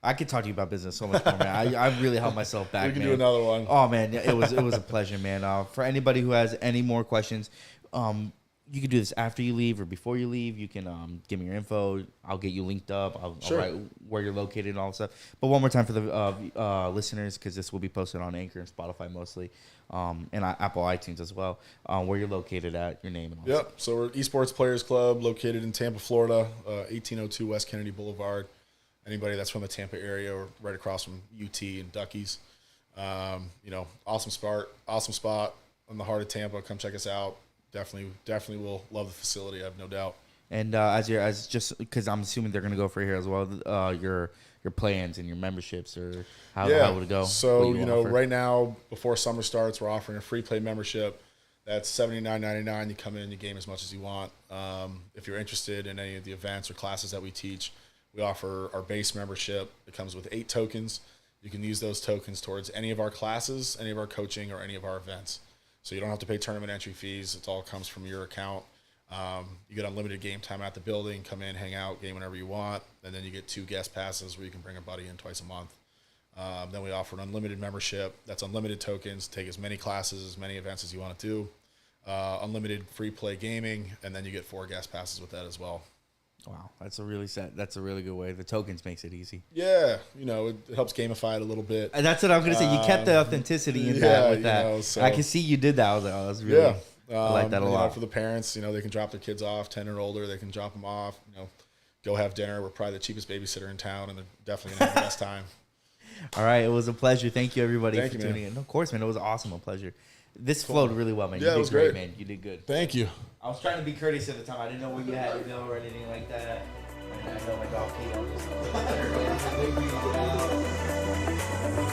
I could talk to you about business so much more, man. I really held myself back. We can man. do another one. Oh man, it was a pleasure, man. For anybody who has any more questions, you can do this after you leave or before you leave. You can give me your info. I'll get you linked up. I'll write where you're located and all that stuff. But one more time for the listeners, because this will be posted on Anchor and Spotify mostly, and Apple iTunes as well. Where you're located at, your name and all that. So we're Esports Players Club, located in Tampa, Florida, 1802 West Kennedy Boulevard. Anybody that's from the Tampa area or right across from UT and Duckies. You know, awesome spot in the heart of Tampa. Come check us out. Definitely will love the facility. I have no doubt. And as just because I'm assuming they're gonna go for here as well. Your plans and your memberships, or how would it go? So you know, right now before summer starts, we're offering a free play membership. That's $79.99. You come in, you game as much as you want. If you're interested in any of the events or classes that we teach, we offer our base membership. It comes with 8 tokens. You can use those tokens towards any of our classes, any of our coaching, or any of our events. So you don't have to pay tournament entry fees. It all comes from your account. You get unlimited game time at the building. Come in, hang out, game whenever you want. And then you get 2 guest passes where you can bring a buddy in twice a month. Then we offer an unlimited membership. That's unlimited tokens. Take as many classes, as many events as you want to do. Unlimited free play gaming. And then you get 4 guest passes with that as well. Wow, that's a really good way. The tokens makes it easy. Yeah, you know, it helps gamify it a little bit. And that's what I'm gonna say. You kept the authenticity in that with that. Know, so, I can see you did that. I was like, oh, that's really. I like that a lot. For the parents, you know, they can drop their kids off, 10 or older. They can drop them off. You know, go have dinner. We're probably the cheapest babysitter in town, and they're definitely gonna have the best time. All right, it was a pleasure. Thank you, everybody, for tuning in. Of course, man, it was awesome. A pleasure. This flowed really well, man. Yeah, You it was did great, great, man. You did good. Thank you. I was trying to be courteous at the time. I didn't know where you had to go or anything like that. And I know my dog Kate.